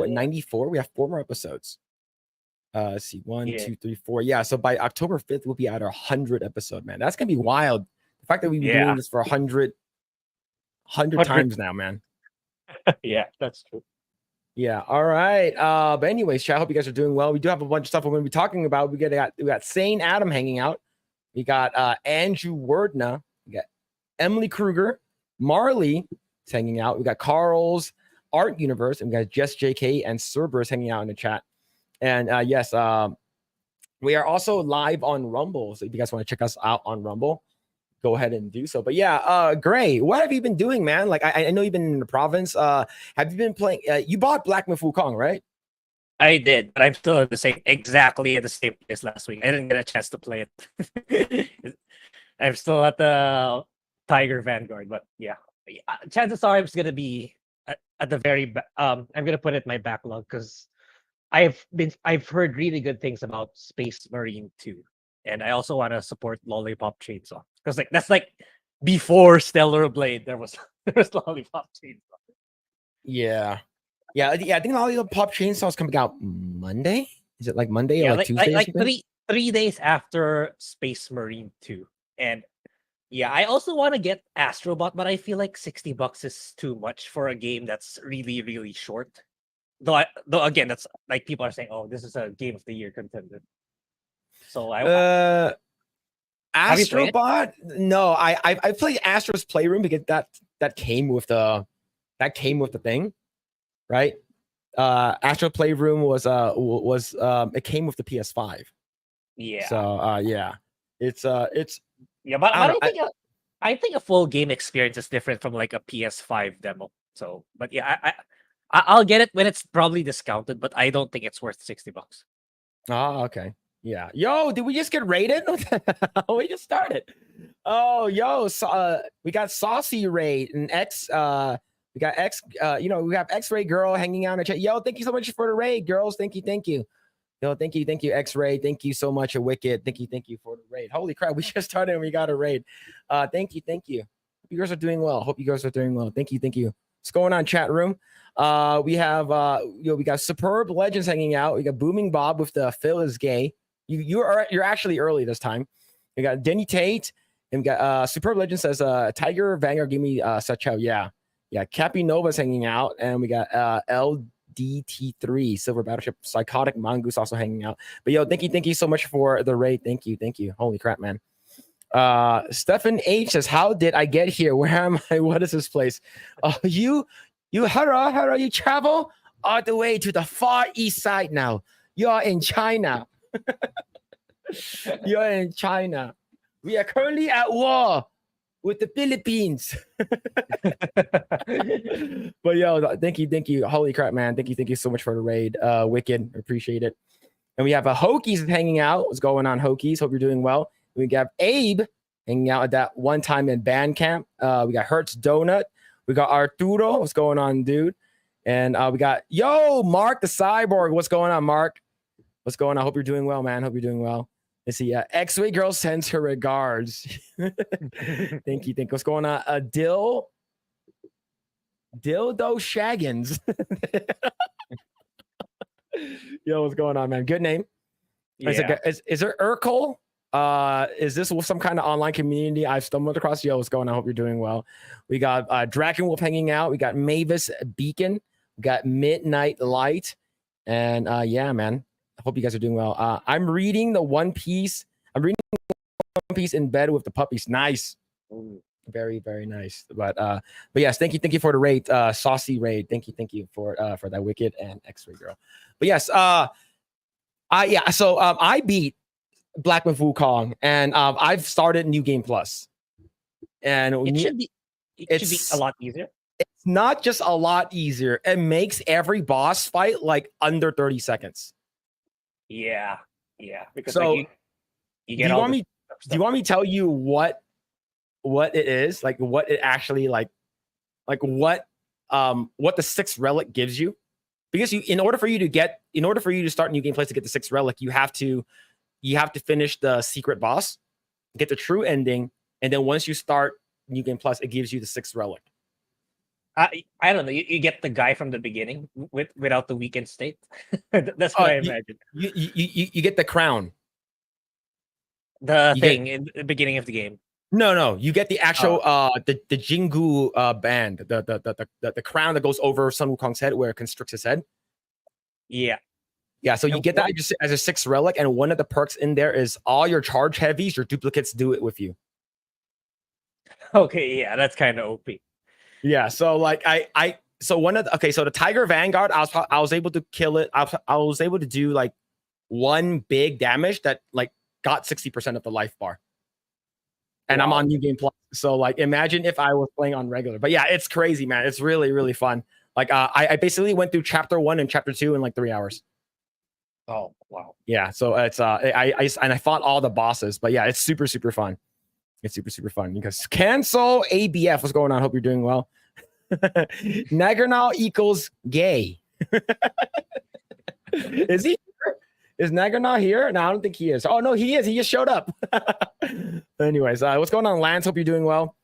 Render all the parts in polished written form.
what, 94? We have 4 more episodes. Let's see, 1, Yeah. 2, 3, 4. Yeah, so by October 5th, we'll be at our 100th episode, man. That's gonna be wild. The fact that we've been doing this for 100 times now, man. Yeah, that's true. Yeah. All right. But anyways, chat, I hope you guys are doing well. We do have a bunch of stuff we're going to be talking about. We got Sane Adam hanging out. We got Andrew Wordna. We got Emily Kruger. Marley is hanging out. We got Carl's Art Universe. And we got Jess JK and Cerberus hanging out in the chat. And yes, we are also live on Rumble. So if you guys want to check us out on Rumble, go ahead and do so. But yeah, Grae, what have you been doing, man? Like, I know you've been in the province. Have you been playing? You bought Black Myth Wukong, right? I did, but I'm still at exactly at the same place last week. I didn't get a chance to play it. I'm still at the Tiger Vanguard, but yeah, chances are I'm just gonna be at the very. I'm gonna put it in my backlog because I've heard really good things about Space Marine 2, and I also want to support Lollipop Chainsaw because that's before Stellar Blade there was Lollipop Chainsaw. Yeah. I think Lollipop Chainsaw is coming out Monday. Is it like Monday or like Tuesday? Like 3 days after Space Marine 2, and yeah, I also want to get Astrobot, but I feel like $60 is too much for a game that's really really short. Though again, that's like people are saying, "Oh, this is a Game of the Year contender." So Astrobot? No, I played Astro's Playroom because that came with the thing, right? Astro Playroom was it came with the PS5. Yeah. So yeah, it's yeah, but I think a full game experience is different from like a PS5 demo. So, but yeah, I'll get it when it's probably discounted, but I don't think it's worth $60. Oh, okay. Yeah. Yo, did we just get raided? We just started. Oh, yo, we got Saucy Raid and X. We got X. We have X-Ray Girl hanging out in the chat. Yo, thank you so much for the raid, girls. Thank you. Yo, thank you, X-Ray. Thank you so much, Wicked. Thank you for the raid. Holy crap, we just started and we got a raid. Thank you. Hope you guys are doing well. Thank you. What's going on, chat room? We have we got Superb Legends hanging out. We got Booming Bob with the Phil is gay. You're actually early this time. We got Denny Tate and we got Superb Legends says Tiger Vanguard gave me such out. Yeah. Cappy Nova's hanging out, and we got LDT3 Silver Battleship Psychotic Mongoose also hanging out. But yo, thank you so much for the raid. Thank you. Holy crap, man. Stefan H says, how did I get here? Where am I? What is this place? You hello, you travel all the way to the far east side now. You're in China. You're in China. We are currently at war with the Philippines. But yo, thank you. Holy crap, man. Thank you so much for the raid. Wicked, appreciate it. And we have a Hokies hanging out. What's going on, Hokies? Hope you're doing well. We got Abe hanging out at that one time in band camp. We got Hertz Donut. We got Arturo. What's going on, dude? And we got Mark the Cyborg. What's going on, Mark? What's going on? Hope you're doing well, man. Hope you're doing well. Let's see. X-Way Girl sends her regards. Thank you. What's going on? Dildo Shaggins. Yo, what's going on, man? Good name. Yeah. Is there Urkel? Is this some kind of online community I've stumbled across? Yo, what's going on? I hope you're doing well. We got Drakenwolf hanging out. We got Mavis Beacon. We got Midnight Light. And yeah, man. I hope you guys are doing well. I'm reading the One Piece. I'm reading One Piece in bed with the puppies. Nice. Ooh, very, very nice. But yes, thank you for the raid, Saucy Raid. Thank you for that Wicked and X-Ray Girl. But yes, so I beat Black Myth Wukong, and I've started New Game Plus. And it should be a lot easier. It's not just a lot easier. It makes every boss fight like under 30 seconds. Yeah. Because so, you get do you want me to tell you what it is? Like what it actually like what the sixth relic gives you? Because in order for you to start New Game Plus to get the sixth relic, you have to finish the secret boss, get the true ending, and then once you start New Game Plus, it gives you the sixth relic. I don't know. You get the guy from the beginning without the weakened state. That's what I imagine. You get the crown. The You get thing in the beginning of the game. no. You get the actual Oh. the Jingu band, the crown that goes over Sun Wukong's head where it constricts his head. Yeah. Yeah, so you And get that just as a 6th relic, and one of the perks in there is all your charge heavies, your duplicates do it with you. Okay, yeah, that's kind of OP. Yeah, so like so one of the, so the Tiger Vanguard, I was able to kill it. I was able to do like one big damage that like got 60% of the life bar. And I'm on New Game Plus. So like imagine if I was playing on regular. But yeah, it's crazy, man. It's really, really fun. Like I basically went through chapter 1 and chapter 2 in like 3 hours. Oh, wow. Yeah, so it's I fought all the bosses, but yeah, it's super, super fun. It's super, super fun because cancel ABF. What's going on? Hope you're doing well. Nagernal equals gay. Is he? Is Nagernal here? No, I don't think he is. Oh no, he is. He just showed up. Anyways, what's going on, Lance? Hope you're doing well.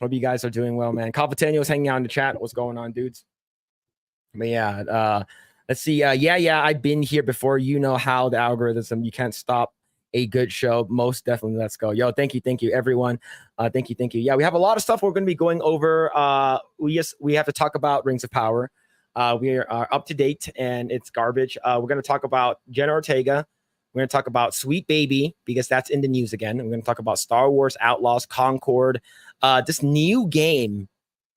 Hope you guys are doing well, man. Calvatanio's hanging out in the chat. What's going on, dudes? But yeah, let's see. Yeah, I've been here before. You know how the algorithm. You can't stop a good show. Most definitely. Let's go. Yo, thank you, everyone. Thank you. Yeah, we have a lot of stuff we're going to be going over. We have to talk about Rings of Power. We are up to date, and it's garbage. We're going to talk about Jenna Ortega. We're going to talk about Sweet Baby because that's in the news again. We're going to talk about Star Wars Outlaws, Concord, this new game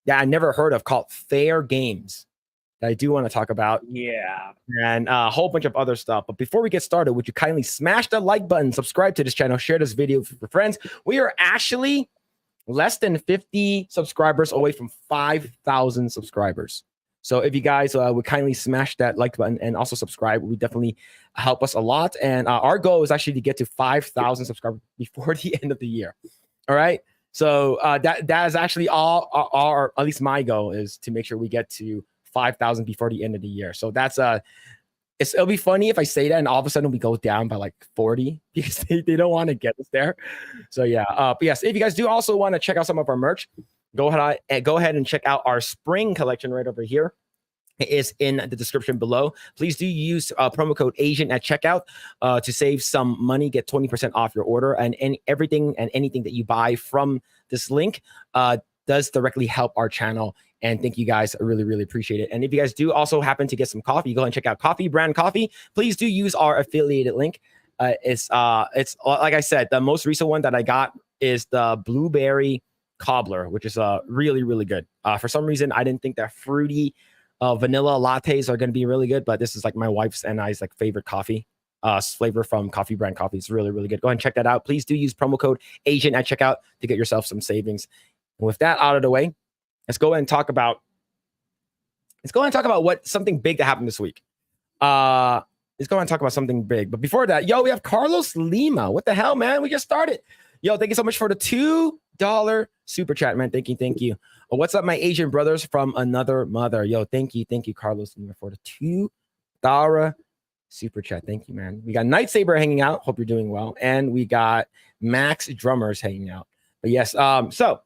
that I never heard of called Fair Games that I do want to talk about. Yeah. And a whole bunch of other stuff. But before we get started, would you kindly smash the like button, subscribe to this channel, share this video with your friends. We are actually less than 50 subscribers away from 5,000 subscribers. So if you guys would kindly smash that like button and also subscribe, would definitely help us a lot. And our goal is actually to get to 5,000 subscribers before the end of the year. All right. So that is actually our at least my goal is to make sure we get to 5,000 before the end of the year. So that's it'll be funny if I say that and all of a sudden we go down by like 40 because they don't want to get us there. So yeah, but yes, if you guys do also want to check out some of our merch, go ahead and check out our spring collection right over here. It is in the description below. Please do use promo code Asian at checkout to save some money, get 20% off your order, and everything and anything that you buy from this link does directly help our channel. And thank you guys. I really, really appreciate it. And if you guys do also happen to get some coffee, go ahead and check out Coffee Brand Coffee. Please do use our affiliated link. It's like I said, the most recent one that I got is the blueberry cobbler, which is really, really good. For some reason, I didn't think that fruity vanilla lattes are going to be really good, but this is like my wife's and I's like favorite coffee flavor from Coffee Brand Coffee. It's really, really good. Go ahead and check that out. Please do use promo code Asian at checkout to get yourself some savings. And with that out of the way, let's go ahead and talk about what something big that happened this week. Let's go ahead and talk about something big. But before that, yo, we have Carlos Lima. What the hell, man? We just started. Yo, thank you so much for the $2 super chat, man. Thank you. What's up, my Asian brothers from another mother? Yo, thank you, Carlos Lima, for the $2 super chat. Thank you, man. We got Night Saber hanging out. Hope you're doing well. And we got Max Drummers hanging out. But yes, so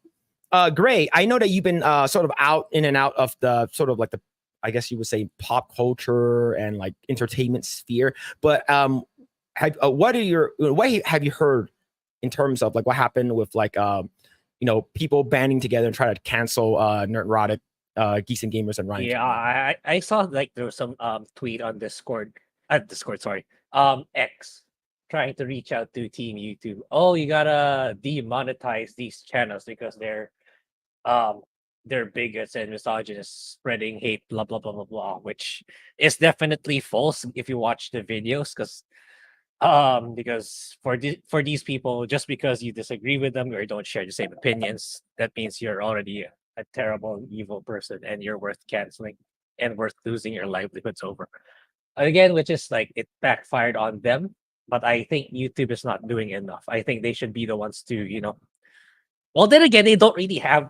Grae, I know that you've been sort of out in and out of the sort of like the, I guess you would say, pop culture and like entertainment sphere. But what have you heard in terms of like what happened with like people banding together and trying to cancel Nerdrotic, Geeks and Gamers and Ryan? Yeah, I saw like there was some tweet on Discord, sorry, X, trying to reach out to Team YouTube. Oh, you gotta demonetize these channels because they're bigots and misogynists, spreading hate, blah blah blah blah blah, which is definitely false if you watch the videos, because for these people, just because you disagree with them or don't share the same opinions, that means you're already a terrible, evil person and you're worth canceling and worth losing your livelihoods over. Again, which is like it backfired on them, but I think YouTube is not doing enough. I think they should be the ones to, well, then again,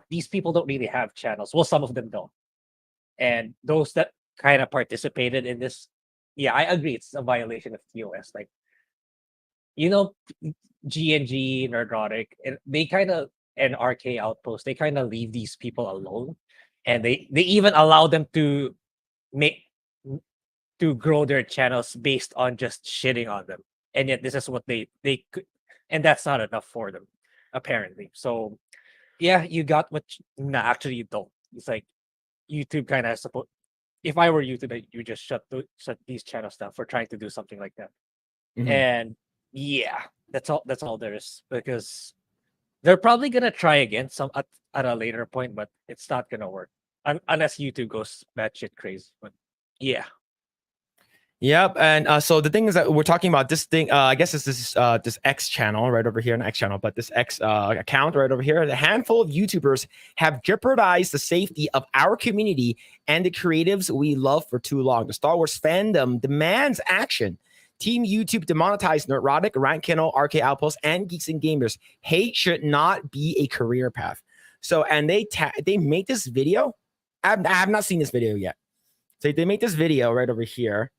these people don't really have channels. Well, some of them don't. And those that kind of participated in this, yeah, I agree, it's a violation of TOS. Like, G&G, Nerdrotic, and they kind of, and RK Outpost, they kind of leave these people alone. and they even allow them to grow their channels based on just shitting on them, and yet this is what they could, and that's not enough for them apparently. So yeah, you got what no, actually you don't. It's like YouTube kind of support. If I were YouTube, you just shut these channels down for trying to do something like that. And yeah, that's all there is, because they're probably gonna try again at a later point, but it's not gonna work unless YouTube goes batshit crazy. But yeah. Yep, and so the thing is that we're talking about this thing. I guess it's this X channel right over here, an X channel, but this X account right over here. A handful of YouTubers have jeopardized the safety of our community and the creatives we love for too long. The Star Wars fandom demands action. Team YouTube demonetized Neurotic, Ryan Kennel, RK Outpost, and Geeks and Gamers. Hate should not be a career path. So, and they made this video. I have not seen this video yet. So they make this video right over here.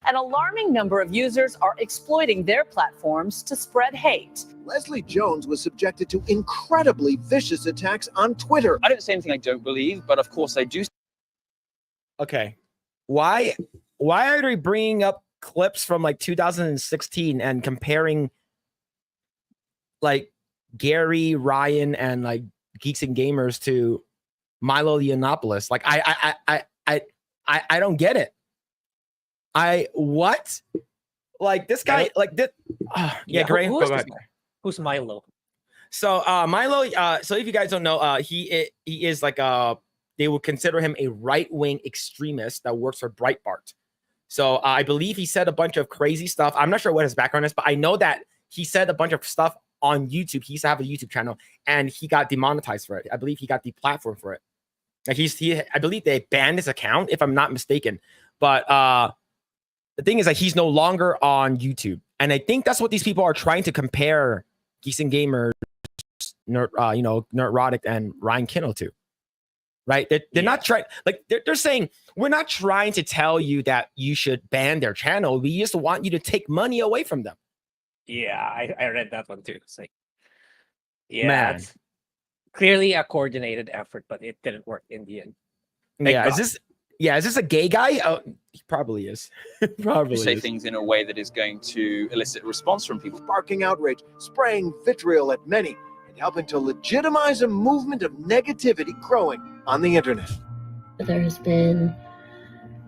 An alarming number of users are exploiting their platforms to spread hate. Leslie Jones was subjected to incredibly vicious attacks on Twitter. I don't say anything I don't believe, but of course I do. Okay. Why are they bringing up clips from like 2016 and comparing like Gary, Ryan, and like Geeks and Gamers to Milo Yiannopoulos? Like I don't get it. What? Like this guy, like this. Yeah, Grae. Who's Milo? So Milo. So if you guys don't know, he is like they would consider him a right-wing extremist that works for Breitbart. So I believe he said a bunch of crazy stuff. I'm not sure what his background is, but I know that he said a bunch of stuff on YouTube. He used to have a YouTube channel, and he got demonetized for it. I believe he got the platform for it. Like I believe they banned his account, if I'm not mistaken. But the thing is that he's no longer on YouTube, and I think that's what these people are trying to compare Geeks and Gamers, Neurotic, and Ryan Kennel to. Right? They're not trying, like they're saying, we're not trying to tell you that you should ban their channel. We just want you to take money away from them. Yeah, I read that one too. It's like, yeah, it's clearly a coordinated effort, but it didn't work in the end. Is this a gay guy? Oh, he probably is. Probably say is. Things in a way that is going to elicit a response from people. Sparking outrage, spraying vitriol at many, and helping to legitimize a movement of negativity growing on the internet. There has been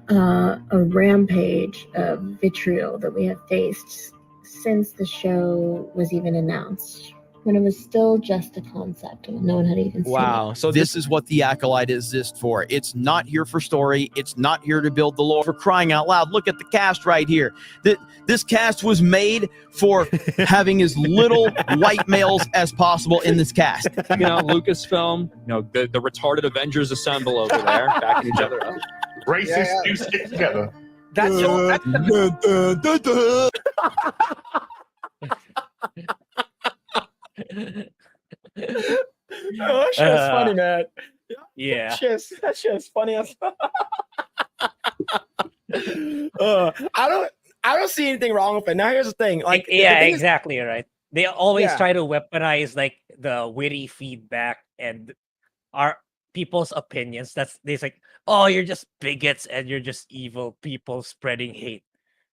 a rampage of vitriol that we have faced since the show was even announced, when it was still just a concept and no one had even seen it. So this is what the Acolyte exists for. It's not here for story. It's not here to build the lore. For crying out loud, look at the cast right here. This cast was made for having as little white males as possible in this cast. You know, Lucasfilm, the retarded Avengers assemble over there, backing each other up. Racist, you stick together. That's that shit's funny, man. Yeah, that shit's funny as fuck. I don't see anything wrong with it. Now here's the thing, like exactly right. They always try to weaponize like the witty feedback and our people's opinions. It's like, oh, you're just bigots and you're just evil people spreading hate.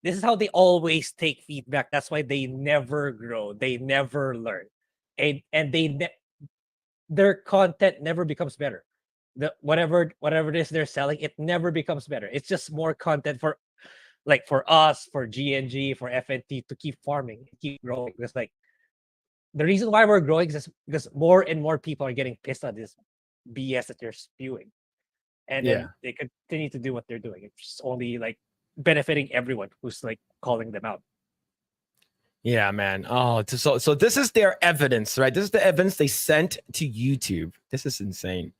This is how they always take feedback. That's why they never grow. They never learn. And their content never becomes better. Whatever it is they're selling, it never becomes better. It's just more content for us, for GNG, for FNT to keep farming, keep growing. It's like the reason why we're growing is because more and more people are getting pissed at this BS that you're spewing, and then they continue to do what they're doing. It's only like benefiting everyone who's like calling them out. Yeah, man. Oh, so this is their evidence, right? This is the evidence they sent to YouTube. This is insane.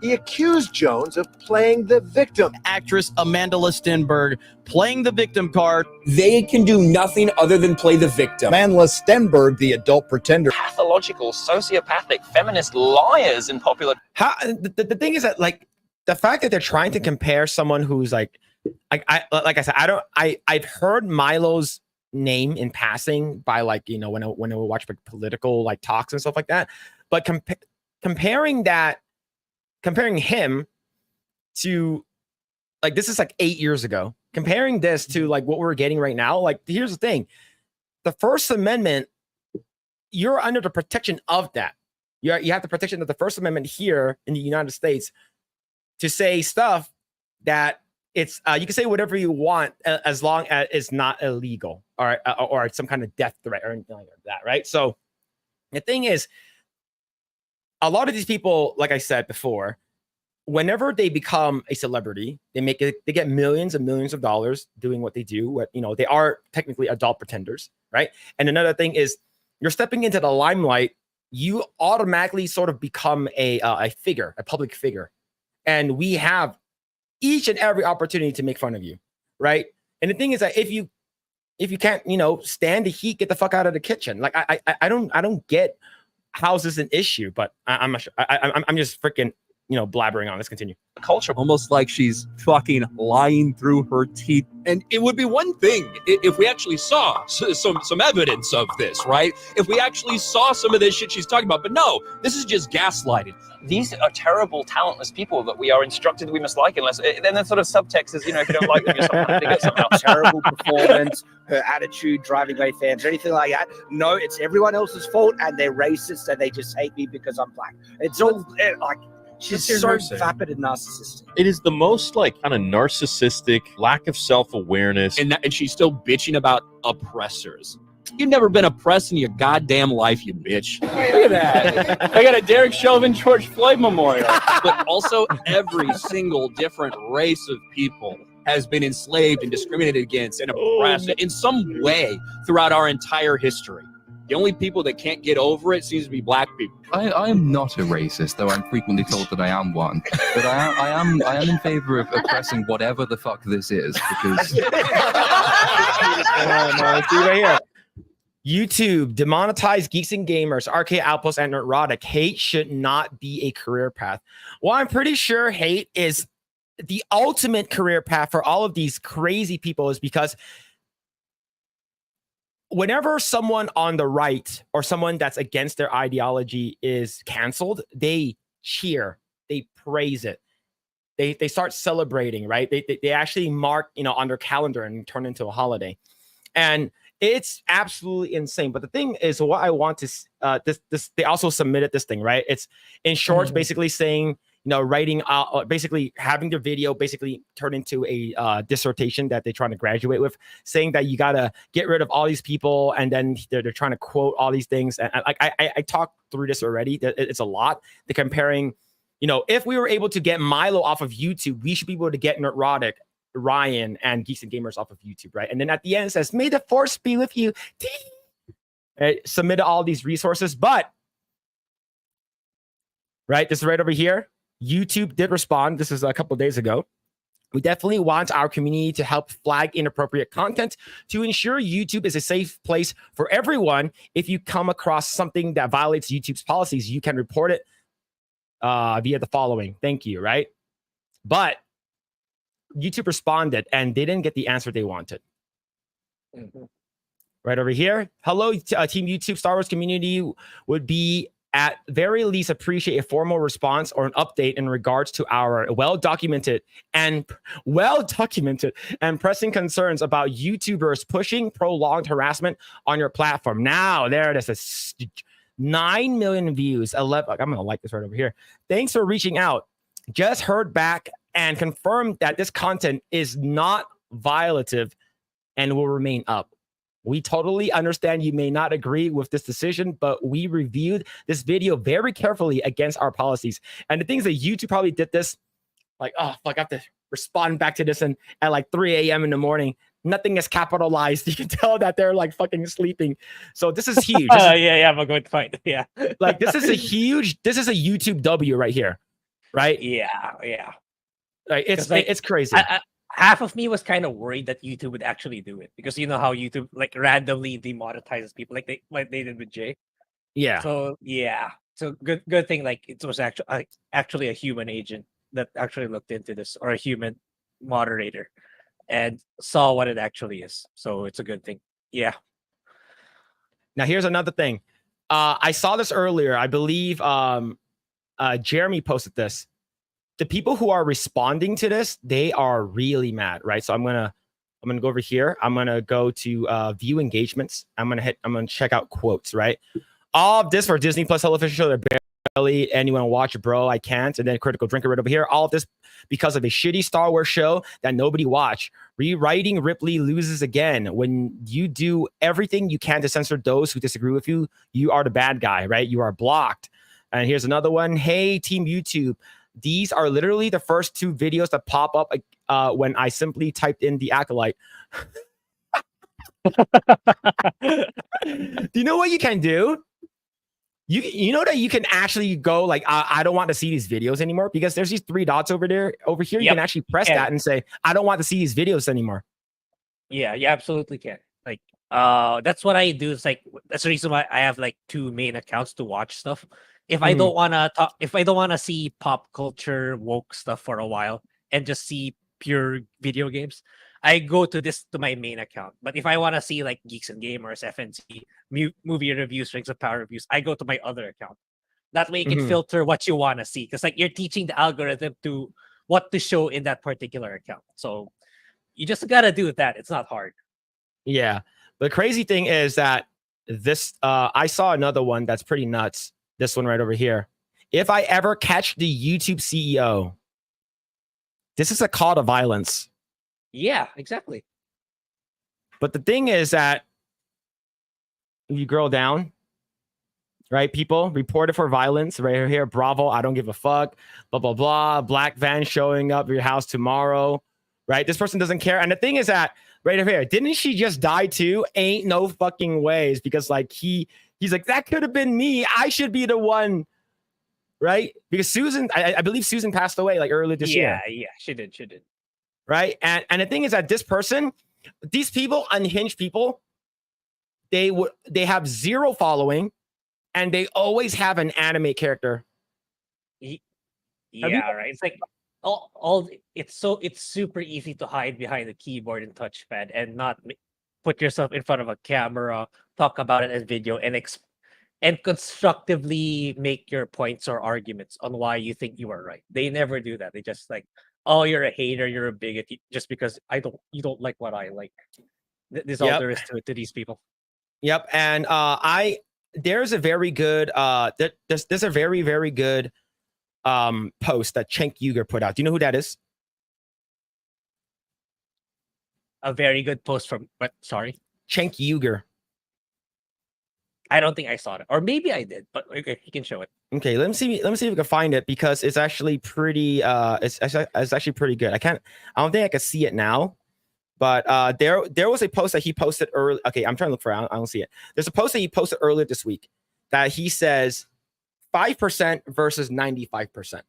He accused Jones of playing the victim. Actress Amanda Stenberg playing the victim card. They can do nothing other than play the victim. Amanda Stenberg, the adult pretender. Pathological, sociopathic, feminist liars in popular. The thing is that, like, the fact that they're trying to compare someone who's like I said, I've heard Milo's name in passing by, like, you know, when I watch like political like talks and stuff like that, but comparing that comparing him to like this is like 8 years ago. Comparing this to like what we're getting right now, like here's the thing: the First Amendment, you're under the protection of that. You have the protection of the First Amendment here in the United States to say stuff that it's you can say whatever you want as long as it's not illegal or some kind of death threat or anything like that, right? So the thing is, a lot of these people, like I said before, whenever they become a celebrity, they get millions and millions of dollars doing what they do. What they are technically adult pretenders, right? And another thing is, you're stepping into the limelight. You automatically sort of become a figure, a public figure, and we have each and every opportunity to make fun of you, right? And the thing is that if you can't stand the heat, get the fuck out of the kitchen. Like I don't get how's this an issue, but I'm not sure. I'm just freaking blabbering on. Let's continue. Culture almost like she's fucking lying through her teeth. And it would be one thing if we actually saw some evidence of this, right? If we actually saw some of this shit she's talking about. But no, this is just gaslighting. These are terrible, talentless people that we are instructed we must like, unless then the sort of subtext is, if you don't like them, you're somehow bigot somehow. Terrible performance, her attitude, driving away fans, or anything like that. No, it's everyone else's fault, and they're racist, and they just hate me because I'm black. It's all like. She's so vapid and narcissistic. It is the most like kind of narcissistic, lack of self-awareness. And she's still bitching about oppressors. You've never been oppressed in your goddamn life, you bitch. Look at that. I got a Derek Chauvin George Floyd memorial. But also every single different race of people has been enslaved and discriminated against and oppressed in some way throughout our entire history. The only people that can't get over it seems to be black people. I am not a racist, though I'm frequently told that I am one. But I am in favor of oppressing whatever the fuck this is, because See right here. YouTube demonetize geeks and gamers, arcade outposts, and erotic. Hate should not be a career path. Well, I'm pretty sure hate is the ultimate career path for all of these crazy people, is because whenever someone on the right or someone that's against their ideology is canceled, they cheer, they praise it, they start celebrating, right? They actually mark on their calendar and turn into a holiday, and it's absolutely insane. But the thing is, what I want to this they also submitted this thing, right? It's in shorts, basically saying, writing basically having their video basically turn into a dissertation that they're trying to graduate with, saying that you gotta get rid of all these people, and then they're trying to quote all these things. And I talked through this already. It's a lot. They're comparing, if we were able to get Milo off of YouTube, we should be able to get Neurotic, Ryan, and Geeks and Gamers off of YouTube, right? And then at the end it says, "May the force be with you." Submitted all these resources, but right, this is right over here. YouTube did respond. This is a couple of days ago. We definitely want our community to help flag inappropriate content to ensure YouTube is a safe place for everyone. If you come across something that violates YouTube's policies, you can report it via the following. Thank you, right? But YouTube responded, and they didn't get the answer they wanted. Right over here. Hello, Team YouTube. Star Wars community would be at very least appreciate a formal response or an update in regards to our well-documented and pressing concerns about YouTubers pushing prolonged harassment on your platform. Now, there it is. 9 million views. 11. I'm going to like this right over here. Thanks for reaching out. Just heard back and confirmed that this content is not violative and will remain up. We totally understand you may not agree with this decision, but we reviewed this video very carefully against our policies. And the things that YouTube probably did this, like, oh, fuck, I have to respond back to this at like 3 a.m. in the morning. Nothing is capitalized. You can tell that they're like fucking sleeping. So this is huge. Yeah, I'm a good point. Yeah. Like this is a YouTube W right here. Right? Yeah. Like, it's crazy. Half of me was kind of worried that YouTube would actually do it, because you know how YouTube like randomly demonetizes people like they did with Jay. Yeah. So good thing like it was actually a human agent that actually looked into this, or a human moderator, and saw what it actually is. So it's a good thing. Yeah. Now here's another thing. I saw this earlier. I believe Jeremy posted this. the people who are responding to this, they are really mad, right? So I'm gonna go over here. I'm gonna go to view engagements. I'm gonna check out quotes, right? All of this for Disney Plus television show. They're barely anyone watch, bro. I can't. And then critical drinker right over here. All of this because of a shitty Star Wars show that nobody watched. Rewriting Ripley loses again. When you do everything you can to censor those who disagree with you, you are the bad guy, right? You are blocked. And here's another one. Hey, Team YouTube. These are literally the first 2 videos that pop up when I simply typed in the acolyte. Do you know what you can do? You know that you can actually go like, I don't want to see these videos anymore, because there's these 3 dots over here. You can actually press that and say, I don't want to see these videos anymore. Yeah, you absolutely can. Like, that's what I do. It's like, that's the reason why I have like 2 main accounts to watch stuff. If I don't want to talk, if I don't want to see pop culture woke stuff for a while and just see pure video games, I go to my main account. But if I want to see like Geeks and Gamers, FNC, movie reviews, Rings of Power reviews, I go to my other account. That way you can filter what you want to see, because like you're teaching the algorithm to what to show in that particular account. So you just gotta do that. It's not hard. Yeah. The crazy thing is that this I saw another one that's pretty nuts. This one right over here. If I ever catch the YouTube CEO, this is a call to violence. Yeah, exactly. But the thing is that if you scroll down, right? People reported for violence right here. Bravo, I don't give a fuck. Blah, blah, blah. Black van showing up at your house tomorrow, right? This person doesn't care. And the thing is that right over here, didn't she just die too? Ain't no fucking ways, because like he's like, that could have been me. I should be the one, right? Because Susan, I believe Susan passed away like earlier this year. Yeah, she did. Right. And the thing is that this person, these people, unhinged people, they have 0 following, and they always have an anime character. Yeah, right. It's like it's super easy to hide behind the keyboard and touchpad and not put yourself in front of a camera, talk about it as video, and constructively make your points or arguments on why you think you are right. They never do that. They just like, oh, you're a hater, you're a bigot, just because you don't like what I like. This is all there is to it, to these people. Yep. And there's a very good there's a very, very good post that Cenk Uygur put out. Do you know who that is? A very good post from what? Sorry, Cenk Uygur. I don't think I saw it, or maybe I did, but okay, you can show it. Okay, let me see if we can find it, because it's actually pretty it's actually pretty good. I don't think I can see it now, but there was a post that he posted early. Okay, I'm trying to look for it. I don't see it. There's a post that he posted earlier this week that he says 5% versus 95%.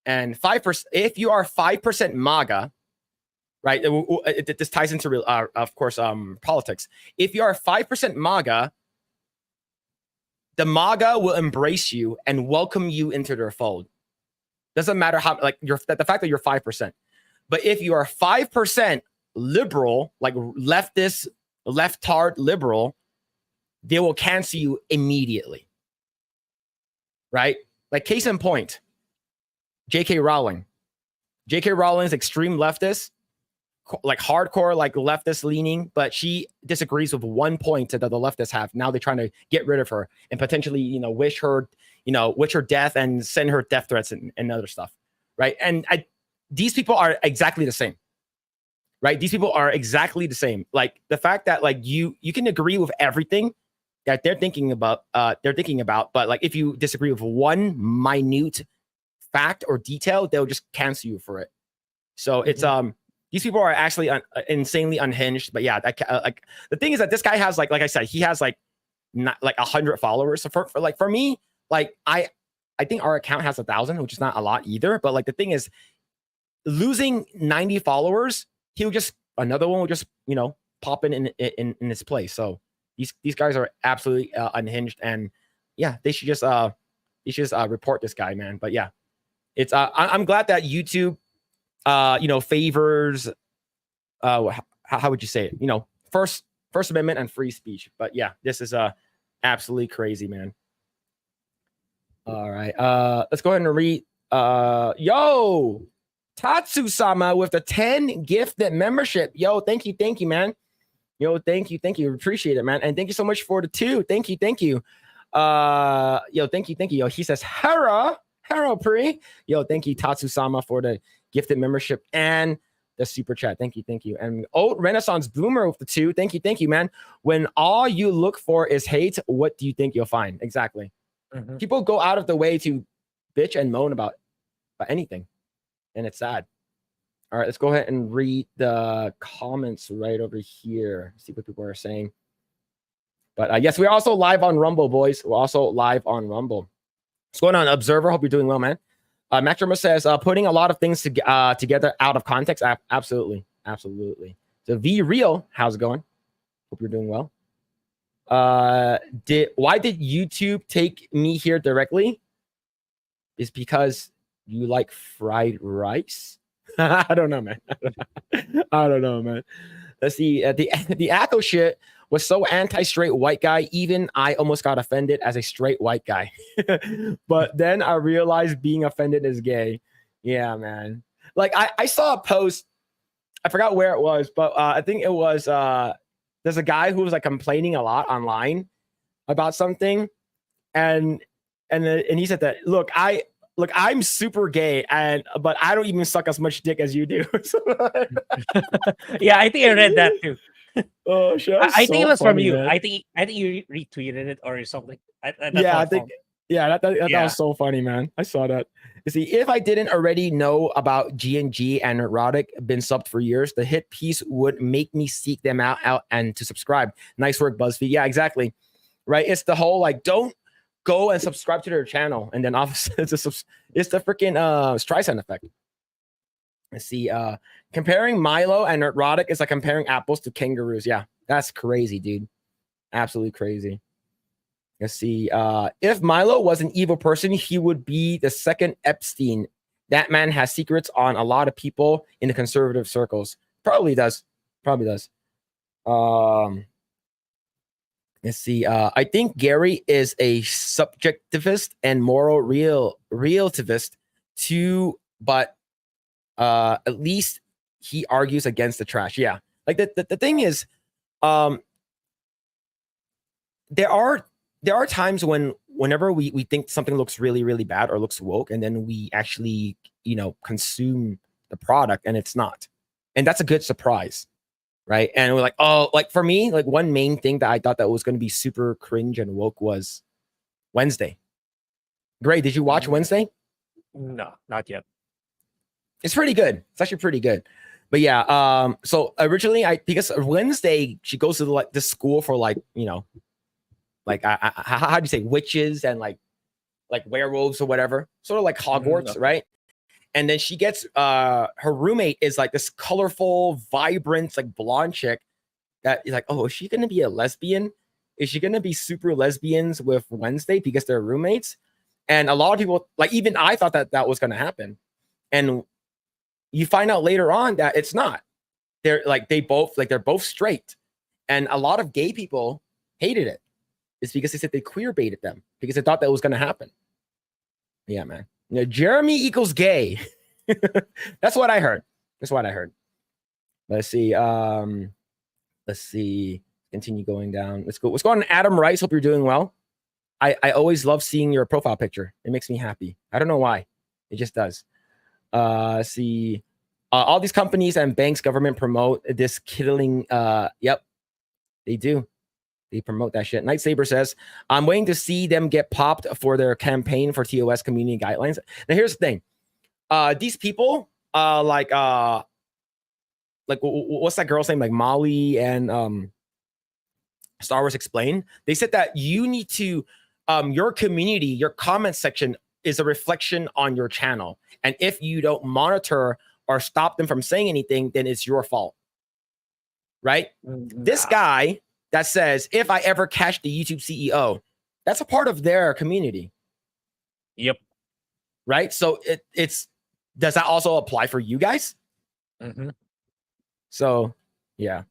And 5%, if you are 5% MAGA, right? This ties into real of course politics. If you are 5% MAGA, the MAGA will embrace you and welcome you into their fold. Doesn't matter how, like, the fact that you're 5%. But if you are 5% liberal, like leftist, leftard liberal, they will cancel you immediately. Right? Like, case in point, J.K. Rowling. J.K. Rowling is extreme leftist, like hardcore, like leftist leaning, but she disagrees with one point that the leftists have. Now they're trying to get rid of her and potentially, wish her death and send her death threats and other stuff, right? And these people are exactly the same, right? These people are exactly the same. Like, the fact that like you can agree with everything that they're thinking about, but like if you disagree with one minute fact or detail, they'll just cancel you for it. So it's these people are actually insanely unhinged. But yeah, like the thing is that this guy has like I said, he has like not like 100 followers. So for me, like I think our account has 1,000, which is not a lot either. But like the thing is, losing 90 followers, another one will just pop in his place. So these guys are absolutely unhinged, and yeah, they should just report this guy, man. But yeah, it's I'm glad that YouTube favors how would you say it? First Amendment and free speech. But yeah, this is absolutely crazy, man. All right. Let's go ahead and read Yo, Tatsu-sama with the 10 gifted membership. Yo, thank you, man. Yo, thank you. Appreciate it, man. And thank you so much for the 2. Thank you. Yo, thank you. Yo, he says, Hera Pri. Yo, thank you, Tatsu-sama, for the gifted membership and the super chat. Thank you. And Old Renaissance Boomer with the 2. Thank you, man. When all you look for is hate, what do you think you'll find? Exactly. People go out of the way to bitch and moan about anything, and it's sad. All right, let's go ahead and read the comments right over here. See what people are saying. But yes, we're also live on Rumble, boys. We're also live on Rumble. What's going on, Observer? Hope you're doing well, man. Maxima says, putting a lot of things together out of context. Absolutely. So V Real, how's it going? Hope you're doing well. Why did YouTube take me here directly? It's because you like fried rice. I don't know, man. Let's see. The Echo shit was so anti-straight white guy. Even I almost got offended as a straight white guy. But then I realized being offended is gay. Yeah, man. Like I saw a post. I forgot where it was, but I think it was. There's a guy who was like complaining a lot online about something, and he said that I'm super gay, but I don't even suck as much dick as you do. Yeah, I think I read that too. Oh shit! I think it was from you. Man. I think you retweeted it or something. That was so funny, man. I saw that. You see, if I didn't already know about G&G and Erotic, been subbed for years, the hit piece would make me seek them out and to subscribe. Nice work, BuzzFeed. Yeah, exactly. Right? It's the whole like, don't go and subscribe to their channel, and then obviously it's the freaking Streisand effect. Let's see. Comparing Milo and Erotic is like comparing apples to kangaroos. Yeah, that's crazy, dude. Absolutely crazy. Let's see. If Milo was an evil person, he would be the second Epstein. That man has secrets on a lot of people in the conservative circles. Probably does. Let's see. I think Gary is a subjectivist and moral relativist too, but at least he argues against the trash. Yeah. Like the thing is, there are times whenever we think something looks really, really bad or looks woke, and then we actually, consume the product and it's not. And that's a good surprise. Right. And we're like, oh, like for me, like one main thing that I thought that was going to be super cringe and woke was Wednesday. Grae, did you watch Wednesday? No, not yet. It's pretty good. It's actually pretty good. But yeah, so originally because Wednesday, she goes to this school for how do you say, witches and like werewolves or whatever, sort of like Hogwarts, right? And then she gets her roommate is like this colorful, vibrant, like blonde chick that is like, oh, is she gonna be a lesbian? Is she gonna be super lesbians with Wednesday because they're roommates? And a lot of people, like even I thought that was gonna happen. And you find out later on that it's not. They're both straight. And a lot of gay people hated it. It's because they said they queer baited them because they thought that was gonna happen. Yeah, man. Jeremy equals gay. That's what I heard. Let's see. Continue going down. Let's go. What's going on, Adam Rice? Hope you're doing well. I always love seeing your profile picture. It makes me happy. I don't know why. It just does. See. All these companies and banks, government promote this killing. Yep, they do. They promote that shit. Night Saber says, I'm waiting to see them get popped for their campaign for TOS community guidelines. Now, here's the thing. These people, what's that girl's name? Like Molly and Star Wars Explained. They said that you need to, your community, your comment section is a reflection on your channel. And if you don't monitor or stop them from saying anything, then it's your fault. Right? This guy that says, if I ever catch the YouTube CEO, that's a part of their community. Yep. Right? So it's does that also apply for you guys? Mm-hmm. So, yeah.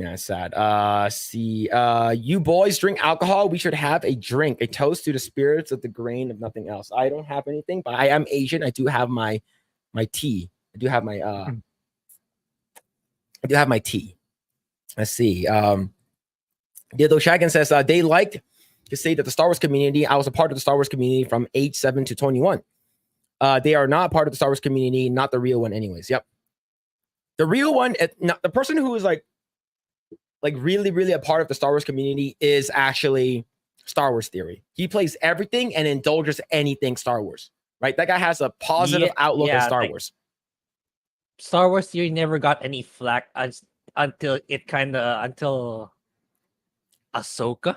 Yeah, it's sad. You boys drink alcohol. We should have a drink, a toast to the spirits of the grain of nothing else. I don't have anything, but I am Asian. I do have my tea. I do have my tea. Let's see. Dildo Shagan says they liked to say that the Star Wars community. I was a part of the Star Wars community from age 7 to 21. They are not part of the Star Wars community, not the real one, anyways. Yep. The real one, the person who is like really, really a part of the Star Wars community is actually Star Wars Theory. He plays everything and indulges anything Star Wars, right? That guy has a positive outlook on Star Wars. Star Wars Theory never got any flack until Ahsoka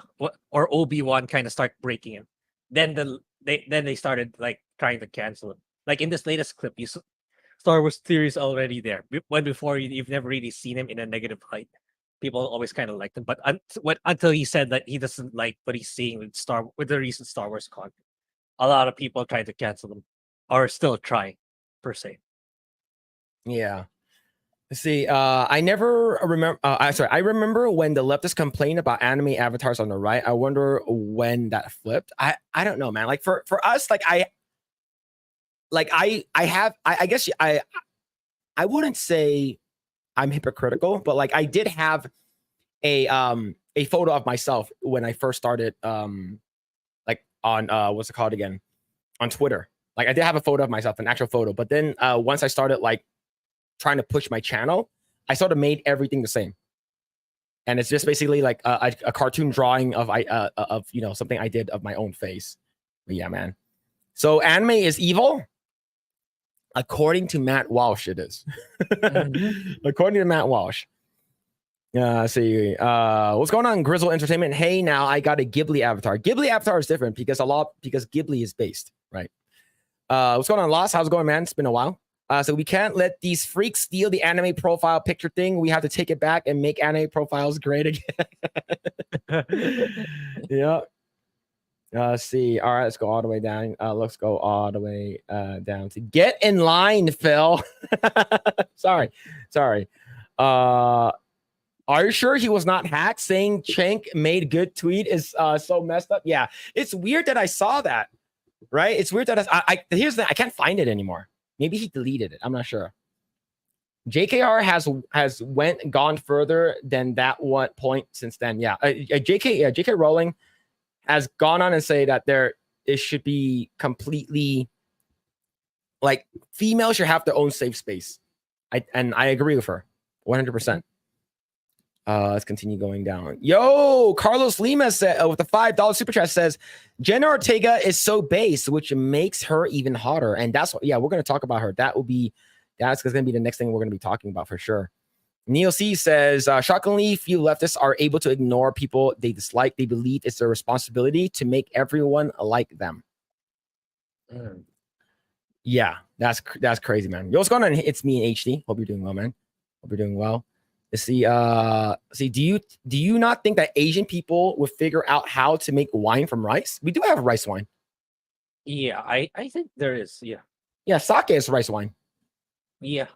or Obi-Wan kind of start breaking him. Then they started like trying to cancel him. Like in this latest clip, Star Wars Theory is already there. When before you've never really seen him in a negative light. People always kind of liked him, but until he said that he doesn't like what he's seeing with the recent Star Wars content, a lot of people tried to cancel him, or still trying, per se. Yeah. Let's see. I never remember. I remember when the leftists complained about anime avatars on the right. I wonder when that flipped. I don't know, man. Like for us, I guess I wouldn't say I'm hypocritical, but like I did have a photo of myself when I first started like on what's it called again, on Twitter. Like I did have a photo of myself, an actual photo, but then once I started like trying to push my channel, I sort of made everything the same, and it's just basically like a cartoon drawing of something I did of my own face. But yeah, man. So anime is evil. According to Matt Walsh, it is. According to Matt Walsh. See, what's going on, Grizzle Entertainment? Hey, now I got a Ghibli avatar. Ghibli avatar is different because Ghibli is based, right? What's going on, Lost? How's it going, man? It's been a while. So we can't let these freaks steal the anime profile picture thing. We have to take it back and make anime profiles great again. Yeah. Let's see. All right, let's go all the way down. Let's go all the way down to get in line, Phil. Sorry. Are you sure he was not hacked? Saying Chank made good tweet is so messed up. Yeah, it's weird that I saw that. Right? It's weird that here's the I can't find it anymore. Maybe he deleted it. I'm not sure. JKR has gone further than that one point since then. Yeah, JK Rowling has gone on and say that it should be completely like females should have their own safe space. I agree with her 100%. Let's continue going down. Yo, Carlos Lima said with the $5 super chat says Jenna Ortega is so base, which makes her even hotter. And that's what, yeah, we're gonna talk about her. That's gonna be the next thing we're gonna be talking about for sure. Neil C says, shockingly, few leftists are able to ignore people they dislike. They believe it's their responsibility to make everyone like them. Yeah, that's crazy, man. Yo, what's going on? It's me and HD. Hope you're doing well, man. Hope you're doing well. Let's see. Do you not think that Asian people would figure out how to make wine from rice? We do have rice wine. Yeah, I think there is. Yeah. Yeah, sake is rice wine. Yeah.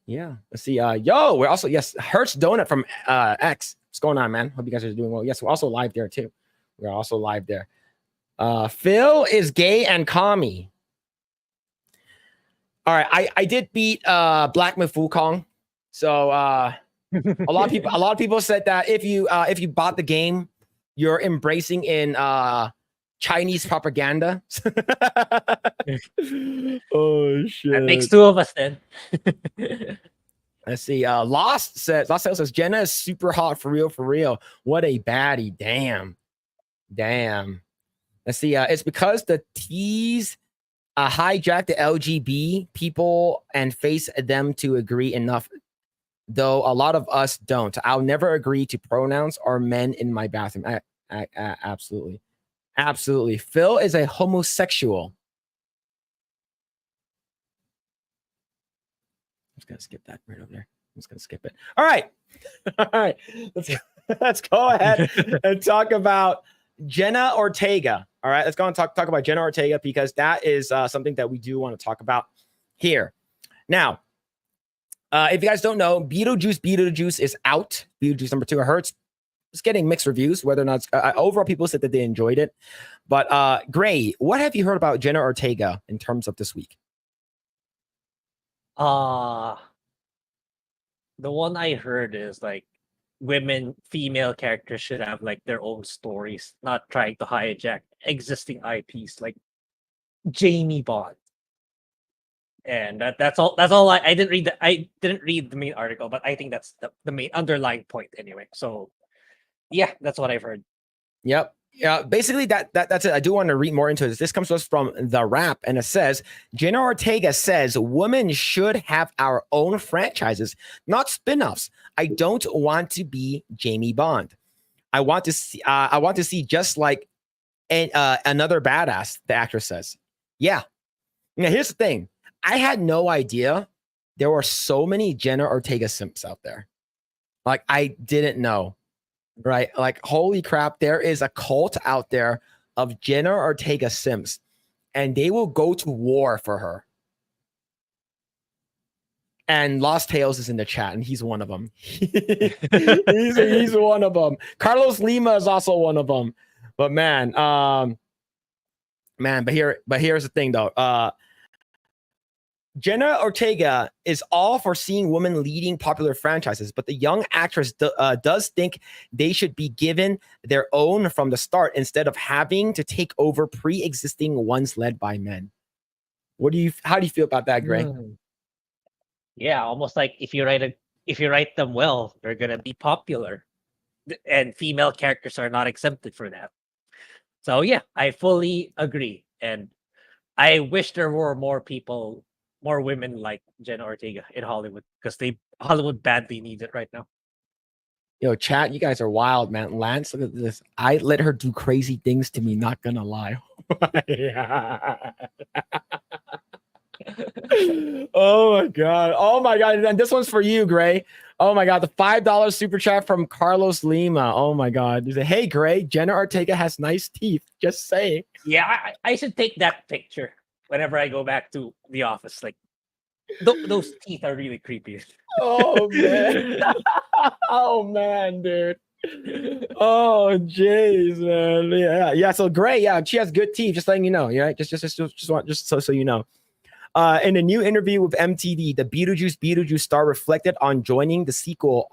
Yeah. Let's see. Yo, we're also Hertz Donut from X. What's going on, man? Hope you guys are doing well. Yes, we're also live there too. We're also live there. Phil is gay and commie. All right, I did beat Black Myth Wukong. So a lot of people said that if you bought the game, you're embracing in Chinese propaganda. Oh shit! That makes two of us then. Let's see. Lost says Jenna is super hot for real. What a baddie! Damn. Let's see. It's because the T's hijack the LGB people and face them to agree enough. Though a lot of us don't. I'll never agree to pronouns or men in my bathroom. Absolutely. Phil is a homosexual. I'm just gonna skip that right over there. I'm just gonna skip it. All right. Let's go ahead and talk about Jenna Ortega. All right, let's go and talk about Jenna Ortega because that is something that we do want to talk about here. Now, If you guys don't know, Beetlejuice is out. Beetlejuice number 2. I heard it's getting mixed reviews. Whether or not overall people said that they enjoyed it. But Grae, what have you heard about Jenna Ortega in terms of this week? The one I heard is like female characters should have like their own stories, not trying to hijack existing IPs like Jamie Bond. And that's all. I didn't read the main article, but I think that's the main underlying point anyway. So yeah, that's what I've heard. Yep. Yeah, basically that's it. I do want to read more into this. This comes to us from The Wrap, and it says Jenna Ortega says women should have our own franchises, not spin-offs. I don't want to be Jamie Bond. I want to see just like another badass. The actress says, "Yeah." Now here's the thing. I had no idea there were so many Jenna Ortega simps out there. Like I didn't know. Right? Like, holy crap, there is a cult out there of Jenna Ortega Sims, and they will go to war for her. And Lost Tales is in the chat, and he's one of them. he's one of them. Carlos Lima is also one of them. But man, but here's the thing though. Jenna Ortega is all for seeing women leading popular franchises, but the young actress does think they should be given their own from the start instead of having to take over pre-existing ones led by men. How do you feel about that, Grae? Yeah, almost like if you write them well, they're gonna be popular, and female characters are not exempted for that. So yeah, I fully agree, and I wish there were more women like Jenna Ortega in Hollywood, because Hollywood badly needs it right now. Yo, chat, you guys are wild, man. Lance, look at this. I let her do crazy things to me, not gonna lie. Oh my god. And this one's for you, Grae. Oh my god, the $5 super chat from Carlos Lima. Oh my god. There's a, hey Grae, Jenna Ortega has nice teeth. Just saying. Yeah, I should take that picture whenever I go back to the office. Like, those teeth are really creepy. Oh man. Oh man, dude. Oh jeez, man. Yeah. So Grae, yeah, she has good teeth. Just letting you know. Yeah, just so you know. In a new interview with MTV, the Beetlejuice star reflected on joining the sequel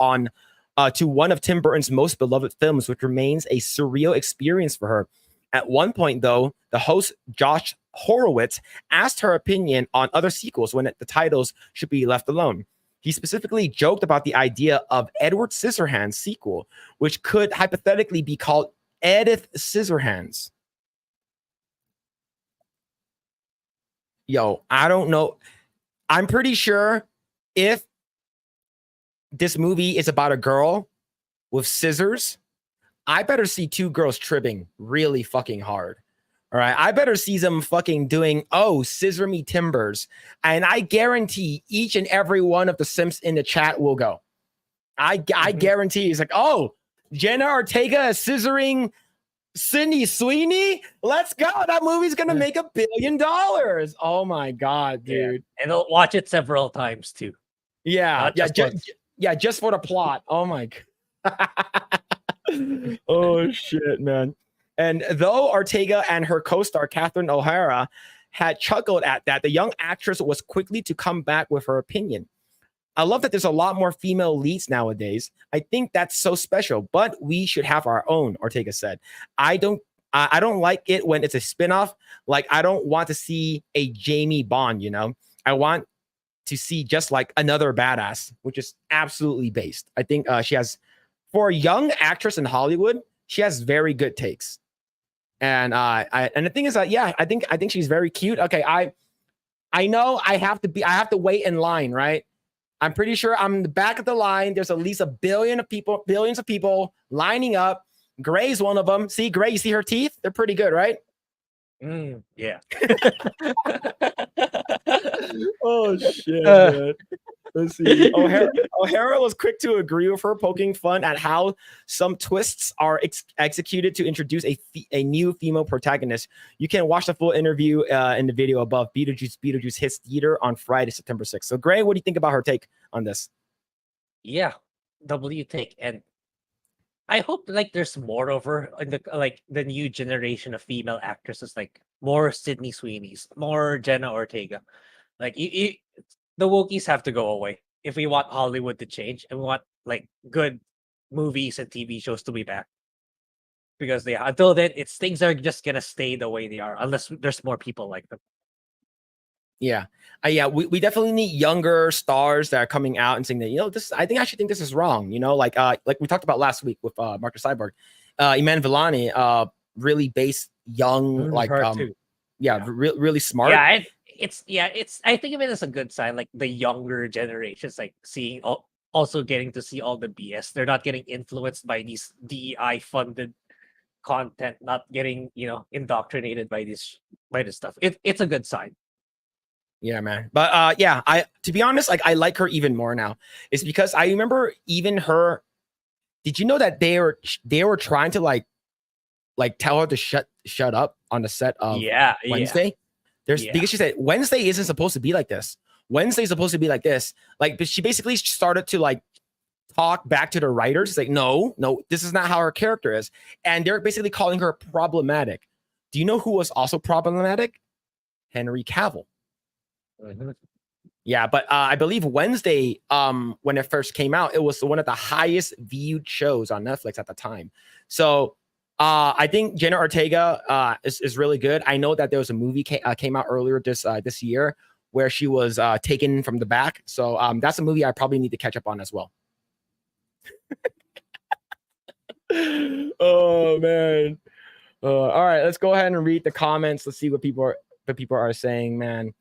to one of Tim Burton's most beloved films, which remains a surreal experience for her. At one point, though, the host Josh Horowitz asked her opinion on other sequels when the titles should be left alone. He specifically joked about the idea of Edward Scissorhands' sequel, which could hypothetically be called Edith Scissorhands. Yo, I don't know. I'm pretty sure if this movie is about a girl with scissors, I better see two girls tripping really fucking hard. All right. I better see them fucking doing, scissor me timbers. And I guarantee each and every one of the simps in the chat will go. I guarantee it's like, Jenna Ortega is scissoring Sydney Sweeney, let's go. That movie's gonna make $1 billion. Oh my god, dude. Yeah. And they'll watch it several times too. Yeah, just for the plot. Oh my god. Oh shit, man. And though Ortega and her co-star Catherine O'Hara had chuckled at that, the young actress was quickly to come back with her opinion. I love that there's a lot more female leads nowadays. I think that's so special, but we should have our own, Ortega said. I don't like it when it's a spinoff. Like, I don't want to see a Jamie Bond, you know? I want to see just like another badass, which is absolutely based. I think she has, for a young actress in Hollywood, she has very good takes. And and the thing is that, yeah, I think she's very cute. Okay, I know I have to wait in line, right? I'm pretty sure I'm in the back of the line. There's at least billions of people lining up. Grae's one of them. See, Grae, you see her teeth? They're pretty good, right? Yeah. Oh, shit, man. Let's see. O'Hara was quick to agree with her, poking fun at how some twists are executed to introduce a new female protagonist. You can watch the full interview in the video above. Beetlejuice hits theater on Friday, September 6th. So, Grae, what do you think about her take on this. Yeah, W take, and I hope like there's more of her in the new generation of female actresses, like more Sydney Sweeney's, more Jenna Ortega. Like the wokies have to go away if we want Hollywood to change and we want like good movies and TV shows to be back. Because until then, things are just gonna stay the way they are unless there's more people like them. Yeah. We definitely need younger stars that are coming out and saying that, this, I actually think this is wrong. Like we talked about last week with Marcus Cyborg, Iman Vellani, really based young, like, really smart. Yeah, it's I think of it as a good sign, like the younger generations, like seeing also getting to see all the BS. They're not getting influenced by these DEI funded content, not getting, indoctrinated by this stuff. It's a good sign. Yeah, man. But I to be honest, like I like her even more now. It's because I remember even her. Did you know that they were trying to like tell her to shut up on the set of Wednesday? Because she said Wednesday isn't supposed to be like this. Wednesday's supposed to be like this. Like, but she basically started to like talk back to the writers. It's like, no, this is not how her character is. And they're basically calling her problematic. Do you know who was also problematic? Henry Cavill. Mm-hmm. Yeah, but I believe Wednesday, when it first came out, it was one of the highest viewed shows on Netflix at the time. So I think Jenna Ortega is really good. I know that there was a movie came out earlier this year where she was taken from the back. So that's a movie I probably need to catch up on as well. Oh man. All right, let's go ahead and read the comments. Let's see what people are saying, man.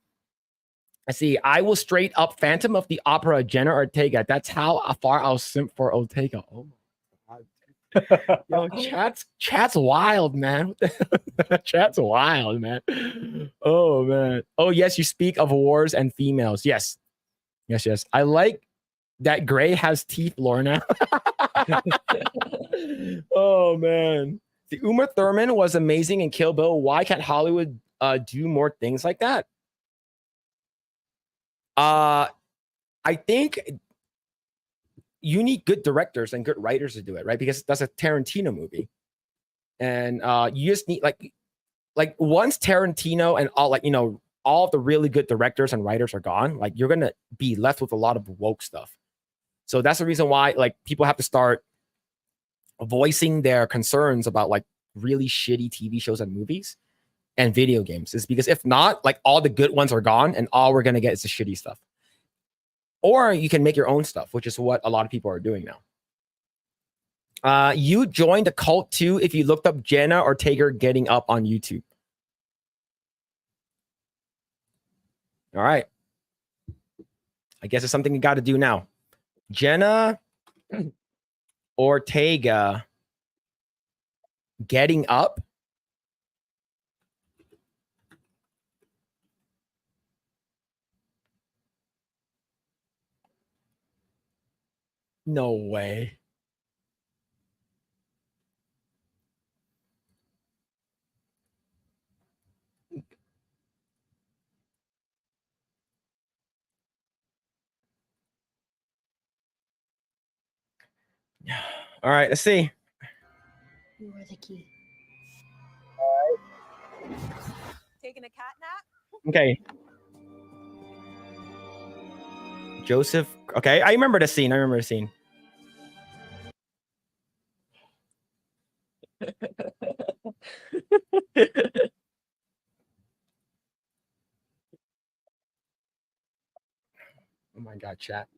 I see. I will straight up Phantom of the Opera, Jenna Ortega. That's how far I'll simp for Ortega. Oh my god. Yo, chat's wild, man. Chat's wild, man. Oh man. Oh yes, you speak of wars and females. Yes. I like that Grae has teeth, Lorna. Oh man. The Uma Thurman was amazing in Kill Bill. Why can't Hollywood do more things like that? I think you need good directors and good writers to do it, right? Because that's a Tarantino movie, and you just need like once Tarantino and all of the really good directors and writers are gone, like you're gonna be left with a lot of woke stuff. So that's the reason why like people have to start voicing their concerns about like really shitty TV shows and movies and video games, is because if not, like all the good ones are gone and all we're gonna get is the shitty stuff. Or you can make your own stuff, which is what a lot of people are doing now. You joined a cult too if you looked up Jenna Ortega getting up on YouTube. All right. I guess it's something you got to do now. Jenna Ortega getting up. No way. All right, let's see. You are the key. Taking a cat nap? Okay. Joseph. Okay, I remember the scene. Oh my god, chat.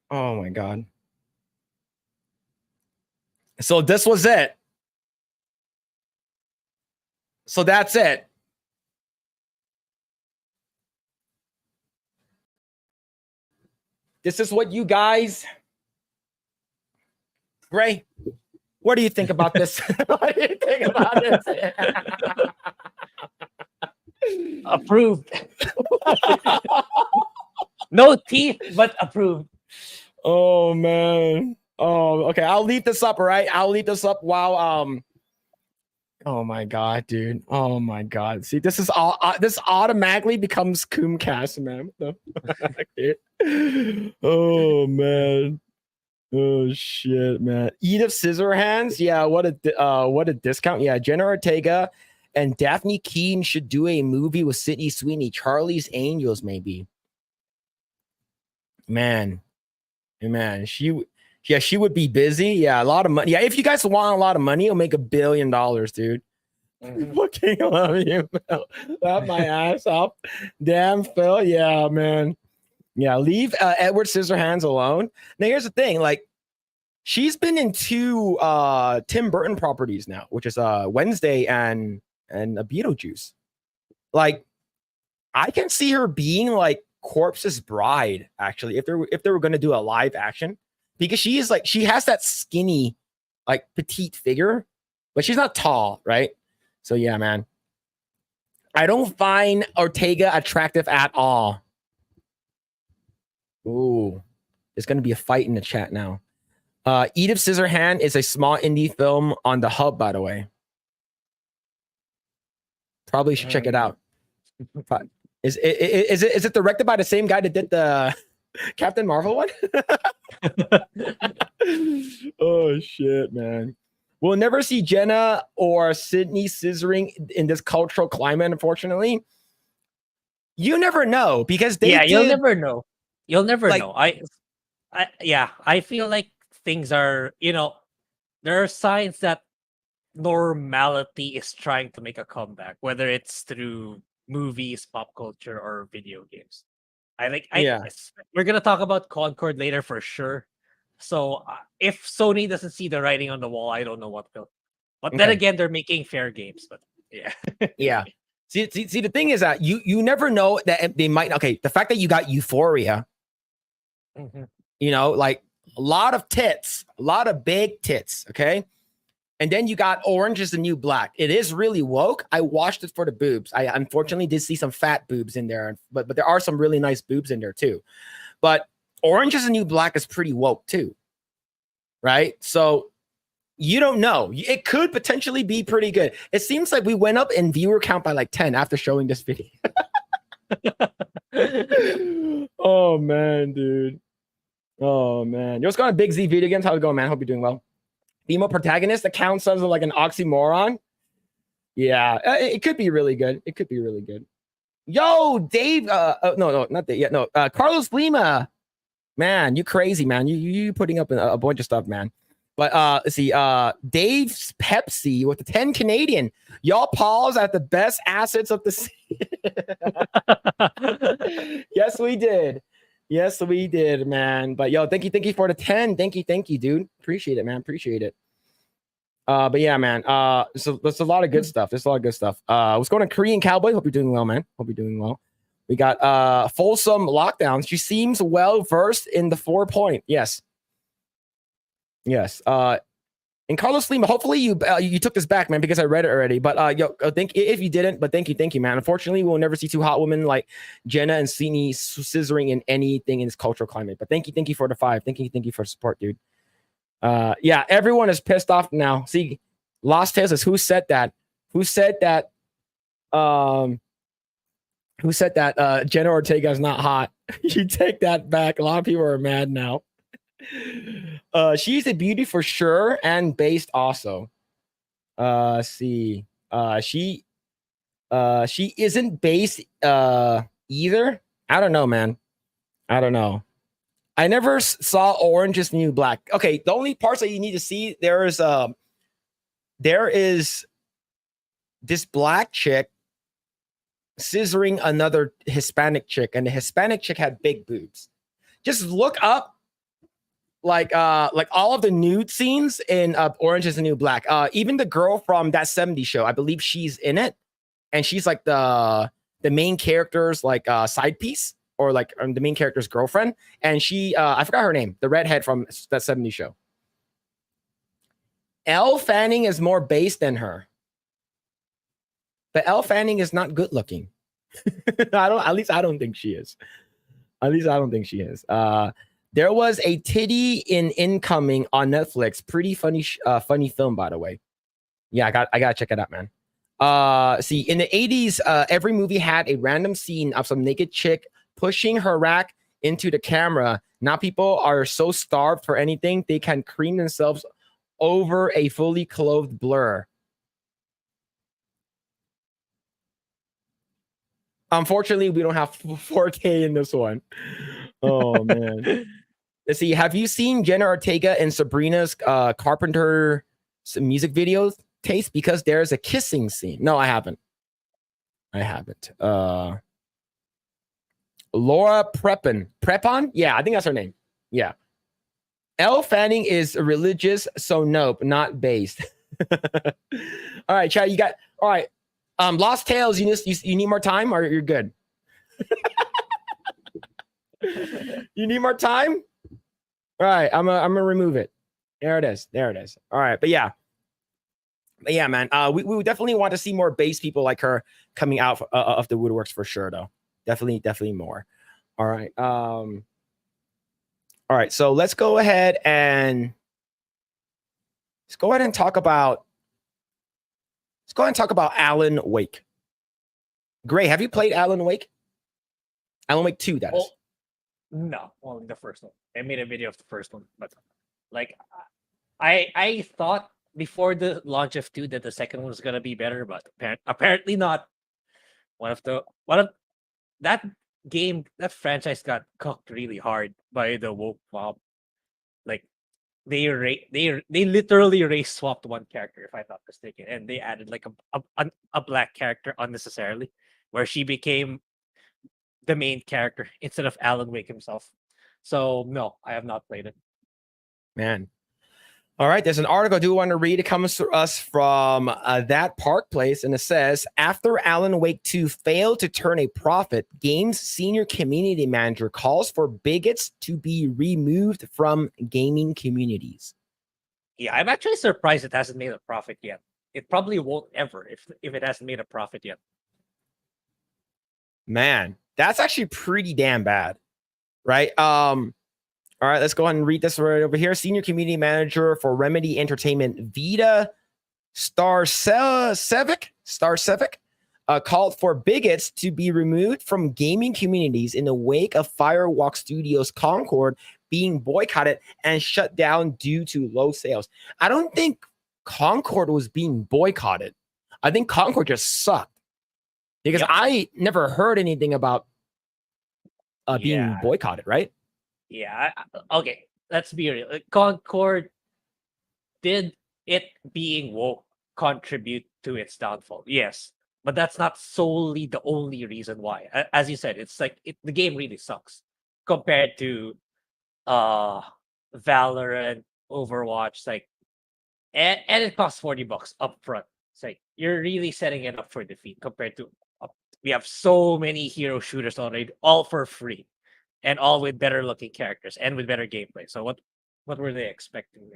Oh my god. So this was it. So that's it. This is what you guys. Grae, what do you think about this? What do you think about this? Approved. No teeth, but approved. Oh man. Oh, okay. I'll leave this up, all right? I'll leave this up while Oh my god, dude. Oh my god. See, this is all. This automatically becomes Coomcast, man. What the fuck, dude? Oh man. Oh shit, man. Edith Scissorhands. Yeah, what a discount. Yeah, Jenna Ortega and Daphne Keane should do a movie with Sydney Sweeney. Charlie's Angels, maybe. Man, she would be busy. Yeah, a lot of money. Yeah, if you guys want a lot of money, you'll make $1 billion, dude. Fucking love you, Phil. Laugh my ass off. Damn, Phil. Yeah, man. Yeah, leave Edward Scissorhands alone. Now, here's the thing. Like, she's been in 2 Tim Burton properties now, which is Wednesday and a Beetlejuice. Like, I can see her being like Corpse's Bride, actually, if they were going to do a live action, because she has that skinny, like, petite figure, but she's not tall, right? So yeah, man. I don't find Ortega attractive at all. Ooh, there's going to be a fight in the chat now. Edith Scissorhand is a small indie film on the Hub, by the way. Probably should check it out. Is it directed by the same guy that did the Captain Marvel one? Oh shit, man. We'll never see Jenna or Sydney scissoring in this cultural climate, unfortunately. You never know, because you'll never know. You'll never know. I feel like things are, there are signs that normality is trying to make a comeback, whether it's through movies, pop culture, or video games. We're gonna talk about Concord later for sure. So if Sony doesn't see the writing on the wall, I don't know what will. But then again, they're making fair games. But yeah, yeah. See, the thing is that you never know that they might. Okay, the fact that you got Euphoria, like a lot of tits, a lot of big tits. Okay. And then you got Orange is the New Black. It is really woke. I watched it for the boobs. I unfortunately did see some fat boobs in there, but there are some really nice boobs in there too. But Orange is the New Black is pretty woke too, right? So you don't know. It could potentially be pretty good. It seems like we went up in viewer count by like 10 after showing this video. Oh man, dude. Oh man. Yo, what's going on, Big Z Video Games? How's it going, man? Hope you're doing well. Female protagonist that counts as like an oxymoron. Yeah, it could be really good. It could be really good. Yo, Dave. No, not that yet. No, Carlos Lima. Man, you crazy, man. You putting up a bunch of stuff, man. But let's see. Dave's Pepsi with the 10 Canadian. Y'all pause at the best assets of the Yes, we did. Yes, we did, man. But yo, thank you for the 10. Thank you, dude. Appreciate it, man. Appreciate it. But yeah, man. So there's a lot of good stuff. What's going on, Korean Cowboy? Hope you're doing well, man. Hope you're doing well. We got Folsom Lockdowns. She seems well versed in the 4-point. Yes. And Carlos Lima, hopefully you took this back, man, because I read it already. But if you didn't, but thank you, man. Unfortunately, we'll never see 2 hot women like Jenna and Sydney scissoring in anything in this cultural climate. But thank you for the 5. Thank you for the support, dude. Yeah, everyone is pissed off now. See, Lost Tales is who said that? Who said that Jenna Ortega is not hot? You take that back. A lot of people are mad now. She's a beauty for sure, and based also. She isn't based either. I don't know, man. I don't know. I never saw Orange is the New Black. Okay, the only parts that you need to see, there is this black chick scissoring another Hispanic chick, and the Hispanic chick had big boobs. Just look up like all of the nude scenes in Orange is the New Black. Even the girl from that 70s show, I believe she's in it, and she's like the main character's like side piece, or like the main character's girlfriend. And she I forgot her name, the redhead from that 70s show. Elle Fanning is more based than her, but Elle Fanning is not good looking. At least I don't think she is. There was a titty in Incoming on Netflix. Pretty funny film, by the way. Yeah, I gotta check it out, man. See, in the 80s, every movie had a random scene of some naked chick pushing her rack into the camera. Now people are so starved for anything they can cream themselves over a fully clothed blur. Unfortunately, we don't have 4K in this one. Oh man. Let's see. Have you seen Jenna Ortega and Sabrina's Carpenter music videos taste? Because there's a kissing scene. No, I haven't. Laura Prepon? Yeah, I think that's her name. Yeah. Elle Fanning is religious, so nope, not based. All right, Chad, you got all right. Lost Tales, you need more time or you're good? You need more time? All right, I'm gonna remove it. There it is. All right, but yeah, man. We would definitely want to see more bass people like her coming out of the woodworks for sure, though. Definitely more. All right. All right. So let's go ahead and talk about. Let's go ahead and talk about Alan Wake. Grae, have you played Alan Wake? Alan Wake 2, that is. No, well, the first one. I made a video of the first one, but like, I thought before the launch of 2 that the second one was gonna be better, but apparently not. One of that game, that franchise got cooked really hard by the woke mob. Like they literally race swapped one character, if I'm not mistaken, and they added like a black character unnecessarily, where she became the main character instead of Alan Wake himself. So no, I have not played it. Man. All right, there's an article I do want to read. It comes to us from That Park Place, and it says, after Alan Wake 2 failed to turn a profit, game's senior community manager calls for bigots to be removed from gaming communities. Yeah, I'm actually surprised it hasn't made a profit yet. It probably won't ever if it hasn't made a profit yet. Man, that's actually pretty damn bad, right? All right, let's go ahead and read this right over here. Senior community manager for Remedy Entertainment, Vida Starcevic, called for bigots to be removed from gaming communities in the wake of Firewalk Studios' Concord being boycotted and shut down due to low sales. I don't think Concord was being boycotted. I think Concord just sucked because I never heard anything about being boycotted, right? Yeah, okay, let's be real. Concord, did it being woke contribute to its downfall? Yes, but that's not solely the only reason why. As you said, it's like the game really sucks compared to Valorant, Overwatch, like, and it costs $40 up front. It's like you're really setting it up for defeat compared to we have so many hero shooters already, all for free. And all with better looking characters and with better gameplay. So what were they expecting?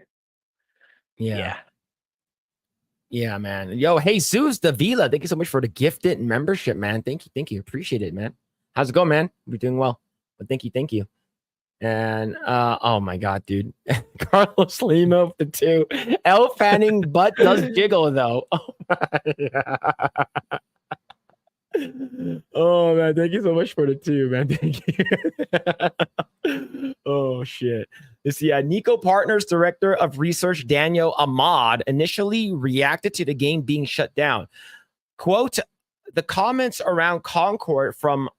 Yeah, man. Yo, hey, Zeus Davila, thank you so much for the gifted membership, man. Thank you. Appreciate it, man. How's it going, man? We're doing well. But thank you. And oh my god, dude. Carlos Lima with the 2. Elle Fanning butt does jiggle though. Oh my god. Oh man, thank you so much for the 2, man. Thank you. Oh shit. Let's see. Nico Partners director of research Daniel Ahmad initially reacted to the game being shut down. Quote, the comments around Concord from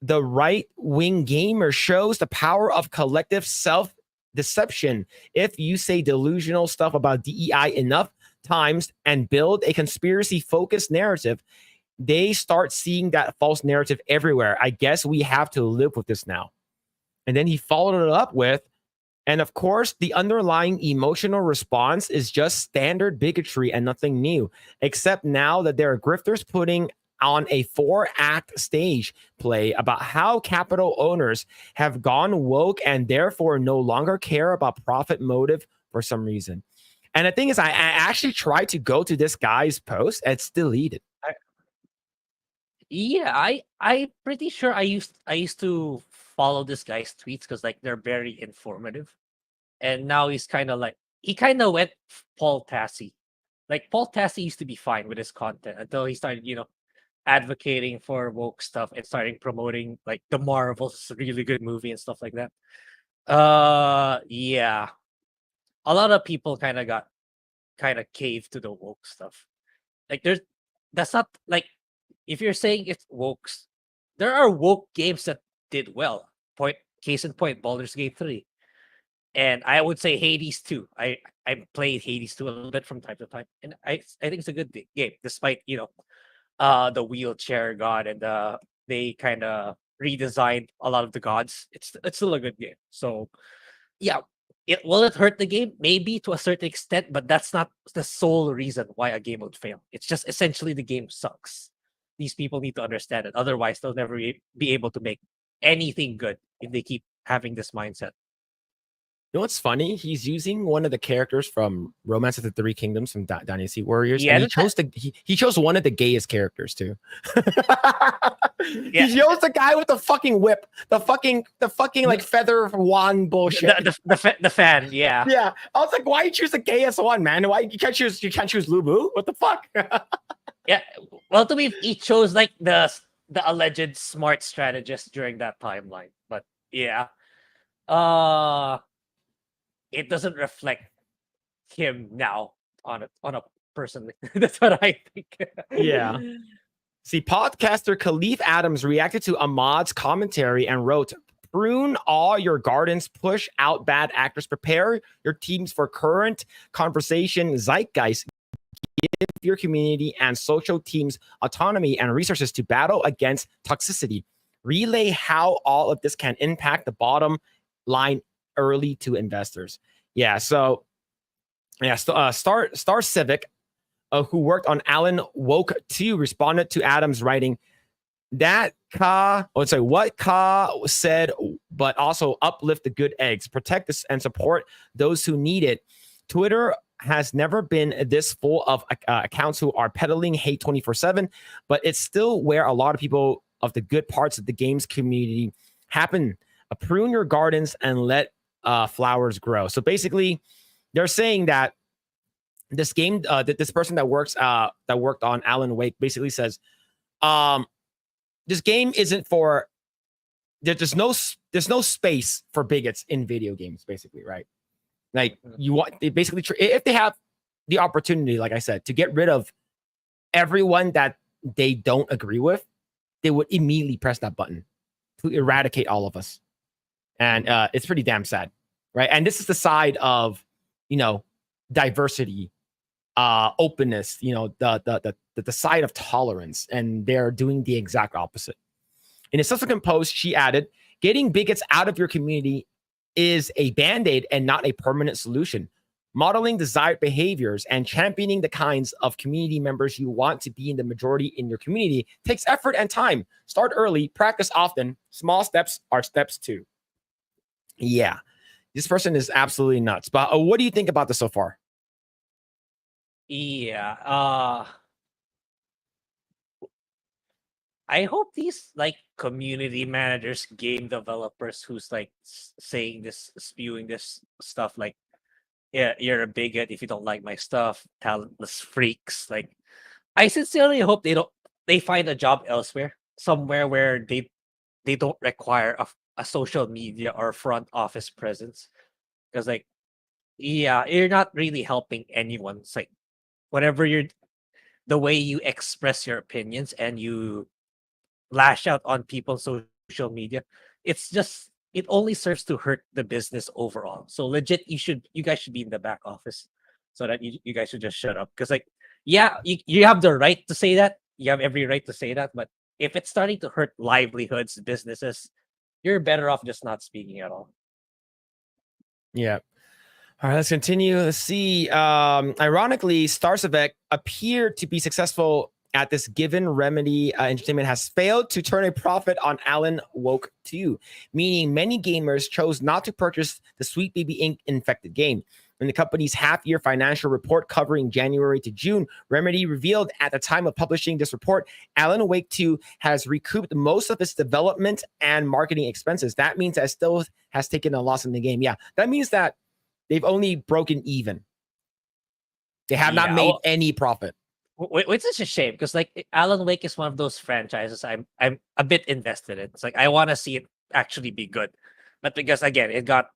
the right-wing gamer shows the power of collective self-deception. If you say delusional stuff about DEI enough times and build a conspiracy-focused narrative, they start seeing that false narrative everywhere. I guess we have to live with this now. And then he followed it up with, and of course, the underlying emotional response is just standard bigotry and nothing new, except now that there are grifters putting on a 4-act stage play about how capital owners have gone woke and therefore no longer care about profit motive for some reason. And the thing is, I actually tried to go to this guy's post. It's deleted. Yeah, I'm pretty sure I used to follow this guy's tweets because like they're very informative, and now he's kind of like he kind of went Paul Tassi Like Paul Tassi used to be fine with his content until he started, advocating for woke stuff and starting promoting like the Marvels, it's a really good movie and stuff like that. Yeah, a lot of people kind of caved to the woke stuff. Like that's not like, if you're saying it's woke, there are woke games that did well. Case in point, Baldur's Gate 3. And I would say Hades 2. I played Hades 2 a little bit from time to time, and I think it's a good game, despite the wheelchair god, and they kind of redesigned a lot of the gods. It's still a good game. So yeah, will it hurt the game? Maybe to a certain extent, but that's not the sole reason why a game would fail. It's just essentially the game sucks. These people need to understand it. Otherwise, they'll never be able to make anything good if they keep having this mindset. You know what's funny? He's using one of the characters from Romance of the Three Kingdoms from Dynasty Warriors. Yeah, and he chose one of the gayest characters too. He chose the guy with the fucking whip, the fucking like feather wand bullshit. The fan, yeah. Yeah. I was like, why you choose the gayest one, man? Why you can't choose Lubu? What the fuck? Yeah. Well, to me, he chose like the alleged smart strategist during that timeline. But yeah. It doesn't reflect him now on a personally. That's what I think. Yeah. See, podcaster Khalif Adams reacted to Ahmad's commentary and wrote, "Prune all your gardens, push out bad actors, prepare your teams for current conversation zeitgeist, give your community and social teams autonomy and resources to battle against toxicity. Relay how all of this can impact the bottom line early to investors." Yeah, so yeah, Star Civic, who worked on Alan Woke 2, responded to Adams writing what Ka said, but also uplift the good eggs, protect this and support those who need it. Twitter has never been this full of accounts who are peddling hate 24/7, but it's still where a lot of people of the good parts of the games community happen. Prune your gardens and let flowers grow. So basically, they're saying that this game, this person that worked on Alan Wake, basically says, this game isn't for. There's no space for bigots in video games. Basically, right? Like they basically if they have the opportunity, like I said, to get rid of everyone that they don't agree with, they would immediately press that button to eradicate all of us. And it's pretty damn sad, right? And this is the side of, diversity, openness, the side of tolerance, and they're doing the exact opposite. In a subsequent post, she added, "Getting bigots out of your community is a band-aid and not a permanent solution. Modeling desired behaviors and championing the kinds of community members you want to be in the majority in your community takes effort and time. Start early, practice often. Small steps are steps too." Yeah, this person is absolutely nuts. But what do you think about this so far? Yeah. I hope these like community managers, game developers who's like spewing this stuff like, yeah, you're a bigot if you don't like my stuff, talentless freaks. Like, I sincerely hope they find a job elsewhere, somewhere where they don't require a social media or front office presence. Because like, yeah, you're not really helping anyone. It's like the way you express your opinions and you lash out on people's social media, it only serves to hurt the business overall. So legit, you guys should be in the back office so that you guys should just shut up. Because like, yeah, you have the right to say that. You have every right to say that. But if it's starting to hurt livelihoods, businesses, you're better off just not speaking at all. Yeah. All right, let's continue. Let's see. Ironically, Starcevec appeared to be successful at this, given Remedy Entertainment has failed to turn a profit on Alan Woke 2, meaning many gamers chose not to purchase the Sweet Baby Inc. infected game. In the company's half-year financial report covering January to June, Remedy revealed at the time of publishing this report, Alan Wake 2 has recouped most of its development and marketing expenses. That means that it still has taken a loss in the game. Yeah, that means that they've only broken even. They have not Yeah, made well- any profit. Which is a shame because like Alan Wake is one of those franchises I'm a bit invested in. It's like I want to see it actually be good, but because again it got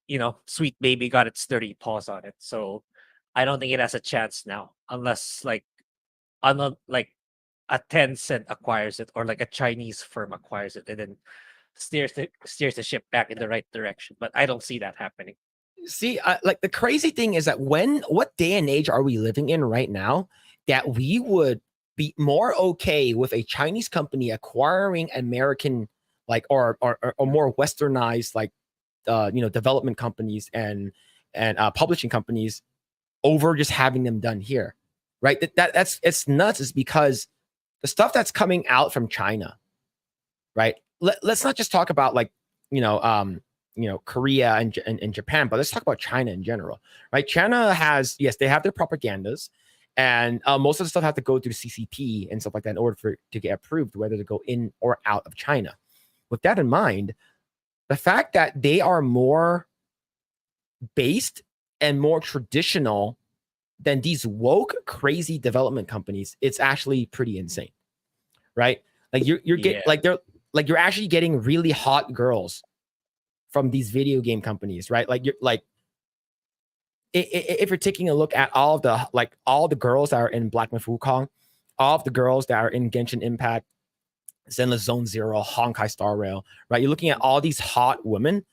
Sweet Baby got its dirty paws on it, so I don't think it has a chance now unless like like a Tencent acquires it or like a Chinese firm acquires it and then steers the ship back in the right direction. But I don't see that happening. See, like the crazy thing is that what day and age are we living in right now that we would be more okay with a Chinese company acquiring American like or more westernized like development companies and publishing companies over just having them done here, right? That's it's nuts. Is because the stuff that's coming out from China, right? Let's not just talk about like Korea and Japan, but let's talk about China in general, right? China has, yes, they have their propagandas, and most of the stuff have to go through CCP and stuff like that in order for it to get approved, whether to go in or out of China. With that in mind, the fact that they are more based and more traditional than these woke, crazy development companies, it's actually pretty insane, right? Like you're getting like you're actually getting really hot girls from these video game companies, right? Like you're like if you're taking a look at all the girls that are in Black Myth Wukong, all of the girls that are in Genshin Impact, Zenless Zone Zero, Honkai Star Rail, right? You're looking at all these hot women,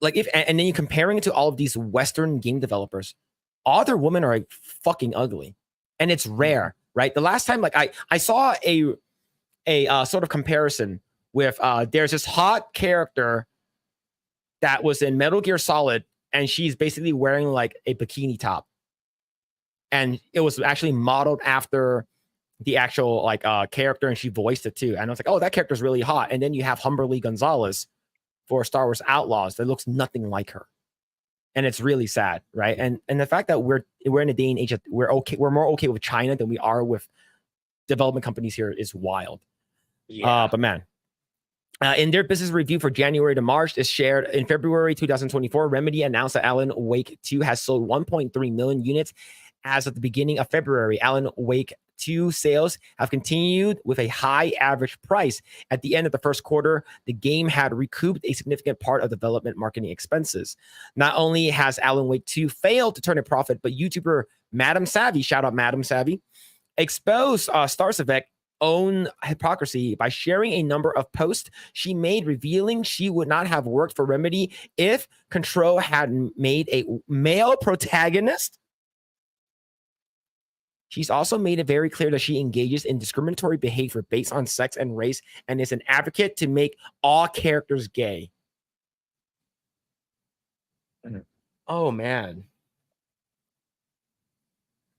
like and then you're comparing it to all of these Western game developers. All their women are like fucking ugly, and it's rare, right? The last time, like I saw a sort of comparison with there's this hot character that was in Metal Gear Solid, and she's basically wearing like a bikini top, and it was actually modeled after the actual like character, and she voiced it too. And I was like, oh, that character's really hot. And then you have Humberly Gonzalez for Star Wars Outlaws that looks nothing like her, and it's really sad, right? And the fact that we're in a day and age that we're more okay with China than we are with development companies here is wild. Yeah. But man. In their business review for January to March, is shared in February 2024, Remedy announced that Alan Wake 2 has sold 1.3 million units as of the beginning of February. Alan Wake 2 sales have continued with a high average price. At the end of the first quarter, the game had recouped a significant part of development marketing expenses. Not only has Alan Wake 2 failed to turn a profit, but YouTuber Madam Savvy, shout out Madam Savvy, exposed Starcevec's own hypocrisy by sharing a number of posts she made revealing she would not have worked for Remedy if Control had made a male protagonist. She's also made it very clear that she engages in discriminatory behavior based on sex and race and is an advocate to make all characters gay. Oh, man.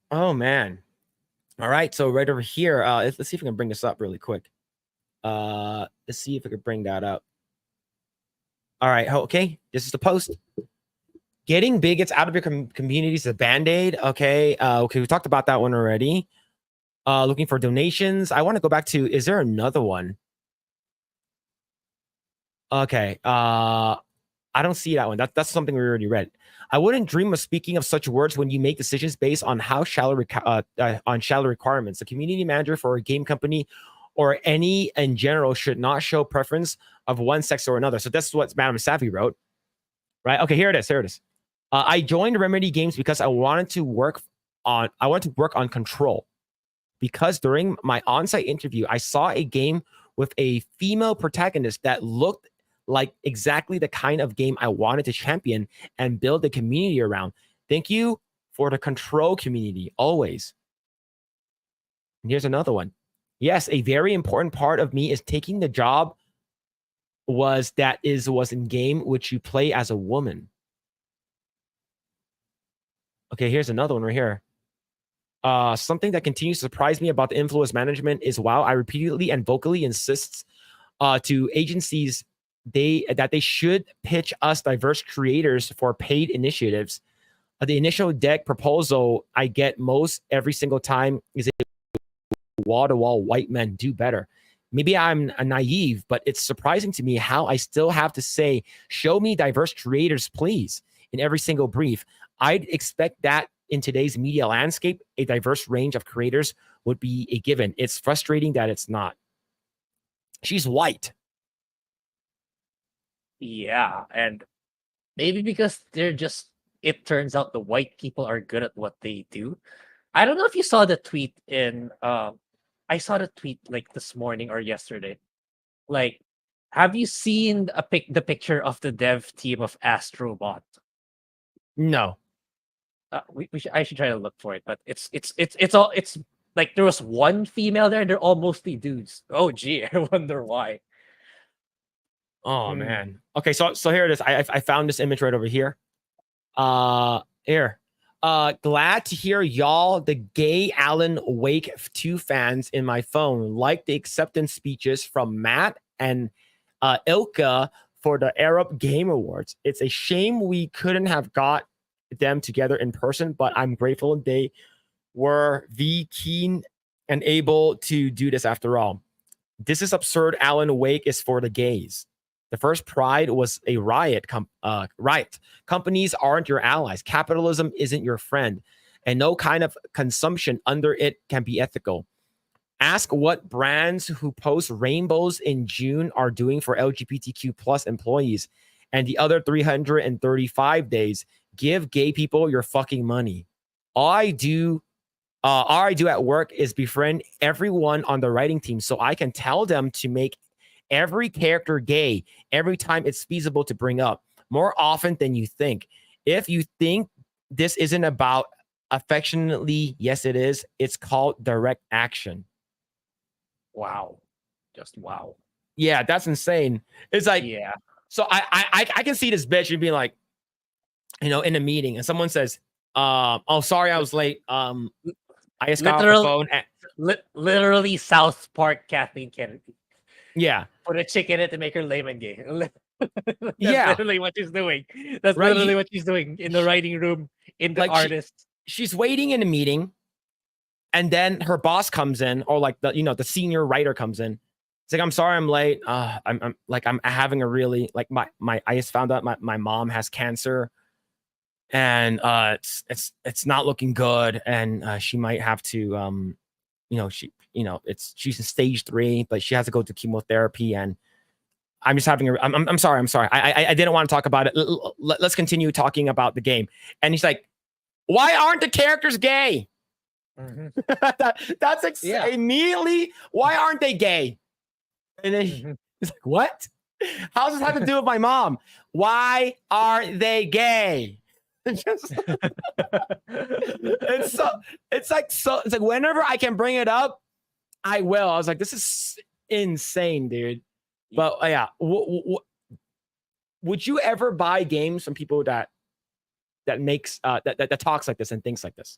Oh, man. All right, so right over here, let's see if we can bring this up really quick. Let's see if we can bring that up. All right, okay, this is the post. Getting bigots out of your community is a band-aid. Okay, we talked about that one already. Looking for donations. I want to go back to, is there another one? Okay, I don't see that one. That's something we already read. I wouldn't dream of speaking of such words when you make decisions based on how shallow requirements. The community manager for a game company or any in general should not show preference of one sex or another. So that's what Madam Savvy wrote, right? Okay, here it is. I joined Remedy Games because I wanted to work on Control. Because during my on-site interview, I saw a game with a female protagonist that looked like exactly the kind of game I wanted to champion and build a community around. Thank you for the Control community, always. And here's another one. Yes, a very important part of me is taking the job was in game which you play as a woman. Okay, here's another one right here. Something that continues to surprise me about the influence management is while I repeatedly and vocally insist to agencies that they should pitch us diverse creators for paid initiatives. The initial deck proposal I get most every single time is a wall-to-wall white men do better. Maybe I'm naive, but it's surprising to me how I still have to say, show me diverse creators, please, in every single brief. I'd expect that in today's media landscape, a diverse range of creators would be a given. It's frustrating that it's not. She's white. Yeah, and maybe because they're just, it turns out the white people are good at what they do. I don't know if you saw the tweet I saw the tweet like this morning or yesterday. Like, have you seen the picture of the dev team of Astrobot? No. I should try to look for it, but it's like there was one female there, and they're all mostly dudes. Oh gee, I wonder why. Oh man. Okay, so here it is. I found this image right over here. Here. Glad to hear y'all, the gay Alan Wake 2 fans in my phone, like the acceptance speeches from Matt and Ilka for the Arab Game Awards. It's a shame we couldn't have got them together in person, but I'm grateful they were keen and able to do this after all. This is absurd. Alan Wake is for the gays. The first Pride was a riot. Companies aren't your allies. Capitalism isn't your friend, and no kind of consumption under it can be ethical. Ask what brands who post rainbows in June are doing for LGBTQ plus employees, and the other 335 days. Give gay people your fucking money. All I do at work is befriend everyone on the writing team so I can tell them to make every character gay every time it's feasible to bring up, more often than you think. If you think this isn't about affectionately, yes, it is. It's called direct action. Wow. Just wow. Yeah, that's insane. It's like, yeah. So I can see this bitch being like, in a meeting, and someone says, "Oh, sorry, I was late. I just got off the phone." Literally, South Park Kathleen Kennedy. Yeah, put a chick in it to make her lame and gay. That's yeah, literally what she's doing. That's right. Literally what she's doing in the writing room, in the artist. She's waiting in a meeting, and then her boss comes in, or like the senior writer comes in. It's like, I'm sorry, I'm late. I'm having a really I just found out my mom has cancer, and it's not looking good, and she might have to she's in stage 3, but she has to go to chemotherapy, and I'm just having I'm sorry. I didn't want to talk about it. Let's continue talking about the game. And he's like, why aren't the characters gay? That's immediately, why aren't they gay? And then he's like, what? How does this have to do with my mom? Why aren't they gay? It's like whenever I can bring it up, I will. I was like, this is insane, dude. But yeah, would you ever buy games from people that makes that talks like this and thinks like this?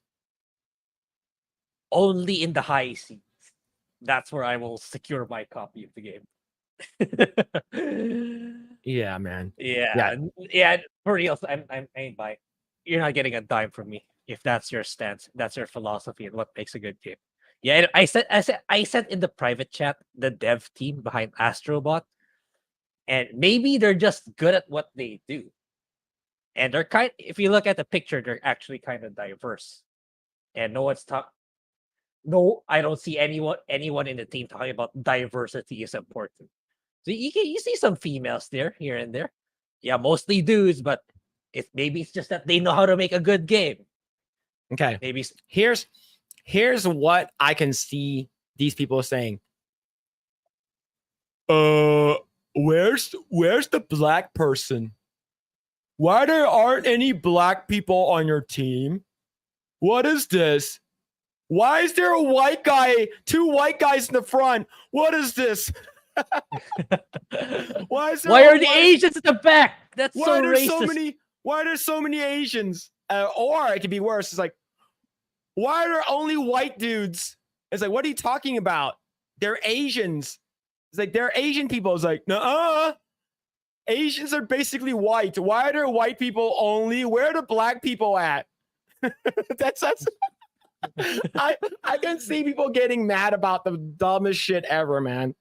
Only in the high seas. That's where I will secure my copy of the game. Yeah, man. Yeah. For real, I ain't buying. You're not getting a dime from me if that's your stance, that's your philosophy, and what makes a good game. Yeah, I said in the private chat, the dev team behind Astrobot, and maybe they're just good at what they do, and they're if you look at the picture, they're actually kind of diverse, and no, I don't see anyone in the team talking about diversity is important. So you see some females there, here and there. Yeah, mostly dudes, but maybe it's just that they know how to make a good game. Okay. Maybe here's what I can see these people saying. Where's the black person? Why there aren't any black people on your team? What is this? Why is there a white guy, 2 white guys in the front? What is this? Why are the Asians at the back? That's so racist. Why are there so many Asians? Or it could be worse. It's like, why are there only white dudes? It's like, what are you talking about? They're Asians. It's like, they're Asian people. It's like, nuh-uh. Asians are basically white. Why are there white people only? Where are the black people at? that's I can see people getting mad about the dumbest shit ever, man.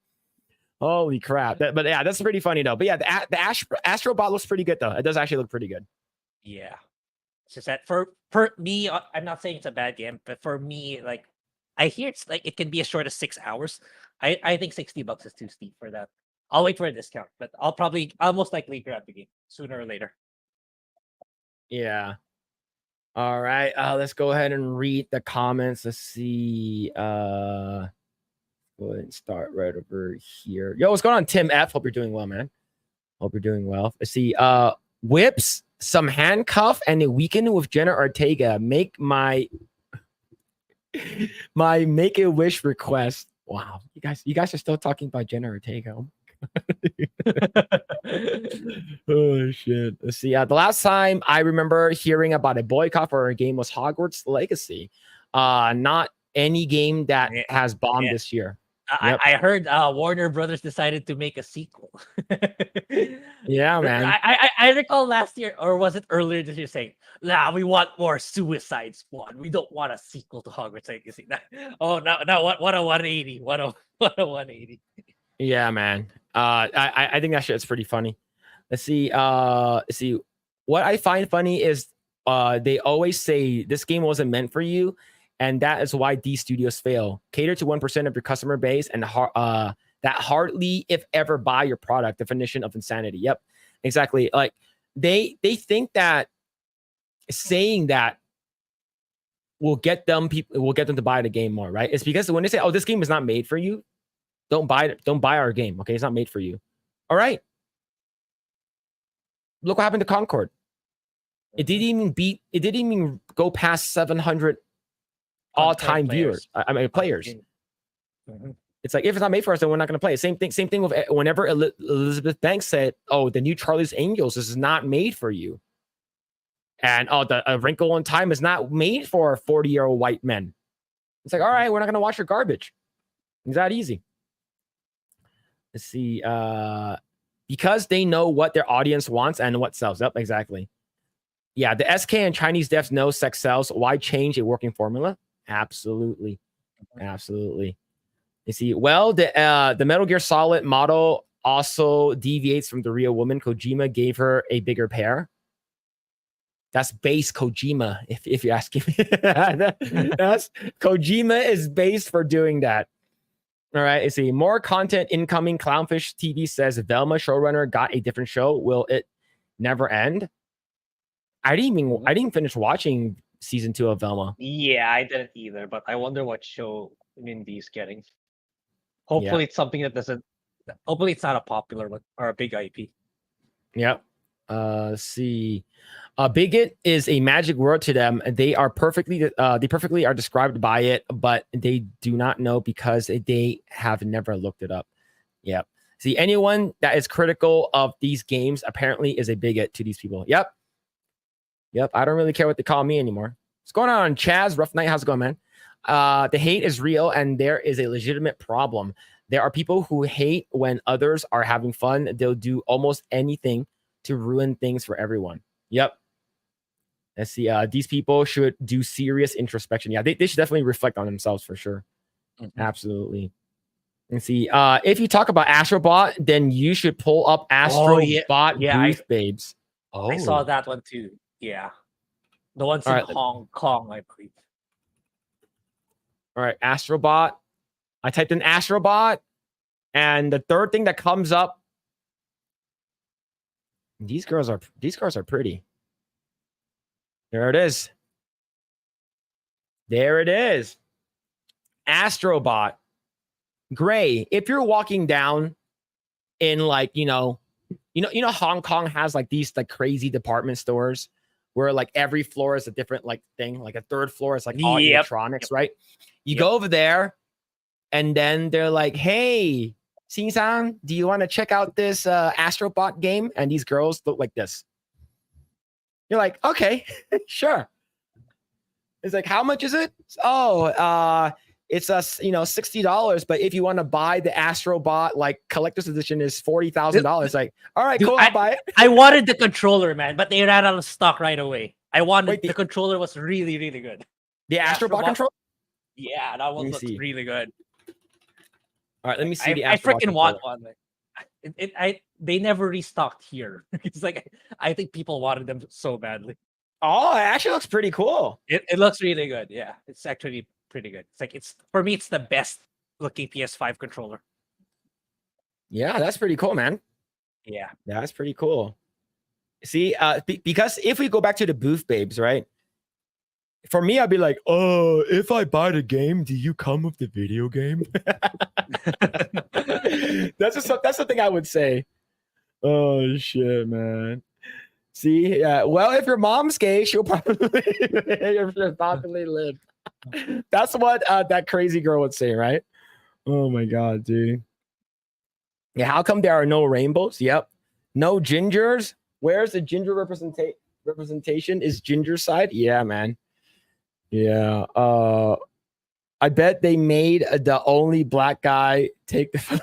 Holy crap. But yeah, that's pretty funny though. But yeah, the Astrobot looks pretty good though. It does actually look pretty good. Yeah. It's just that for me, I'm not saying it's a bad game, but for me, like I hear it's like it can be as short as 6 hours. I think $60 is too steep for that. I'll wait for a discount, but I'll most likely grab the game sooner or later. Yeah. All right. Let's go ahead and read the comments. Let's see. Go ahead and start right over here. Yo, what's going on, Tim F? Hope you're doing well, man. Hope you're doing well. Let's see. Whips, some handcuff, and a weekend with Jenna Ortega. Make my make a wish request. Wow, you guys are still talking about Jenna Ortega. Oh shit. Let's see. The last time I remember hearing about a boycott for a game was Hogwarts Legacy. Not any game that has bombed this year. Yep. I heard Warner Brothers decided to make a sequel. Yeah, man. I recall last year, or was it earlier this year, saying, "Nah, we want more Suicide Squad. We don't want a sequel to Hogwarts Legacy." Oh, no! What a 180! What a 180! Yeah, man. I think that shit's pretty funny. Let's see. What I find funny is they always say this game wasn't meant for you, and that is why these studios fail. Cater to 1% of your customer base, and that hardly, if ever, buy your product. Definition of insanity. Yep, exactly. Like they think that saying that will get them to buy the game more, right? It's because when they say, "Oh, this game is not made for you," don't buy it. Don't buy our game. Okay, it's not made for you. All right. Look what happened to Concord. It didn't even go past 700 all-time viewers. Players. Mm-hmm. It's like, if it's not made for us, then we're not going to play it. Same thing with whenever Elizabeth Banks said, "Oh, the new Charlie's Angels is not made for you," and the A Wrinkle in Time is not made for 40-year-old white men. It's like, all right, we're not going to watch your garbage. It's that easy. Let's see. Because they know what their audience wants and what sells. Yep, exactly. Yeah, the SK and Chinese devs know sex sells. Why change a working formula? Absolutely. Absolutely. You see, well, the Metal Gear Solid model also deviates from the real woman. Kojima gave her a bigger pair. That's base Kojima, if you're asking me. That's Kojima is based for doing that. All right, let's see. More content incoming. Clownfish TV says Velma showrunner got a different show. Will it never end? I didn't finish watching season 2 of Velma. Yeah, I didn't either, but I wonder what show Mindy's getting. Hopefully it's something that doesn't. Hopefully it's not a popular one or a big IP. Yep. Let's see. Bigot is a magic word to them. They perfectly are described by it, but they do not know because they have never looked it up. Yep. See, anyone that is critical of these games apparently is a bigot to these people. Yep. I don't really care what they call me anymore. What's going on, Chaz? Rough night. How's it going, man? The hate is real, and there is a legitimate problem. There are people who hate when others are having fun. They'll do almost anything to ruin things for everyone. Yep. Let's see. These people should do serious introspection. Yeah, they should definitely reflect on themselves for sure. Mm-hmm. Absolutely. Let's see. If you talk about Astrobot, then you should pull up Astrobot Booth Babes. Oh, I saw that one too. Yeah. The ones in Hong Kong, I believe. All right, Astrobot. I typed in Astrobot, and the third thing that comes up. These girls are pretty. There it is. There it is. Astrobot. Grae, if you're walking down in like, you know, Hong Kong has like these like crazy department stores where like every floor is a different like thing. Like a third floor is like all electronics, right? You go over there and then they're like, "Hey, Xing-san, do you want to check out this Astrobot game?" And these girls look like this. You're like, okay, sure. It's like, how much is it? Oh, it's $60, but if you want to buy the Astrobot like collector's edition is $40,000. Like, all right, cool, I'll buy it. I wanted the controller, man, but they ran out of stock right away. The controller was really, really good. The Astrobot controller? Yeah, that one looks really good. All right, let me see the Astrobot I freaking controller. want one. They never restocked here. It's like I think people wanted them so badly. Oh, it actually looks pretty cool. It looks really good. Yeah, it's actually pretty good. It's like for me, it's the best looking PS5 controller. Yeah, that's pretty cool, man. Yeah, that's pretty cool. See, because if we go back to the booth babes, right? For me, I'd be like, oh, if I buy the game, do you come with the video game? That's something I would say. Oh shit, man. See, yeah. Well, if your mom's gay, she'll probably live. That's what that crazy girl would say, right? Oh my god, dude. Yeah, how come there are no rainbows? Yep. No gingers. Where's the ginger representation? Is ginger side? Yeah, man. Yeah. I bet they made the only black guy take the.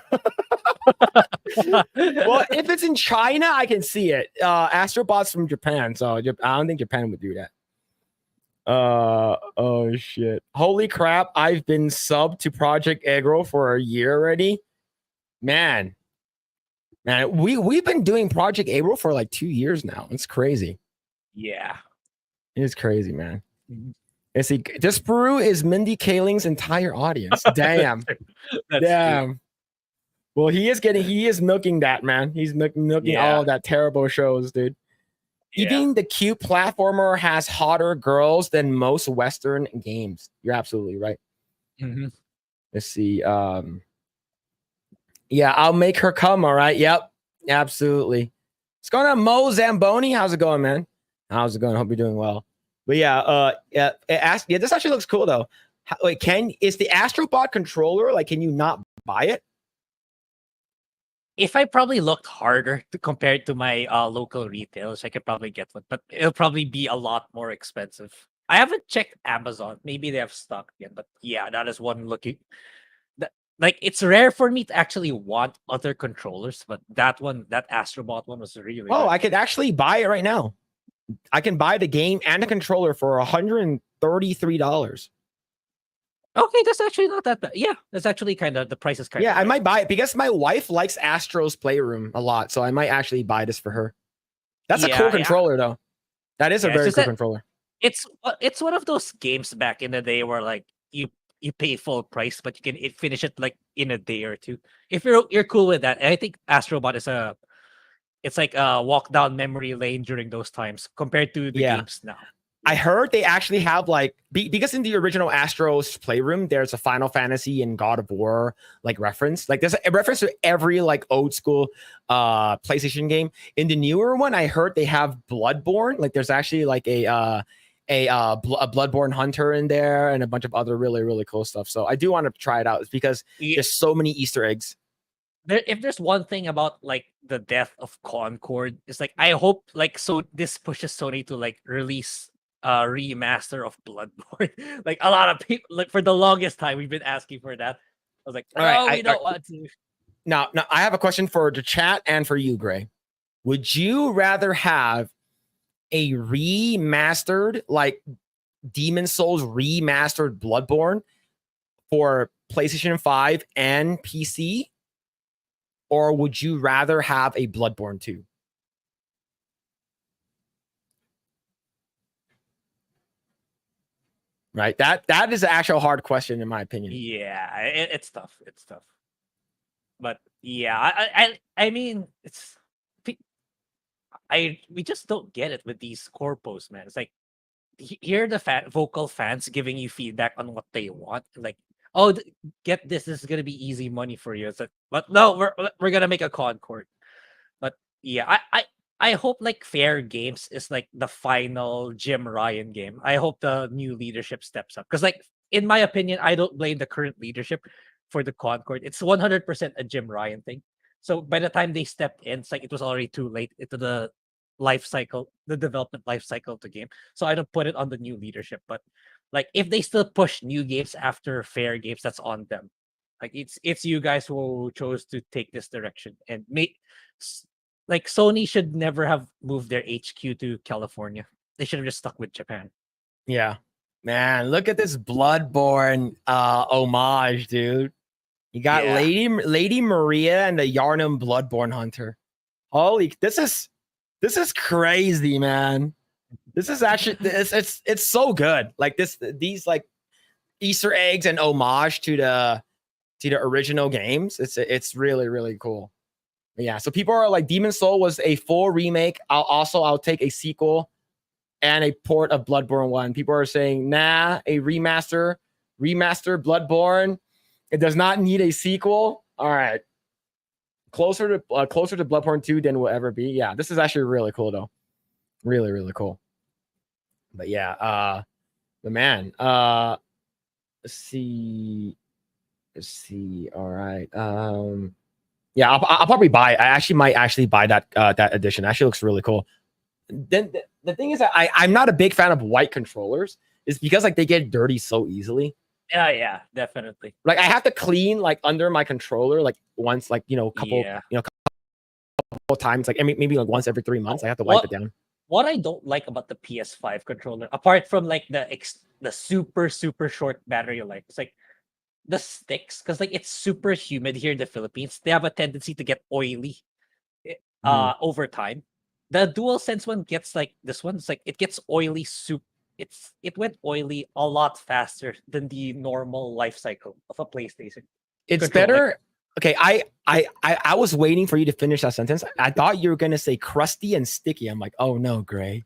Well, if it's in China, I can see it. Astrobot's from Japan, so I don't think Japan would do that. Oh shit! Holy crap! I've been subbed to Project Eggroll for a year already. Man, we've been doing Project Eggroll for like 2 years now. It's crazy. Yeah, it's crazy, man. And see, this brew is Mindy Kaling's entire audience. Damn. Damn. True. Well, he is milking that, man. He's milking all of that terrible shows, dude. Yeah. Even the cute platformer has hotter girls than most Western games. You're absolutely right. Mm-hmm. Let's see. Yeah, I'll make her come. All right. Yep. Absolutely. What's going on, Mo Zamboni? How's it going, man? How's it going? Hope you're doing well. But yeah, this actually looks cool though. Is the Astrobot controller can you not buy it? If I probably looked harder compared to my local retailers, I could probably get one, but it'll probably be a lot more expensive. I haven't checked Amazon. Maybe they have stock again, but yeah, that is one looking. It's rare for me to actually want other controllers, but that Astrobot one was really. Oh, good. I could actually buy it right now. I can buy the game and the controller for $133. Okay, that's actually not that bad. Yeah, that's actually kind of the price is kind of. Yeah, I might buy it because my wife likes Astro's Playroom a lot, so I might actually buy this for her. That's a cool controller, though. That is a very cool controller. It's one of those games back in the day where you pay full price, but you can finish it in a day or two. If you're cool with that, and I think Astrobot is it's like a walk down memory lane during those times compared to the games now. I heard they actually have because in the original Astro's Playroom, there's a Final Fantasy and God of War reference. There's a reference to every old school PlayStation game. In the newer one, I heard they have Bloodborne. There's actually a Bloodborne hunter in there and a bunch of other really, really cool stuff. So I do want to try it out. It's because there's so many Easter eggs. If there's one thing about the death of Concord, it's I hope so this pushes Sony to release a remaster of Bloodborne. A lot of people for the longest time we've been asking for that. I was like, all right, we don't want to. Now I have a question for the chat and for you, Grae. Would you rather have a remastered Demon Souls remastered Bloodborne for PlayStation 5 and PC? Or would you rather have a Bloodborne 2? Right? That is an actual hard question in my opinion. Yeah, it's tough. It's tough. But yeah, I mean, we just don't get it with these corpos, man. It's hear the vocal fans giving you feedback on what they want. Oh, get this. This is gonna be easy money for you. It's but no, we're gonna make a Concord. But yeah, I hope Fair Games is the final Jim Ryan game. I hope the new leadership steps up because in my opinion, I don't blame the current leadership for the Concord. It's 100% a Jim Ryan thing. So by the time they stepped in, it's it was already too late into the development life cycle of the game. So I don't put it on the new leadership, but if they still push new games after Fair Games, that's on them. It's you guys who chose to take this direction and make Sony should never have moved their HQ to California. They should have just stuck with Japan. Yeah, man, look at this Bloodborne homage, dude. You got Lady Maria and the Yharnam Bloodborne hunter. Holy, this is crazy, man. This is actually it's so good. Like these like Easter eggs and homage to the original games. It's really, really cool. But yeah, so people are like, Demon Soul was a full remake. I'll take a sequel and a port of Bloodborne 1. People are saying, nah, a remaster Bloodborne. It does not need a sequel. All right. Closer to Bloodborne 2 than will ever be. Yeah, this is actually really cool though. Really, really cool. But yeah, the man. Let's see. All right. Yeah, I'll probably buy it. I actually might buy that edition. It actually looks really cool. Then the thing is that I'm not a big fan of white controllers. It's because like they get dirty so easily. Yeah, definitely. Like I have to clean like under my controller like once, like a couple times, like maybe like once every 3 months. I have to wipe it down. What I don't like about the PS5 controller, apart from like the super short battery life, it's like the sticks, because like it's super humid here in the Philippines. They have a tendency to get oily over time. The DualSense one gets like this one. It's like it gets oily it went oily a lot faster than the normal life cycle of a PlayStation. It's better. Okay, I was waiting for you to finish that sentence. I thought you were gonna say crusty and sticky. I'm like, oh no, Grae.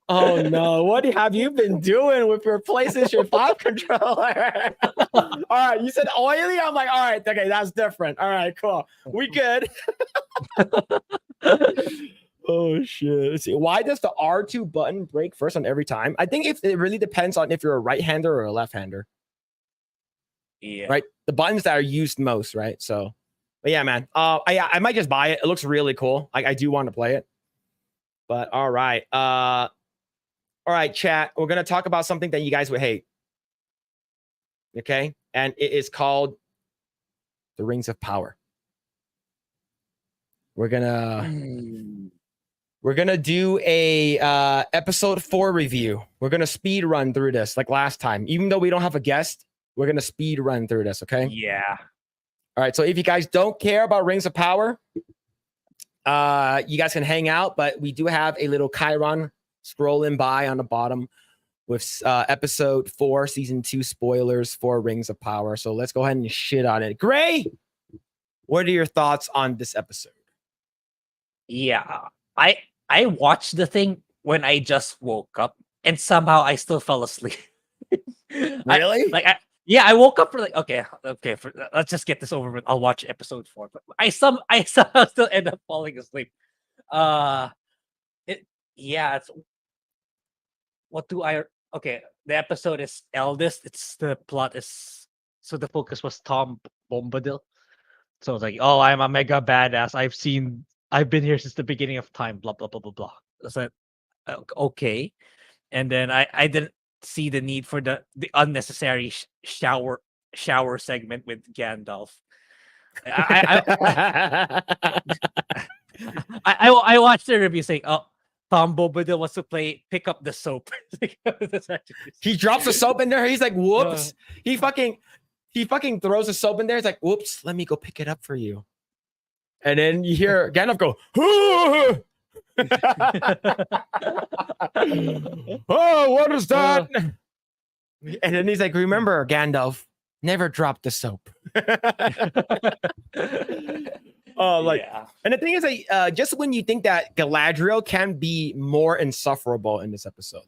Oh no, what have you been doing with your PlayStation 5 controller? All right, you said oily. I'm like, all right, okay, that's different. All right, cool. We good. Oh shit. Let's see. Why does the R2 button break first on every time? I think it really depends on if you're a right-hander or a left-hander. Yeah. Right. The buttons that are used most, right? So, but yeah, man. I might just buy it. It looks really cool. I do want to play it. But all right. All right, chat. We're gonna talk about something that you guys would hate. Okay, and it is called the Rings of Power. We're gonna do a episode 4 review. We're gonna speed run through this like last time, even though we don't have a guest. We're going to speed run through this, okay? Yeah. All right, so if you guys don't care about Rings of Power, you guys can hang out, but we do have a little Chiron scrolling by on the bottom with episode 4, season 2 spoilers for Rings of Power. So let's go ahead and shit on it. Grae, what are your thoughts on this episode? Yeah, I watched the thing when I just woke up, and somehow I still fell asleep. Really? I woke up for like, okay, let's just get this over with. I'll watch episode 4, but I somehow still end up falling asleep. It's what do I? Okay, the episode is eldest. The plot is, so the focus was Tom Bombadil. So it's like, oh, I'm a mega badass. I've been here since the beginning of time. Blah blah blah blah blah. So okay, and then I didn't see the need for the unnecessary shower segment with Gandalf. I watched the review saying, "Oh, Tom Bombadil wants to pick up the soap." He drops the soap in there. He's like, "Whoops!" He fucking throws the soap in there. He's like, "Whoops! Let me go pick it up for you." And then you hear Gandalf go, "Oh, what is that?" And then he's like, "Remember, Gandalf, never drop the soap." And the thing is, just when you think that Galadriel can be more insufferable in this episode,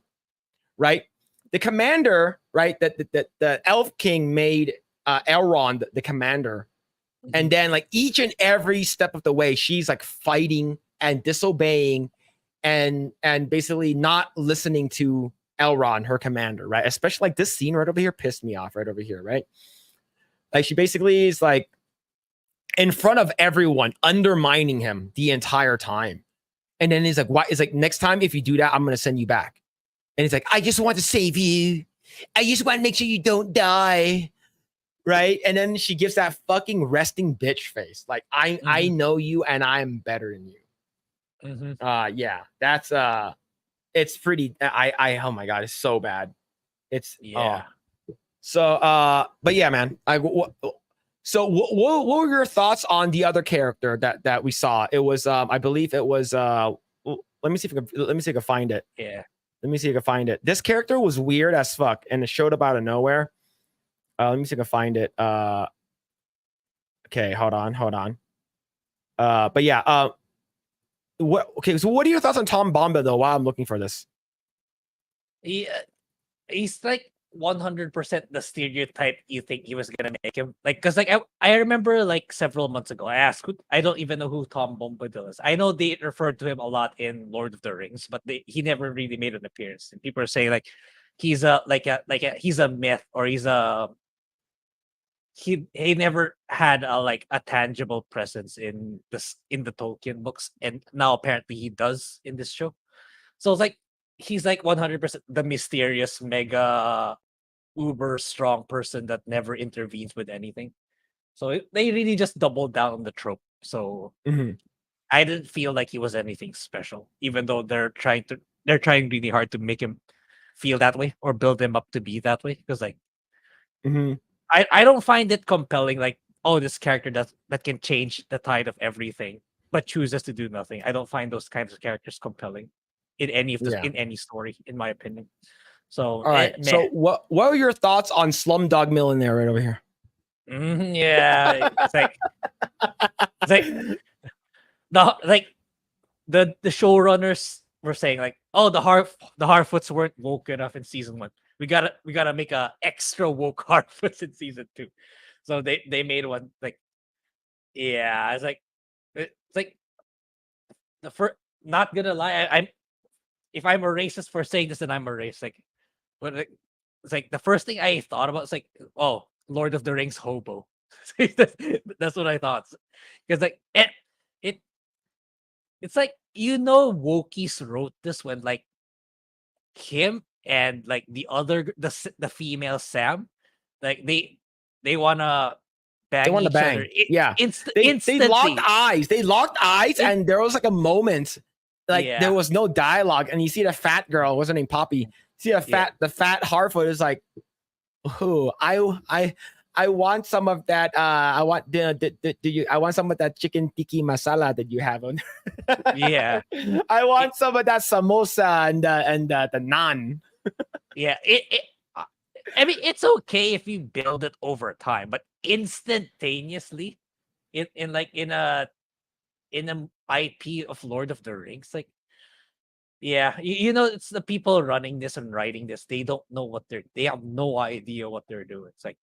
right? The commander, right? That the Elf King made Elrond the commander, and then like each and every step of the way, she's like fighting and disobeying, and basically not listening to Elrond, her commander, right? Especially like this scene right over here pissed me off right over here, right? Like she basically is like in front of everyone, undermining him the entire time. And then he's like, "Why?" It's like, "Next time, if you do that, I'm going to send you back." And he's like, "I just want to save you. I just want to make sure you don't die." Right. And then she gives that fucking resting bitch face. Like, I know you and I'm better than you. Yeah, that's, it's pretty, oh my God, it's so bad. It's, So, but yeah, man, so what were your thoughts on the other character that we saw? It was, I believe it was, let me see if I can find it. Yeah. Let me see if I can find it. This character was weird as fuck, and it showed up out of nowhere. Let me see if I can find it. Okay, hold on. But yeah, what? Okay, so what are your thoughts on Tom Bombadil while I'm looking for this? He's like 100% the stereotype you think he was gonna make him. Like, cause like I remember like several months ago, I asked, I don't even know who Tom Bombadil is. I know they referred to him a lot in Lord of the Rings, but he never really made an appearance. And people are saying like he's he's a myth, or he never had a tangible presence in the Tolkien books, and now apparently he does in this show. So it's like he's like 100% the mysterious mega uber strong person that never intervenes with anything. So they really just doubled down on the trope. So I didn't feel like he was anything special, even though they're trying really hard to make him feel that way or build him up to be that way. Because like I don't find it compelling, like, oh, this character that can change the tide of everything, but chooses to do nothing. I don't find those kinds of characters compelling in any of in any story, in my opinion. So, all right. So, what are your thoughts on Slumdog Millionaire right over here? Yeah, it's like the showrunners were saying like, oh, the Harfoots weren't woke enough in season 1. We gotta make a extra woke Harfoots in season 2. So they made one like, yeah, it's like the first. Not gonna lie, if I'm a racist for saying this, then I'm a racist. Like, but it's like the first thing I thought about is like, oh, Lord of the Rings hobo. That's what I thought. Because like it's like, Wokies wrote this when like him and like the female Sam, like they wanna bang. They want to each bang. other. Yeah. Instantly. They locked eyes. And there was like a moment, like there was no dialogue, and you see the fat girl, what's her name, Poppy. See the fat Harfoot is like, oh, I want some of that. I want I want some of that chicken tikka masala that you have on. Yeah. I want some of that samosa and the naan. Yeah, I mean, it's okay if you build it over time, but instantaneously, in a IP of Lord of the Rings, like, yeah, it's the people running this and writing this. They don't know they have no idea what they're doing. It's like,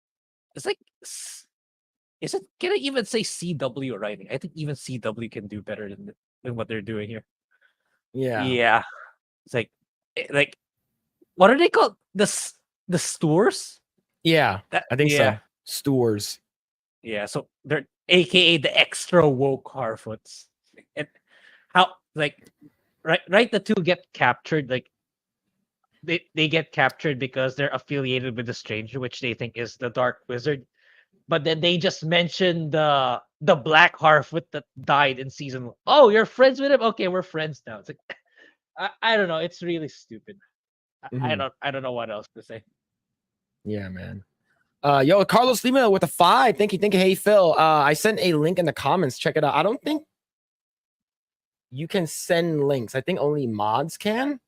can I even say CW writing? I think even CW can do better than what they're doing here. Yeah, it's like what are they called? The Stores? Yeah, I think so. Stores. Yeah, so they're AKA the extra woke Harfoots. And how like right the two get captured, like they get captured because they're affiliated with the Stranger, which they think is the Dark Wizard. But then they just mentioned the Black Harfoot that died in season 1. Oh, you're friends with him? Okay, we're friends now. It's like I don't know. It's really stupid. I don't know what else to say. Yeah, man. Yo, Carlos Lima with a 5. Thank you. Hey, Phil. I sent a link in the comments. Check it out. I don't think you can send links. I think only mods can.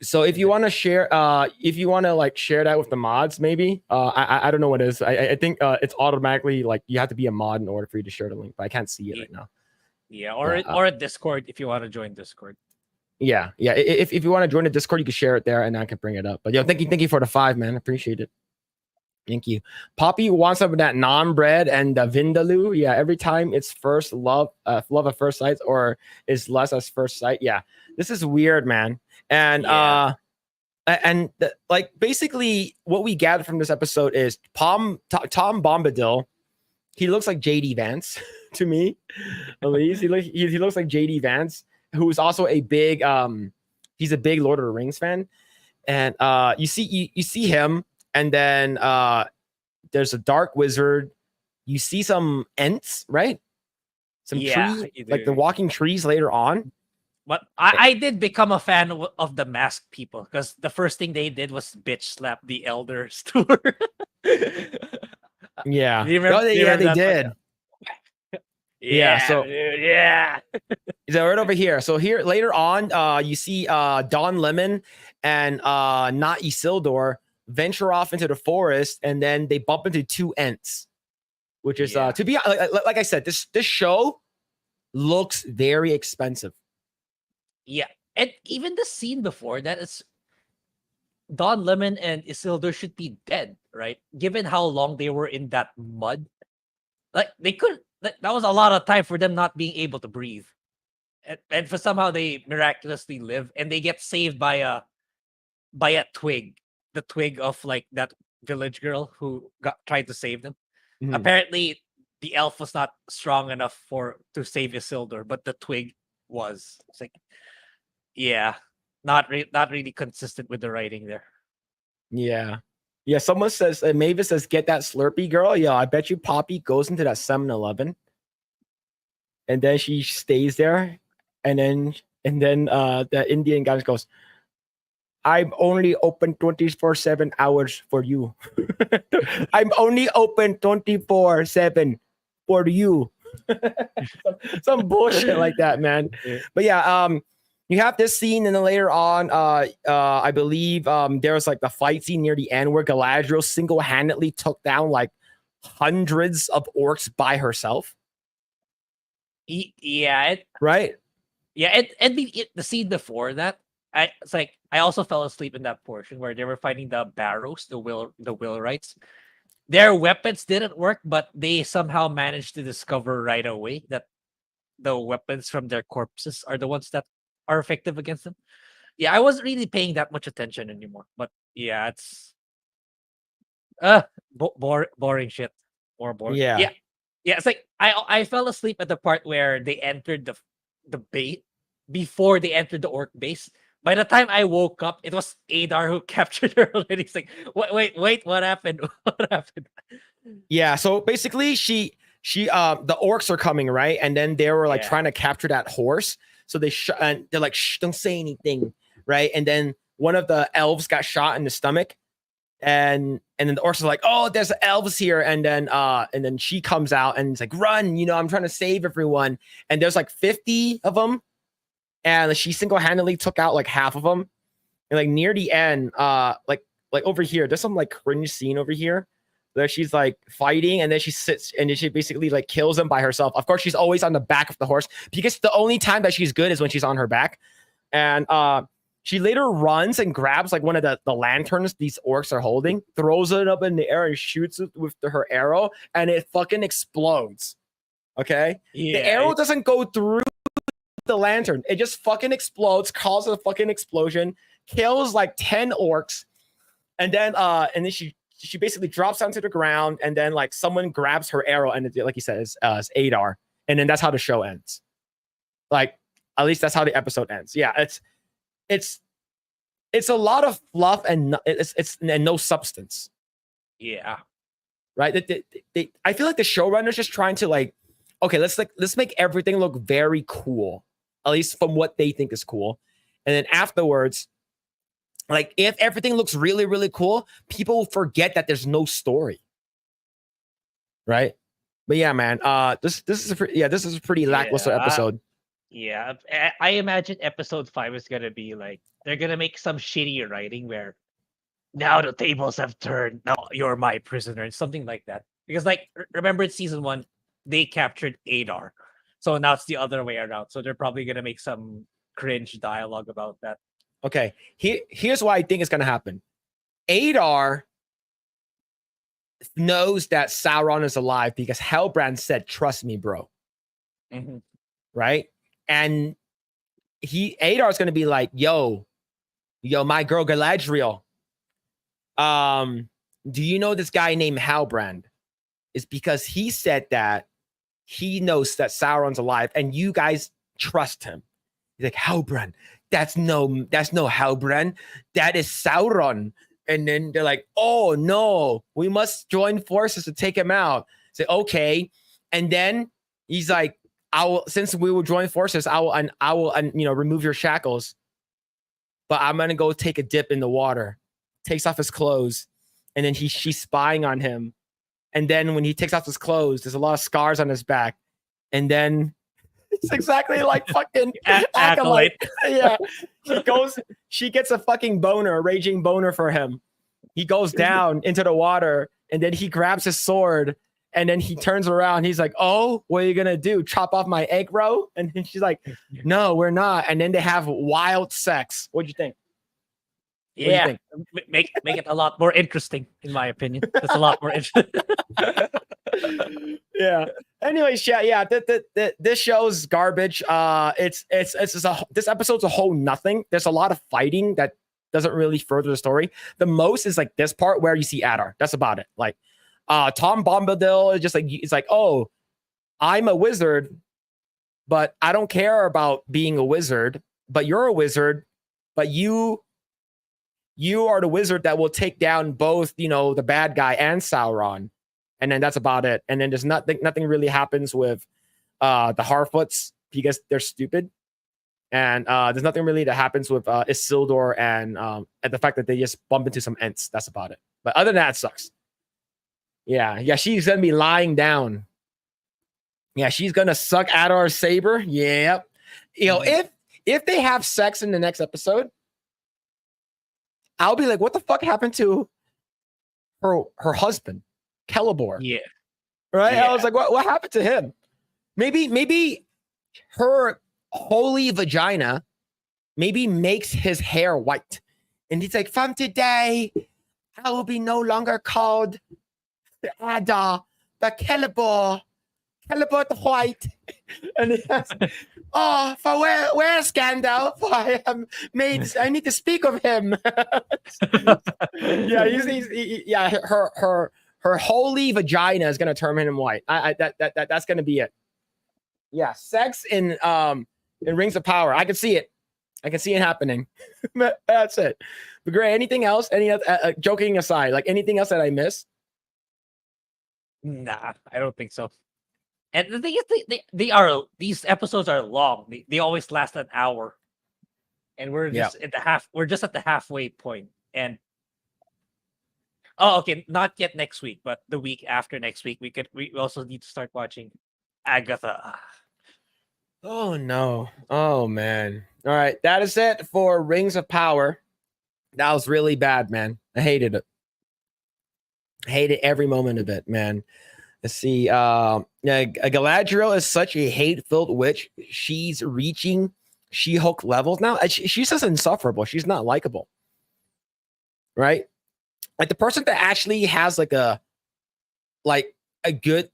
So if you want to share, if you want to like share that with the mods, maybe. I don't know what it is. I think it's automatically like you have to be a mod in order for you to share the link, but I can't see it right now. Yeah, or a Discord if you want to join Discord. Yeah. If you want to join the Discord, you can share it there, and I can bring it up. But thank you for the 5, man. Appreciate it. Thank you. Poppy wants some of that naan bread and the vindaloo. Yeah, every time it's first love at first sight, or is less as first sight. Yeah, this is weird, man. And like basically what we gathered from this episode is Tom Bombadil. He looks like JD Vance to me. At least he looks like JD Vance, who is also a big he's a big Lord of the Rings fan. And you see him, and then there's a dark wizard. You see some Ents, right? Some trees, like the walking trees later on. But I did become a fan of the masked people, because the first thing they did was bitch slap the elder steward. Yeah. They did. So dude, yeah. So right over here. So here later on, you see Don Lemon and not Isildur venture off into the forest, and then they bump into two Ents, which is to be like I said, this show looks very expensive. Yeah, and even the scene before that is Don Lemon and Isildur should be dead, right? Given how long they were in that mud, like they could. That was a lot of time for them not being able to breathe, and for somehow they miraculously live, and they get saved by a twig, the twig of like that village girl who tried to save them. Mhm. Apparently, the elf was not strong enough to save Isildur, but the twig was. It's like, yeah, not really consistent with the writing there. Yeah. Yeah, someone says, Mavis says, get that Slurpee girl. Yeah, I bet you Poppy goes into that 7-Eleven. And then she stays there. And then the Indian guy goes, I'm only open 24/7 hours for you. I'm only open 24/7 for you. some bullshit like that, man. But yeah, you have this scene, and then later on, I believe there was like the fight scene near the end where Galadriel single-handedly took down like hundreds of orcs by herself. Yeah, right. Yeah, and the scene before that, I also fell asleep in that portion where they were fighting the barrows, the wheelwrights. Their weapons didn't work, but they somehow managed to discover right away that the weapons from their corpses are the ones that are effective against them. Yeah, I wasn't really paying that much attention anymore. But yeah, it's boring shit. More boring. Yeah. Yeah, it's like I fell asleep at the part where they entered the base before they entered the orc base. By the time I woke up, it was Adar who captured her already. It's like, wait, what happened? What happened? Yeah, so basically she the orcs are coming, right? And then they were like trying to capture that horse. So and they're like, shh, don't say anything, right? And then one of the elves got shot in the stomach. And then the orcs are like, oh, there's elves here. And then she comes out and it's like, run, I'm trying to save everyone. And there's like 50 of them. And she single-handedly took out like half of them. And like near the end, like over here, there's some like cringe scene over here where she's like fighting, and then she sits and then she basically like kills them by herself. Of course, she's always on the back of the horse because the only time that she's good is when she's on her back. And she later runs and grabs like one of the lanterns these orcs are holding, throws it up in the air and shoots it with her arrow, and it fucking explodes. Okay? Yeah, the arrow doesn't go through the lantern. It just fucking explodes, causes a fucking explosion, kills like 10 orcs, and then she basically drops onto the ground, and then like someone grabs her arrow, and it, like you said, is Adar, and then that's how the show ends. Like, at least that's how the episode ends. Yeah, it's a lot of fluff and it's no substance. Yeah, right. I feel like the showrunner's just trying to like, okay, let's make everything look very cool, at least from what they think is cool, and then afterwards, like if everything looks really really cool, people forget that there's no story. Right. But yeah, man, this is a pretty lackluster episode. Yeah, I imagine episode 5 is gonna be like they're gonna make some shitty writing where now the tables have turned. Now you're my prisoner, and something like that. Because like remember in season 1, they captured Adar, so now it's the other way around. So they're probably gonna make some cringe dialogue about that. Okay, here's what I think is gonna happen. Adar knows that Sauron is alive because Hellbrand said, "Trust me, bro." Mm-hmm. Right? And Adar is going to be like, yo, my girl Galadriel. Do you know this guy named Halbrand? It's because he said that he knows that Sauron's alive, and you guys trust him. He's like, Halbrand, that's no Halbrand, that is Sauron. And then they're like, oh no, we must join forces to take him out. Say, okay, and then he's like, since we will join forces, I will remove your shackles, but I'm gonna go take a dip in the water. Takes off his clothes, and then she's spying on him, and then when he takes off his clothes, there's a lot of scars on his back, and then it's exactly like fucking Acolyte. Yeah, she gets a fucking boner, a raging boner for him. He goes down into the water, and then he grabs his sword, and then he turns around. He's like, "Oh, what are you gonna do? Chop off my Eggroll?" And then she's like, "No, we're not." And then they have wild sex. What'd you think? What do you think? Make it a lot more interesting, in my opinion. It's a lot more interesting. Yeah. Anyways, yeah. This show's garbage. This episode's a whole nothing. There's a lot of fighting that doesn't really further the story. The most is like this part where you see Adar. That's about it. Like, Tom Bombadil is just like, it's like, oh, I'm a wizard, but I don't care about being a wizard. But you're a wizard, but you are the wizard that will take down both, the bad guy and Sauron. And then that's about it. And then there's nothing really happens with the Harfoots because they're stupid. And there's nothing really that happens with Isildur and the fact that they just bump into some Ents. That's about it. But other than that, it sucks. Yeah, she's gonna be lying down. Yeah, she's gonna suck Adar's saber. Yep. If they have sex in the next episode, I'll be like, what the fuck happened to her husband, Celeborn? Yeah. Right? Yeah. I was like, what happened to him? Maybe her holy vagina makes his hair white. And he's like, from today, I will be no longer called Adar, but Celeborn the White. And he has, for where's Gandalf? I need to speak of him. Yeah, her holy vagina is gonna turn him white. That's gonna be it. Yeah, sex in Rings of Power. I can see it. I can see it happening. That's it. But Grae, anything else? Any other, joking aside, like anything else that I missed? Nah, I don't think so. And the thing is, these episodes are long. They always last an hour, and we're just at the halfway point. And okay, not yet next week, but the week after next week, we also need to start watching Agatha. Oh no! Oh man! All right, that is it for Rings of Power. That was really bad, man. I hated it. I hated every moment of it, man. Let's see. Galadriel is such a hate-filled witch. She's reaching She-Hulk levels now. She's just insufferable. She's not likable, right? Like the person that actually has a good,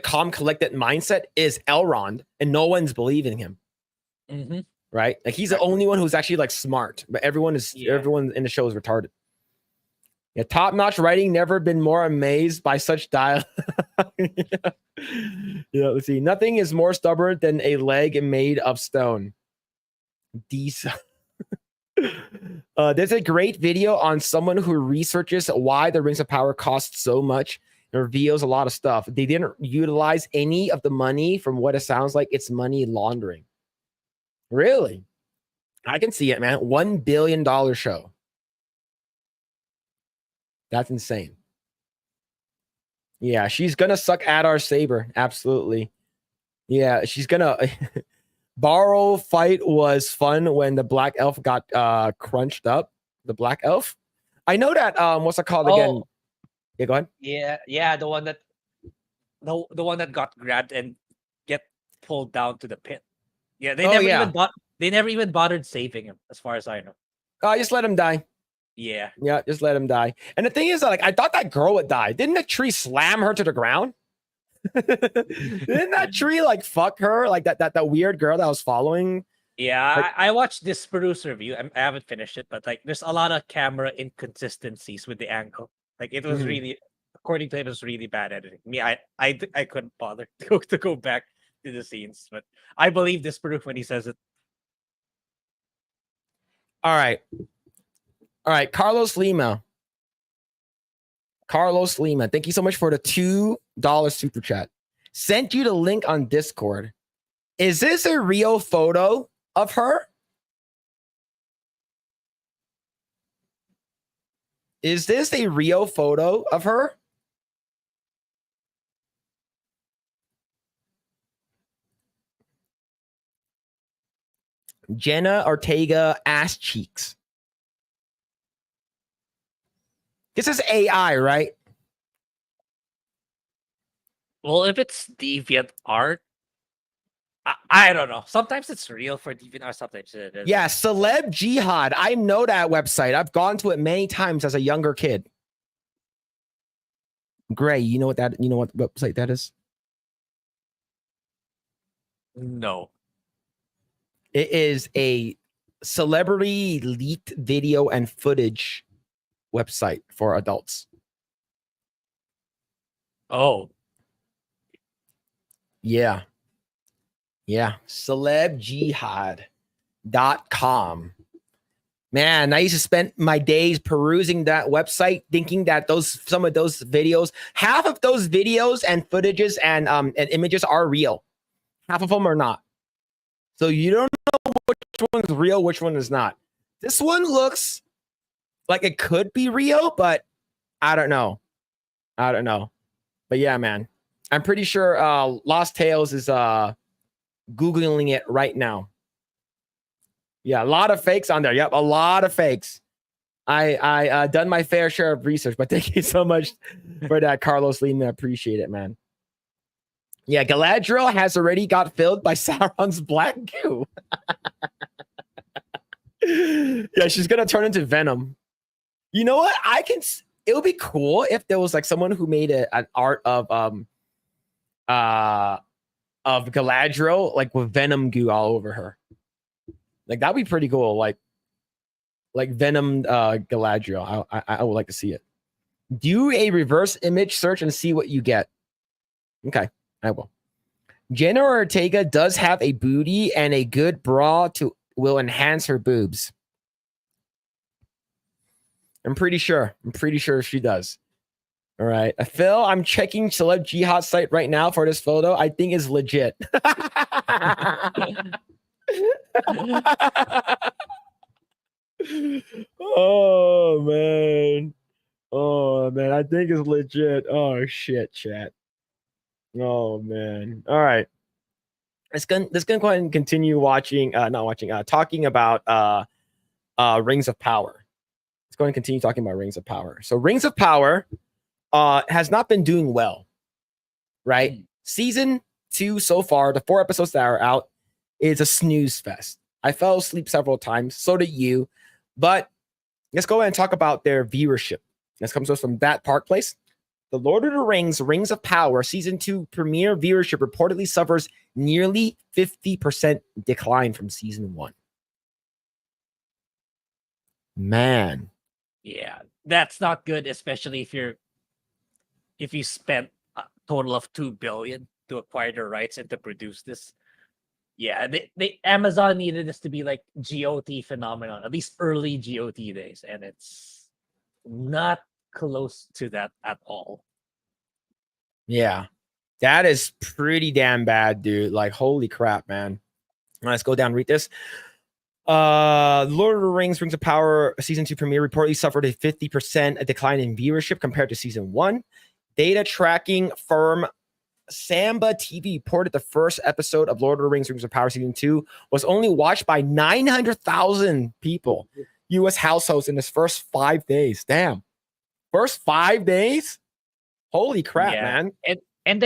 calm, collected mindset is Elrond, and no one's believing him. Mm-hmm. Right? Like he's the only one who's actually smart, but everyone in the show is retarded. Yeah, top-notch writing. Never been more amazed by such dialogue. Yeah, let's see. Nothing is more stubborn than a leg made of stone. There's a great video on someone who researches why the Rings of Power cost so much and reveals a lot of stuff. They didn't utilize any of the money from what it sounds like. It's money laundering. Really? I can see it, man. $1 billion show. That's insane. Yeah, she's gonna suck Adar's saber. Absolutely. Yeah, she's gonna. Borrow fight was fun when the black elf got crunched up. The black elf. I know that. What's it called again? Yeah, go ahead. Yeah, the one that got grabbed and get pulled down to the pit. Yeah, they never even bothered saving him, as far as I know. Just let him die. Yeah, just let him die. And the thing is, I thought that girl would die. Didn't the tree slam her to the ground? Didn't that tree fuck her? Like that weird girl that was following? Yeah, I watched this Peru's review. I haven't finished it, but there's a lot of camera inconsistencies with the angle. It was really, according to him, it was really bad editing. Me, I couldn't bother to go back to the scenes, but I believe this Peru when he says it. All right, Carlos Lima. Thank you so much for the $2 super chat. Sent you the link on Discord. Is this a real photo of her? Is this a real photo of her? Jenna Ortega ass cheeks. This is AI, right? Well, if it's deviant art, I don't know. Sometimes it's real for deviant art. Sometimes it isn't. Yeah, Celeb Jihad. I know that website. I've gone to it many times as a younger kid. Grae, you know what website that is? No. It is a celebrity leaked video and footage website for adults. Oh. Yeah. Yeah. Celebjihad.com. Man, I used to spend my days perusing that website, thinking that some of those videos, half of those videos and footages and images are real. Half of them are not. So you don't know which one's real, which one is not. This one looks like it could be real, but I don't know. But yeah, man. I'm pretty sure Lost Tales is Googling it right now. Yeah, a lot of fakes on there. Yep, a lot of fakes. I done my fair share of research, but thank you so much for that, Carlos Lima. I appreciate it, man. Yeah, Galadriel has already got filled by Sauron's black goo. Yeah, she's gonna turn into Venom. You know what? It would be cool if there was like someone who made an art of Galadriel, like with Venom goo all over her. Like that'd be pretty cool. Like Venom Galadriel. I would like to see it. Do a reverse image search and see what you get. Okay, I will. Jenna Ortega does have a booty, and a good bra will enhance her boobs. I'm pretty sure she does. All right. Phil, I'm checking Celeb Jihad site right now for this photo. I think it's legit. Oh man. I think it's legit. Oh shit, chat. Oh man. All right. Let's go ahead and continue talking about Rings of Power. Let's go ahead and continue talking about Rings of Power. So Rings of Power has not been doing well, right? Season 2 so far, the 4 episodes that are out, is a snooze fest. I fell asleep several times. So did you. But let's go ahead and talk about their viewership. This comes to us from that Park Place. The Lord of the Rings, Rings of Power, Season 2 premiere viewership reportedly suffers nearly 50% decline from Season 1. Man. Yeah, that's not good, especially if you spent a total of $2 billion to acquire the rights and to produce this. Yeah, Amazon needed this to be like GOT phenomenon, at least early GOT days, and it's not close to that at all. Yeah, that is pretty damn bad, dude. Like, holy crap, man. Let's go down and read this. Lord of the Rings, Rings of Power, Season 2 premiere reportedly suffered a 50% decline in viewership compared to Season 1. Data tracking firm Samba TV reported the first episode of Lord of the Rings, Rings of Power Season 2 was only watched by 900,000 people, U.S. households in its first 5 days. Damn. First 5 days? Holy crap, man. And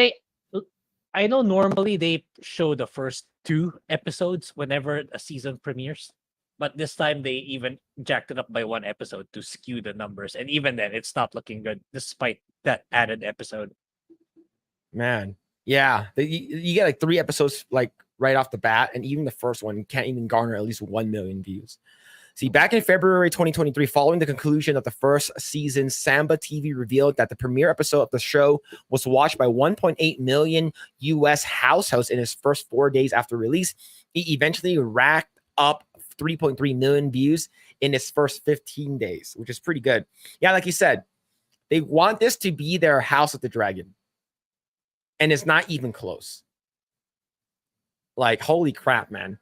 I know normally they show the first 2 episodes whenever a season premieres, but this time they even jacked it up by 1 episode to skew the numbers. And even then, it's not looking good despite that added episode. Man, yeah, you get like 3 episodes like right off the bat, and even the first one can't even garner at least 1 million views. See, back in February 2023, following the conclusion of the first season, Samba TV revealed that the premiere episode of the show was watched by 1.8 million U.S. households in its first 4 days after release. It eventually racked up 3.3 million views in its first 15 days, which is pretty good. Yeah, like you said, they want this to be their House of the Dragon. And it's not even close. Like, holy crap, man.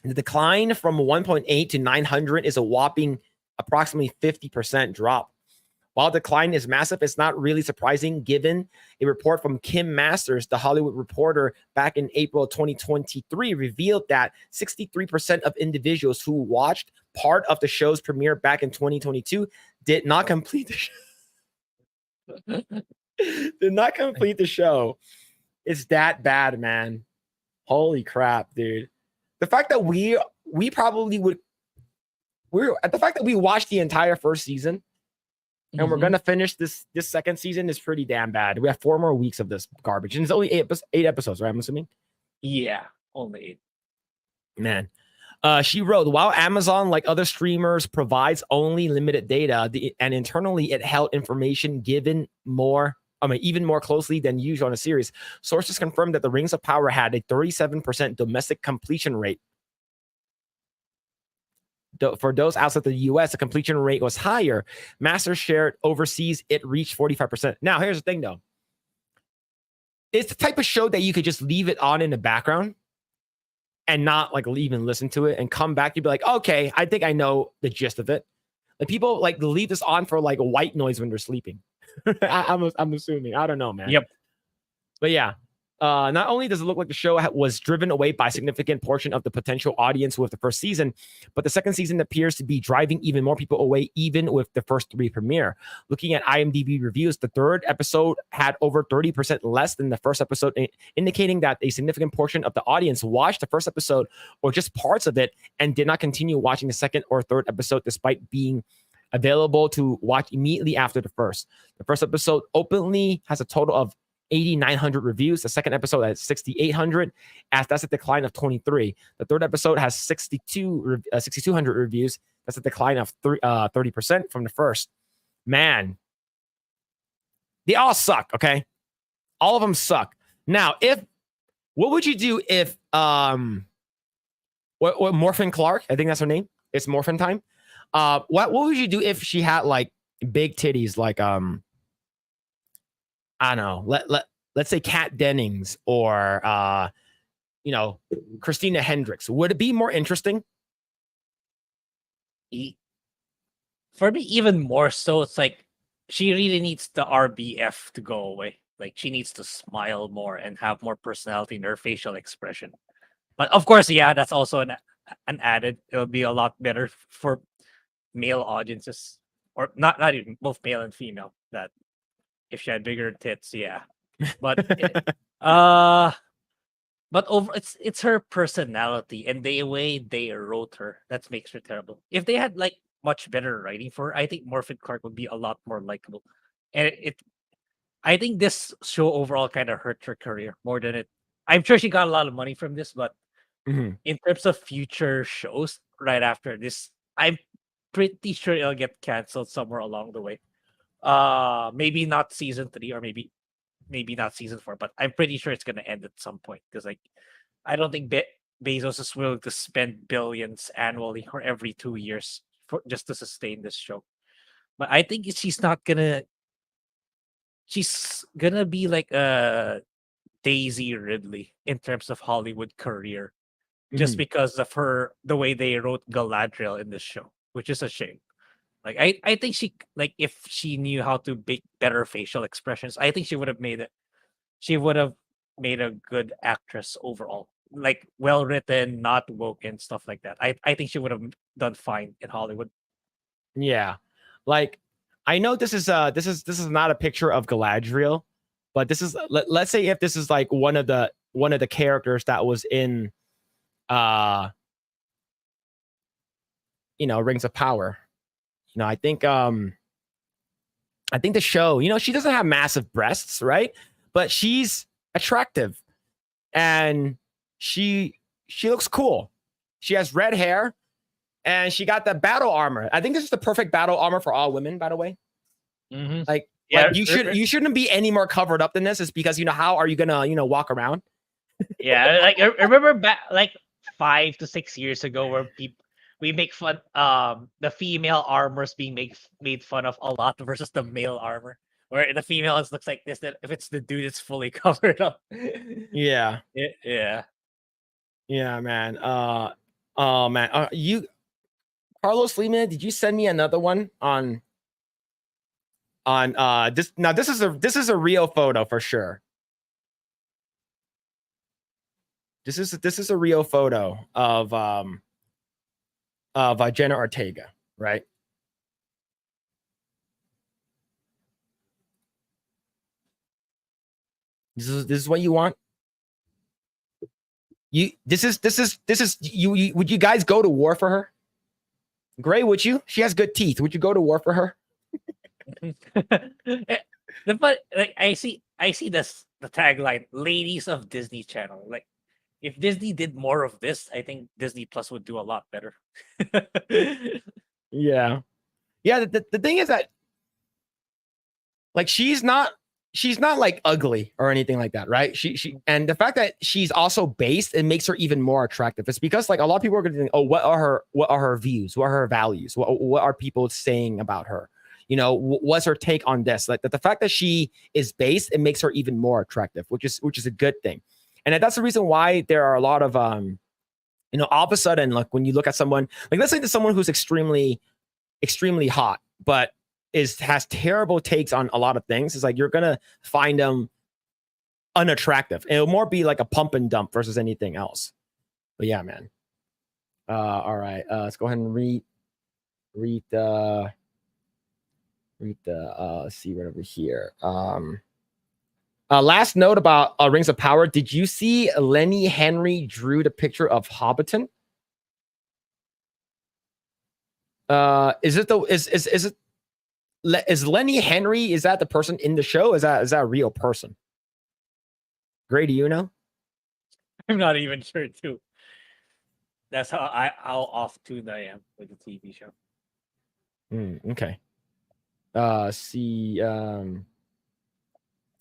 The decline from 1.8 to 900 is a whopping approximately 50% drop. While decline is massive, it's not really surprising given a report from Kim Masters, the Hollywood Reporter, back in April 2023 revealed that 63% of individuals who watched part of the show's premiere back in 2022 did not complete the show. Did not complete the show. It's that bad, man. Holy crap, dude. The fact that we probably would the fact that we watched the entire first season and we're gonna finish this second season is pretty damn bad. We have 4 more weeks of this garbage, and it's only 8 episodes, right? I'm assuming. Yeah, only 8. Man, she wrote, while Amazon, like other streamers, provides only limited data, and internally it held information even more closely than usual on a series. Sources confirmed that the Rings of Power had a 37% domestic completion rate. For those outside the US, the completion rate was higher. Masters shared overseas, it reached 45%. Now, here's the thing, though. It's the type of show that you could just leave it on in the background and not like even listen to it and come back. You'd be like, okay, I think I know the gist of it. Like people like leave this on for like a white noise when they're sleeping. I'm assuming. I don't know, man. Yep. But yeah. Not only does it look like the show was driven away by a significant portion of the potential audience with the first season, but the second season appears to be driving even more people away, even with the first 3 premiere. Looking at IMDb reviews, the third episode had over 30% less than the first episode, indicating that a significant portion of the audience watched the first episode or just parts of it and did not continue watching the second or third episode despite being available to watch immediately after the first. The first episode openly has a total of 8,900 reviews. The second episode has 6,800. That's a decline of 23. The third episode has 6,200 reviews. That's a decline of 30% from the first. Man, they all suck. Okay, all of them suck. Now, what would you do if what Morphin Clark? I think that's her name. It's Morphin time. What would you do if she had like big titties, like I don't know, let's say Kat Dennings or Christina Hendricks? Would it be more interesting? For me, even more so, it's like she really needs the RBF to go away. Like she needs to smile more and have more personality in her facial expression. But of course, yeah, that's also an added. It'll be a lot better for male audiences, or not even both male and female. That if she had bigger tits, yeah. But but over it's her personality and the way they wrote her that makes her terrible. If they had like much better writing for her, I think Morphin Clark would be a lot more likable. And I think this show overall kind of hurt her career more than it. I'm sure she got a lot of money from this, but in terms of future shows right after this, I'm pretty sure it'll get canceled somewhere along the way. Maybe not season 3 or maybe not season 4, but I'm pretty sure it's gonna end at some point because like I don't think Bezos is willing to spend billions annually or every 2 years just to sustain this show. But I think she's gonna be like a Daisy Ridley in terms of Hollywood career, just because of the way they wrote Galadriel in this show, which is a shame. Like I think she if she knew how to make better facial expressions, I think she would have made a good actress overall. Like well written, not woke and stuff like that. I think she would have done fine in Hollywood. Yeah. Like I know this is not a picture of Galadriel, but this is let's say if this is like one of the characters that was in Rings of Power. I think the show, she doesn't have massive breasts, right? But she's attractive and she looks cool. She has red hair and she got the battle armor. I think this is the perfect battle armor for all women, by the way. Like you shouldn't be any more covered up than this. It's because how are you gonna walk around? Yeah, like I remember back like 5 to 6 years ago where we make fun the female armors being made fun of a lot versus the male armor, where the female looks like this. That if it's the dude, it's fully covered up. Yeah. Yeah, man. Oh man. You, Carlos Lima, did you send me another one on on this. Now this is a real photo for sure. This is a real photo of Jenna Ortega, right? This is what you want. This is you. Would you guys go to war for her? Grae, would you? She has good teeth. Would you go to war for her? But like I see this the tagline, "Ladies of Disney Channel." Like, if Disney did more of this, I think Disney Plus would do a lot better. Yeah. The thing is that, like, she's not like ugly or anything like that, right? She and the fact that she's also based, it makes her even more attractive. It's because like a lot of people are going to think, oh, what are her views? What are her values? What are people saying about her? You know, what's her take on this? Like the fact that she is based, it makes her even more attractive, which is a good thing. And that's the reason why there are a lot of you know, all of a sudden, like when you look at someone, like let's say to someone who's extremely hot, but has terrible takes on a lot of things, it's like you're gonna find them unattractive. It'll more be like a pump and dump versus anything else. But yeah, man. All right. Let's go ahead and read the let's see right over here. Last note about Rings of Power. Did you see Lenny Henry drew the picture of Hobbiton? Is Lenny Henry, is that the person in the show? Is that a real person? Grae, do you know? I'm not even sure too. That's how off tuned I am with the TV show. Okay.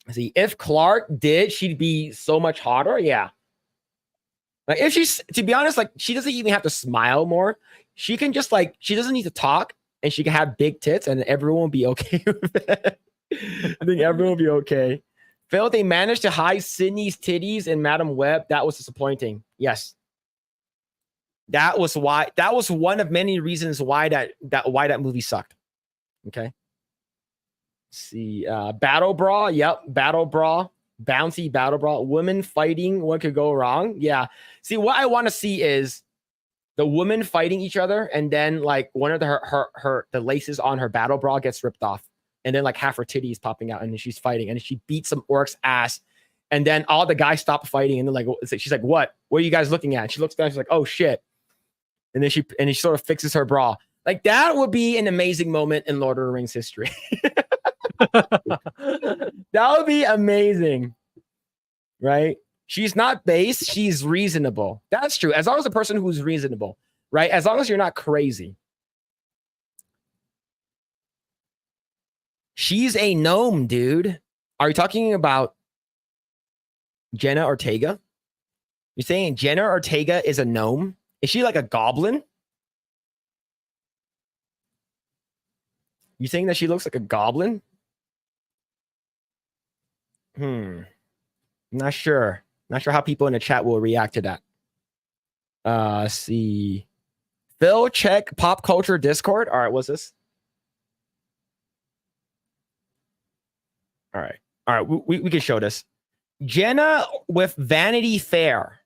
See, if Clark did, she'd be so much hotter. Yeah. Like if she's, to be honest, like she doesn't even have to smile more. She can just like, she doesn't need to talk, and she can have big tits, and everyone will be okay with it. I think everyone will be okay. Phil, they managed to hide Sydney's titties in Madam Web. That was disappointing. Yes. That was one of many reasons why that movie sucked. Okay. Let's see, battle brawl. Yep, battle brawl, bouncy battle brawl. Women fighting. What could go wrong? Yeah. See, what I want to see is the women fighting each other, and then like one of the laces on her battle bra gets ripped off, and then like half her titties popping out, and then she's fighting, and she beats some orc's ass, and then all the guys stop fighting, and then like she's like, "What are you guys looking at?" And she looks down, she's like, "Oh shit," and then she sort of fixes her bra. Like that would be an amazing moment in Lord of the Rings history. That would be amazing, right? She's not base, she's reasonable. That's true. As long as a person who's reasonable, right? As long as you're not crazy. She's a gnome, dude. Are you talking about Jenna Ortega? You're saying Jenna Ortega is a gnome? Is she like a goblin? You saying that she looks like a goblin? Not sure. Not sure how people in the chat will react to that. Let's see. Phil, check pop culture Discord. All right, what's this? All right, we can show this. Jenna with Vanity Fair.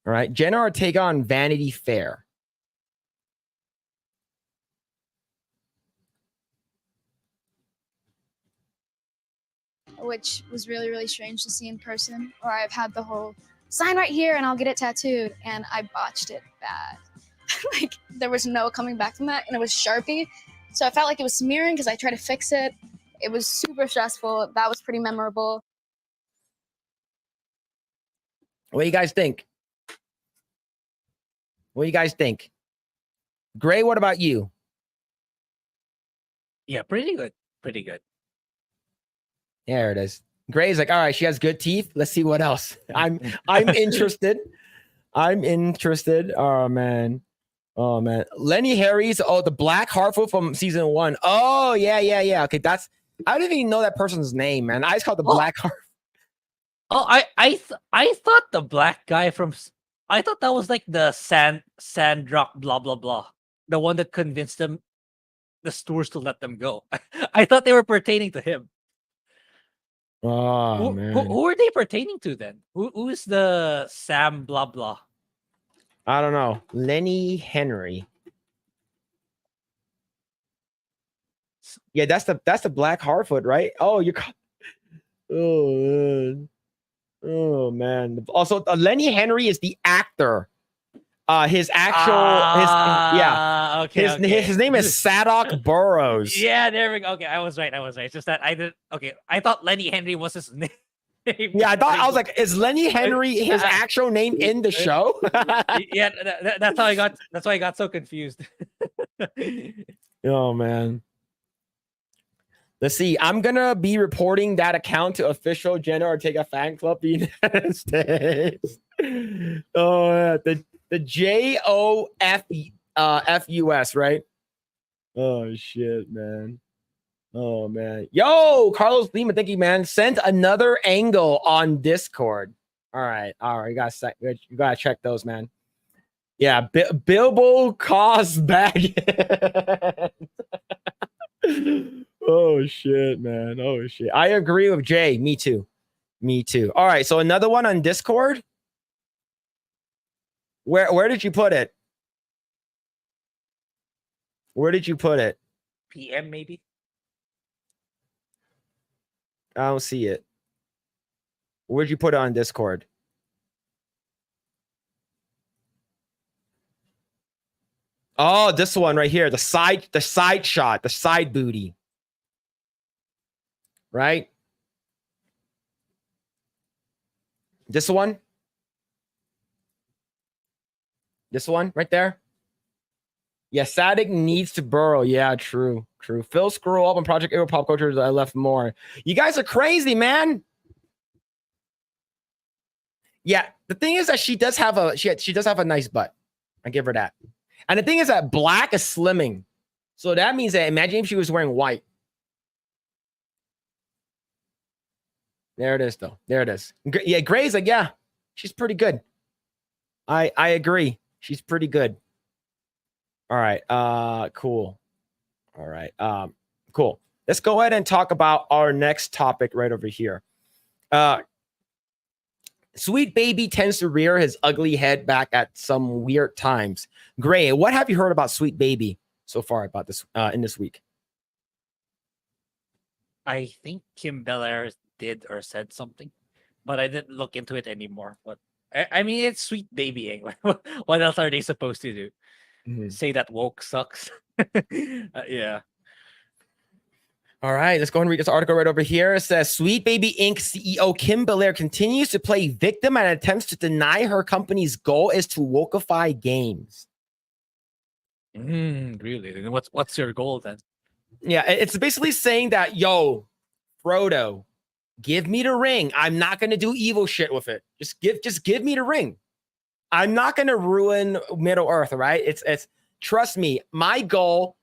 All right, Jenna Ortega on Vanity Fair. Which was really, really strange to see in person. Or I've had the whole sign right here and I'll get it tattooed, and I botched it bad. Like there was no coming back from that, and it was Sharpie. So I felt like it was smearing because I tried to fix it. It was super stressful. That was pretty memorable. What do you guys think? What do you guys think? Grae, what about you? Yeah, pretty good. Pretty good. There it is. Grae's like, all right, she has good teeth. Let's see what else. I'm interested. I'm interested. Oh man. Lenny Harry's the Black Hartford from season 1. Oh yeah. Okay, that's, I didn't even know that person's name, man. I just called the Black Hartford. Oh, I thought the black guy from, I thought that was like the Sandrock blah blah blah, the one that convinced them the stores to let them go. I thought they were pertaining to him. Oh man, Who are they pertaining to then? Who is the Sam blah blah? I don't know. Lenny Henry. Yeah, that's the Black Harfoot, right? Oh, oh man. Oh man. Also, Lenny Henry is the actor. His actual his name is Sadok Burrows. Yeah, there we go. Okay, I was right. It's just that I did. Okay, I thought Lenny Henry was his name. Yeah, I was like, is Lenny Henry his actual name in the show? Yeah, that's how I got. That's why I got so confused. Oh man. Let's see. I'm gonna be reporting that account to official Jenna Ortega fan club of the United States. Oh yeah, the JOFUS, right? Oh shit, man. Oh man. Yo, Carlos Lima, thank you, man. Sent another angle on Discord. All right. You gotta check those, man. Yeah, Bilbo cost bag. Oh shit, man. Oh shit. I agree with Jay. Me too. All right, so another one on Discord. Where did you put it? Where did you put it? PM maybe. I don't see it. Where'd you put it on Discord? Oh, this one right here. The side shot, the side booty. Right? This one? This one right there? Yeah, Sadik needs to burrow. Yeah, true. Phil, scroll up on Project Eggroll Pop Culture. I left more. You guys are crazy, man. Yeah, the thing is that she does have a nice butt. I give her that. And the thing is that black is slimming. So that means that imagine if she was wearing white. There it is, though. There it is. Yeah, Grae's like, yeah, she's pretty good. I agree. She's pretty good. All right. Cool. All right. Cool. Let's go ahead and talk about our next topic right over here. Sweet Baby tends to rear his ugly head back at some weird times. Grae, what have you heard about Sweet Baby so far about this in this week? I think Kim Belair did or said something, but I didn't look into it anymore. But I mean, it's Sweet Babying. What else are they supposed to do? Mm-hmm. Say that woke sucks? Yeah. All right, let's go ahead and read this article right over here. It says, Sweet Baby Inc. CEO Kim Belair continues to play victim and attempts to deny her company's goal is to wokeify games. Really? Then what's your goal then? Yeah, it's basically saying that, yo, Frodo, give me the ring. I'm not going to do evil shit with it. Just give me the ring. I'm not going to ruin Middle Earth, right? It's trust me, my goal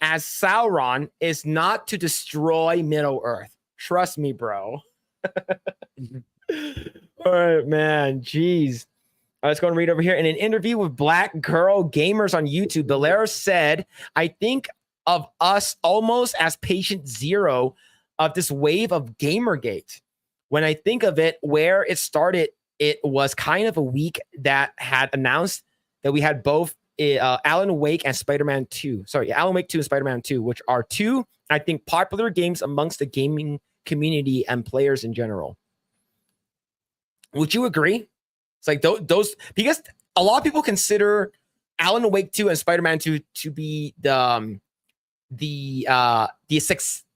as Sauron is not to destroy Middle Earth. Trust me, bro. All right, man. Jeez. Let's go and read over here. In an interview with Black Girl Gamers on YouTube, Belair said, I think of us almost as patient zero of this wave of Gamergate. When I think of it, where it started, it was kind of a week that had announced that we had both Alan Wake and Spider-Man 2. Sorry, Alan Wake 2 and Spider-Man 2, which are two, I think, popular games amongst the gaming community and players in general. Would you agree? It's like those because a lot of people consider Alan Wake 2 and Spider-Man 2 to be the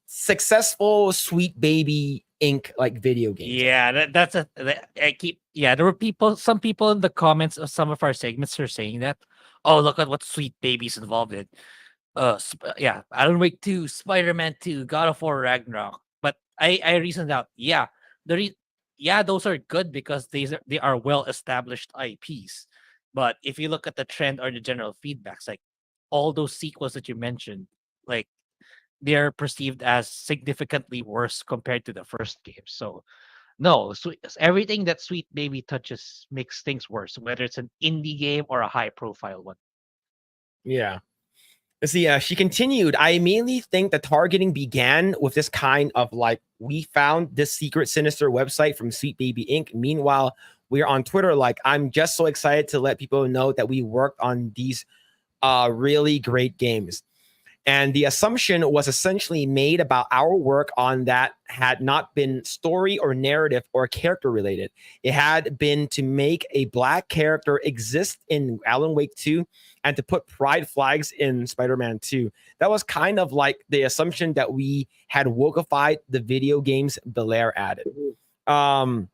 successful Sweet Baby Inc. like video game. Yeah, there were some people in the comments of some of our segments are saying that, oh, look at what Sweet Baby's involved in. Alan Wake 2, Spider-Man 2, God of War Ragnarok. But I reasoned out, those are good because they are well-established IPs. But if you look at the trend or the general feedbacks, like all those sequels that you mentioned, like they're perceived as significantly worse compared to the first game. So no, everything that Sweet Baby touches makes things worse, whether it's an indie game or a high-profile one. Yeah. Let's see. She continued. I mainly think the targeting began with this kind of like, we found this secret sinister website from Sweet Baby Inc. Meanwhile, we're on Twitter. Like, I'm just so excited to let people know that we worked on these really great games. And the assumption was essentially made about our work on that had not been story or narrative or character related. It had been to make a black character exist in Alan Wake 2 and to put pride flags in Spider-Man 2. That was kind of like the assumption that we had wokeified the video games Belair added. I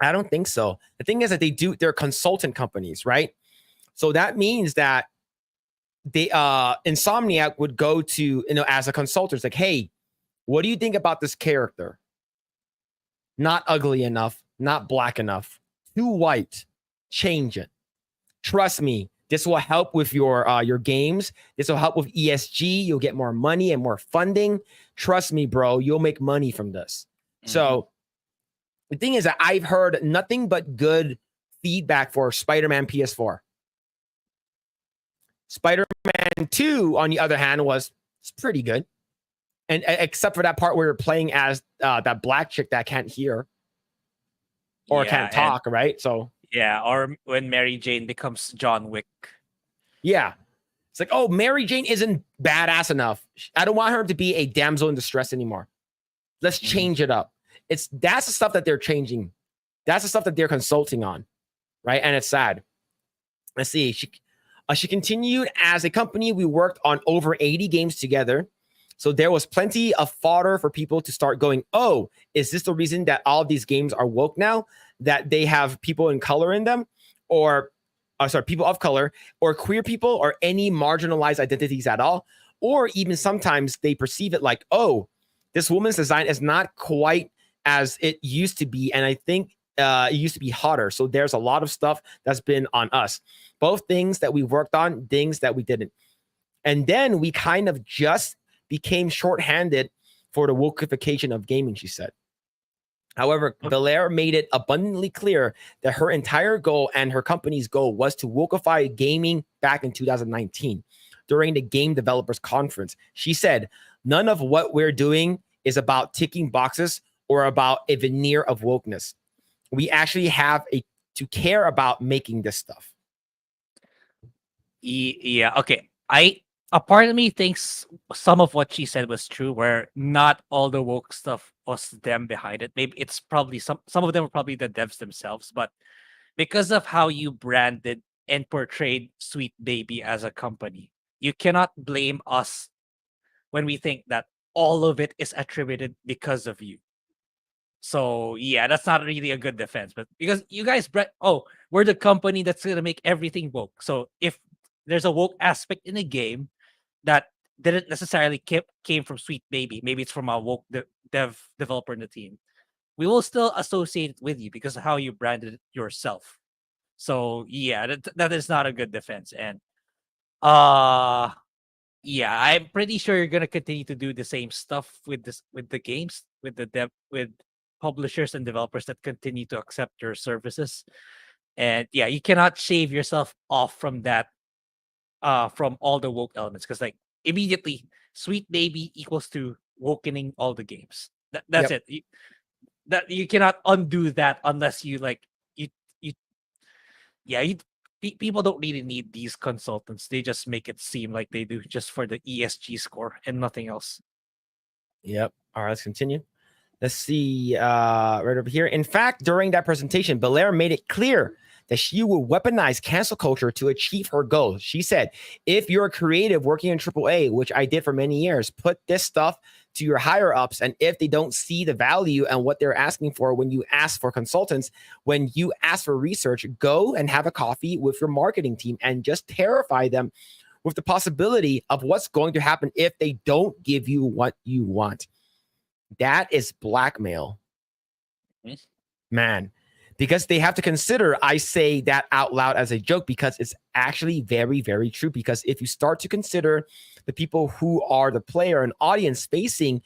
don't think so. The thing is that they're consultant companies, right? So that means that they Insomniac would go to, as a consultant, it's like, hey, what do you think about this character? Not ugly enough, not black enough, too white. Change it. Trust me, this will help with your games. This will help with ESG. You'll get more money and more funding. Trust me, bro, you'll make money from this. So the thing is that I've heard nothing but good feedback for Spider-Man PS4. Spider-Man 2, on the other hand, it's pretty good. And except for that part where you're playing as that black chick that can't hear or can't talk, right? So yeah, or when Mary Jane becomes John Wick. Yeah. It's like, oh, Mary Jane isn't badass enough. I don't want her to be a damsel in distress anymore. Let's change it up. That's the stuff that they're changing. That's the stuff that they're consulting on, right? And it's sad. Let's see. She continued, as a company, we worked on over 80 games together. So there was plenty of fodder for people to start going, oh, is this the reason that all of these games are woke now? That they have people in color in them? Or, people of color, or queer people, or any marginalized identities at all? Or even sometimes they perceive it like, oh, this woman's design is not quite as it used to be. And I think it used to be hotter. So there's a lot of stuff that's been on us. Both things that we worked on, things that we didn't. And then we kind of just became shorthanded for the wokeification of gaming, she said. However, Belair made it abundantly clear that her entire goal and her company's goal was to wokeify gaming back in 2019 during the Game Developers Conference. She said, none of what we're doing is about ticking boxes or about a veneer of wokeness. We actually have to care about making this stuff. Yeah, okay. A part of me thinks some of what she said was true, where not all the woke stuff was them behind it. Maybe it's probably some of them were probably the devs themselves, but because of how you branded and portrayed Sweet Baby as a company, you cannot blame us when we think that all of it is attributed because of you. So yeah, that's not really a good defense, but because you guys, we're the company that's gonna make everything woke. So if there's a woke aspect in a game that didn't necessarily came from Sweet Baby, maybe it's from a woke developer in the team, we will still associate it with you because of how you branded it yourself. So yeah, that is not a good defense. And yeah, I'm pretty sure you're gonna continue to do the same stuff with the games, with publishers and developers that continue to accept your services. And yeah, you cannot shave yourself off from that, from all the woke elements, because like immediately Sweet Baby equals to wokening all the games. That's it. You cannot undo that unless you people don't really need these consultants. They just make it seem like they do just for the ESG score and nothing else. Yep. All right, let's continue. Let's see, right over here. In fact, during that presentation, Belair made it clear that she will weaponize cancel culture to achieve her goals. She said, if you're a creative working in AAA, which I did for many years, put this stuff to your higher ups. And if they don't see the value and what they're asking for when you ask for consultants, when you ask for research, go and have a coffee with your marketing team and just terrify them with the possibility of what's going to happen if they don't give you what you want. That is blackmail, man, because they have to consider, I say that out loud as a joke because it's actually very, very true. Because if you start to consider the people who are the player and audience facing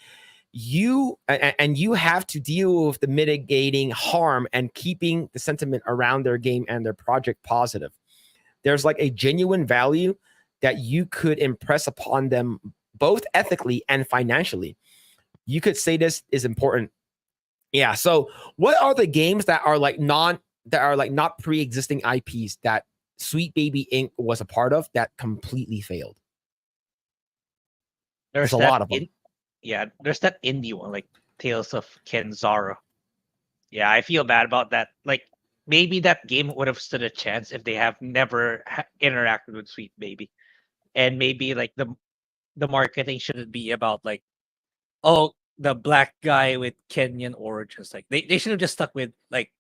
you, and you have to deal with the mitigating harm and keeping the sentiment around their game and their project positive, there's like a genuine value that you could impress upon them both ethically and financially. You could say this is important. Yeah. So what are the games that are like not pre-existing IPs that Sweet Baby Inc. was a part of that completely failed? There's a lot of them. There's that indie one, like Tales of Kenzara. Yeah, I feel bad about that. Like, maybe that game would have stood a chance if they have never interacted with Sweet Baby. And maybe like the marketing shouldn't be about like, oh, the black guy with Kenyan origins. Like they should have just stuck with like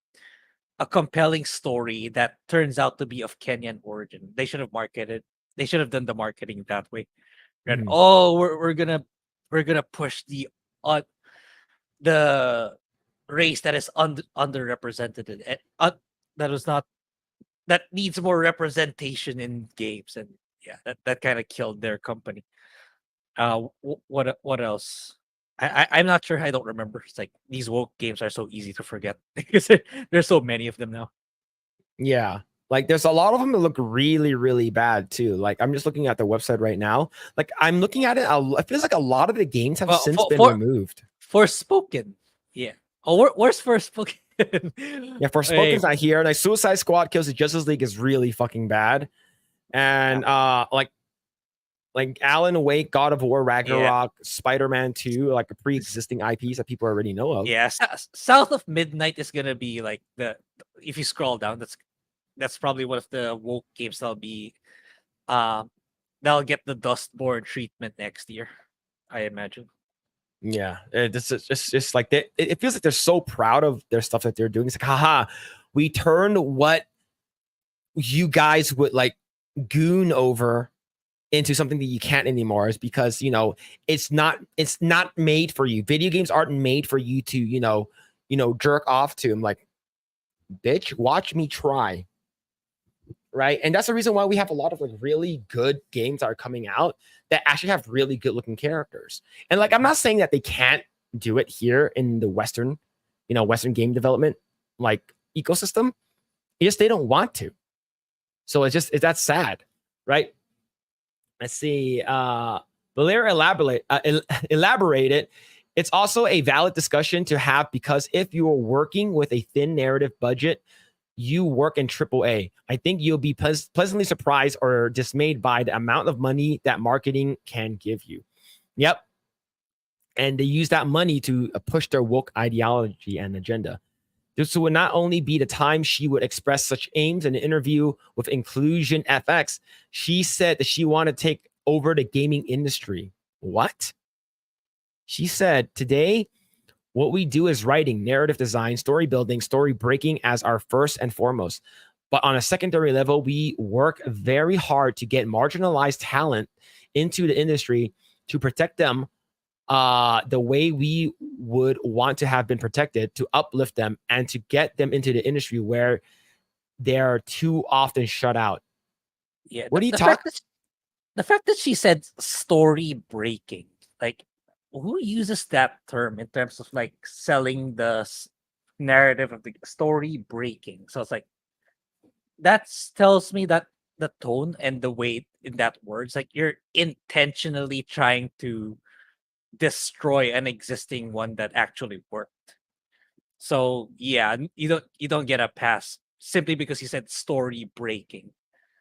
a compelling story that turns out to be of Kenyan origin. They should have done the marketing that way. And we're gonna push the race that is underrepresented and that needs more representation in games. And yeah, that kind of killed their company. What else? I'm not sure. I don't remember. It's like these woke games are so easy to forget because there's so many of them now. Yeah. Like there's a lot of them that look really, really bad too. Like I'm just looking at the website right now. Like I'm looking at it. It feels like a lot of the games have since been removed. Forspoken. Yeah. Oh, where's Forspoken? Yeah, Forspoken's not here. Like Suicide Squad Kills the Justice League is really fucking bad. And like Alan Wake, God of War, Ragnarok, Spider-Man 2, like a pre-existing IPs that people already know of. Yeah, South of Midnight is gonna be like if you scroll down, that's probably one of the woke games that'll get the Dustborn treatment next year, I imagine. Yeah, it's just like it feels like they're so proud of their stuff that they're doing. It's like, haha, we turned what you guys would like goon over into something that you can't anymore, is because it's not made for you. Video games aren't made for you to jerk off to. I'm like, bitch, watch me try. Right. And that's the reason why we have a lot of like really good games that are coming out that actually have really good looking characters. And like, I'm not saying that they can't do it here in the Western game development like ecosystem. It's just they don't want to. So that's sad. Right. Let's see. Valeria elaborated. It's also a valid discussion to have, because if you are working with a thin narrative budget, you work in AAA. I think you'll be pleasantly surprised or dismayed by the amount of money that marketing can give you. Yep. And they use that money to push their woke ideology and agenda. This would not only be the time she would express such aims in an interview with Inclusion FX. She said that she wanted to take over the gaming industry. What? She said, today, what we do is writing, narrative design, story building, story breaking as our first and foremost. But on a secondary level, we work very hard to get marginalized talent into the industry to protect them the way we would want to have been protected, to uplift them and to get them into the industry where they're too often shut out. Yeah. What do you talk? The fact that she said story breaking, like, who uses that term in terms of like selling the narrative of the story breaking? So it's like, that tells me that the tone and the weight in that words, like you're intentionally trying to destroy an existing one that actually worked. So yeah, you don't get a pass simply because you said story breaking.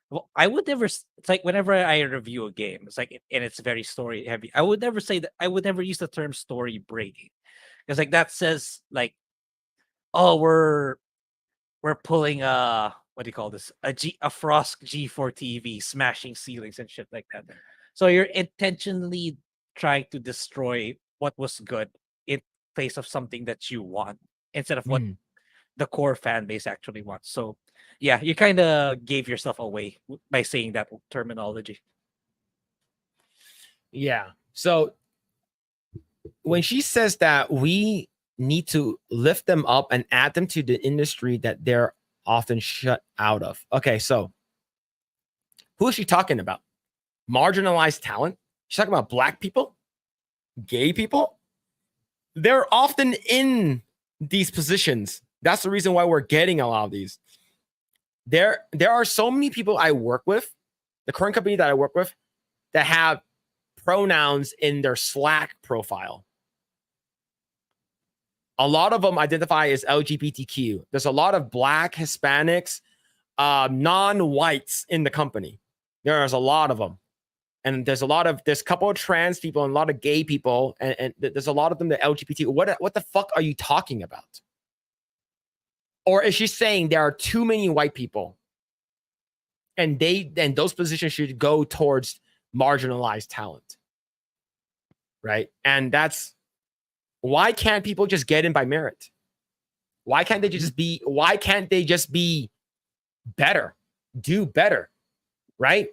Well, I would never. It's like whenever I review a game, it's like, and it's very story heavy, I would never say that. I would never use the term story breaking, because like that says like, oh, we're pulling what do you call this, a Frost G4 TV, smashing ceilings and shit like that. So you're intentionally trying to destroy what was good in place of something that you want, instead of what the core fan base actually wants. So yeah, you kind of gave yourself away by saying that terminology. Yeah. So when she says that we need to lift them up and add them to the industry that they're often shut out of. Okay, so who is she talking about? Marginalized talent? She's talking about black people? Gay people? They're often in these positions. That's the reason why we're getting a lot of these. There are so many people I work with the current company that I work with, that have pronouns in their Slack profile. A lot of them identify as LGBTQ. There's a lot of Black, Hispanics, non-whites in the company. There's a lot of them. And there's a couple of trans people and a lot of gay people. And there's a lot of them that LGBT. What the fuck are you talking about? Or is she saying there are too many white people and those positions should go towards marginalized talent? Right? And why can't people just get in by merit? Why can't they just be better? Do better, right?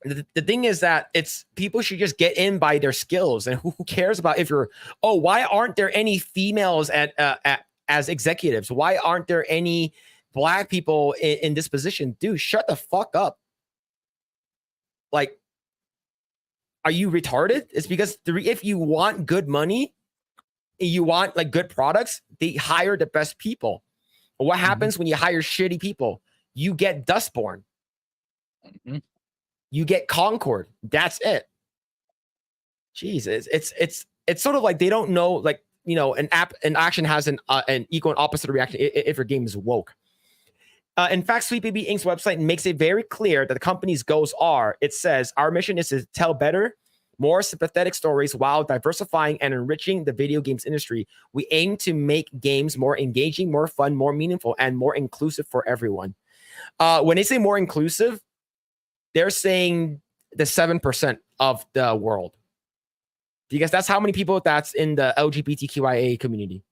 The thing is that people should just get in by their skills, and who cares about if you're, why aren't there any females as executives? Why aren't there any Black people in this position? Dude, shut the fuck up. Like, are you retarded? It's because if you want good money, you want like good products, they hire the best people. What happens when you hire shitty people? You get Dustborn. You get Concord. That's it. Jesus, it's sort of like they don't know, like, you know, an action has an equal and opposite reaction if your game is woke. In fact, Sweet Baby Inc.'s website makes it very clear that the company's goals are, it says, our mission is to tell better, more sympathetic stories while diversifying and enriching the video games industry. We aim to make games more engaging, more fun, more meaningful, and more inclusive for everyone. When they say more inclusive, they're saying the 7% of the world. Because that's how many people that's in the LGBTQIA community.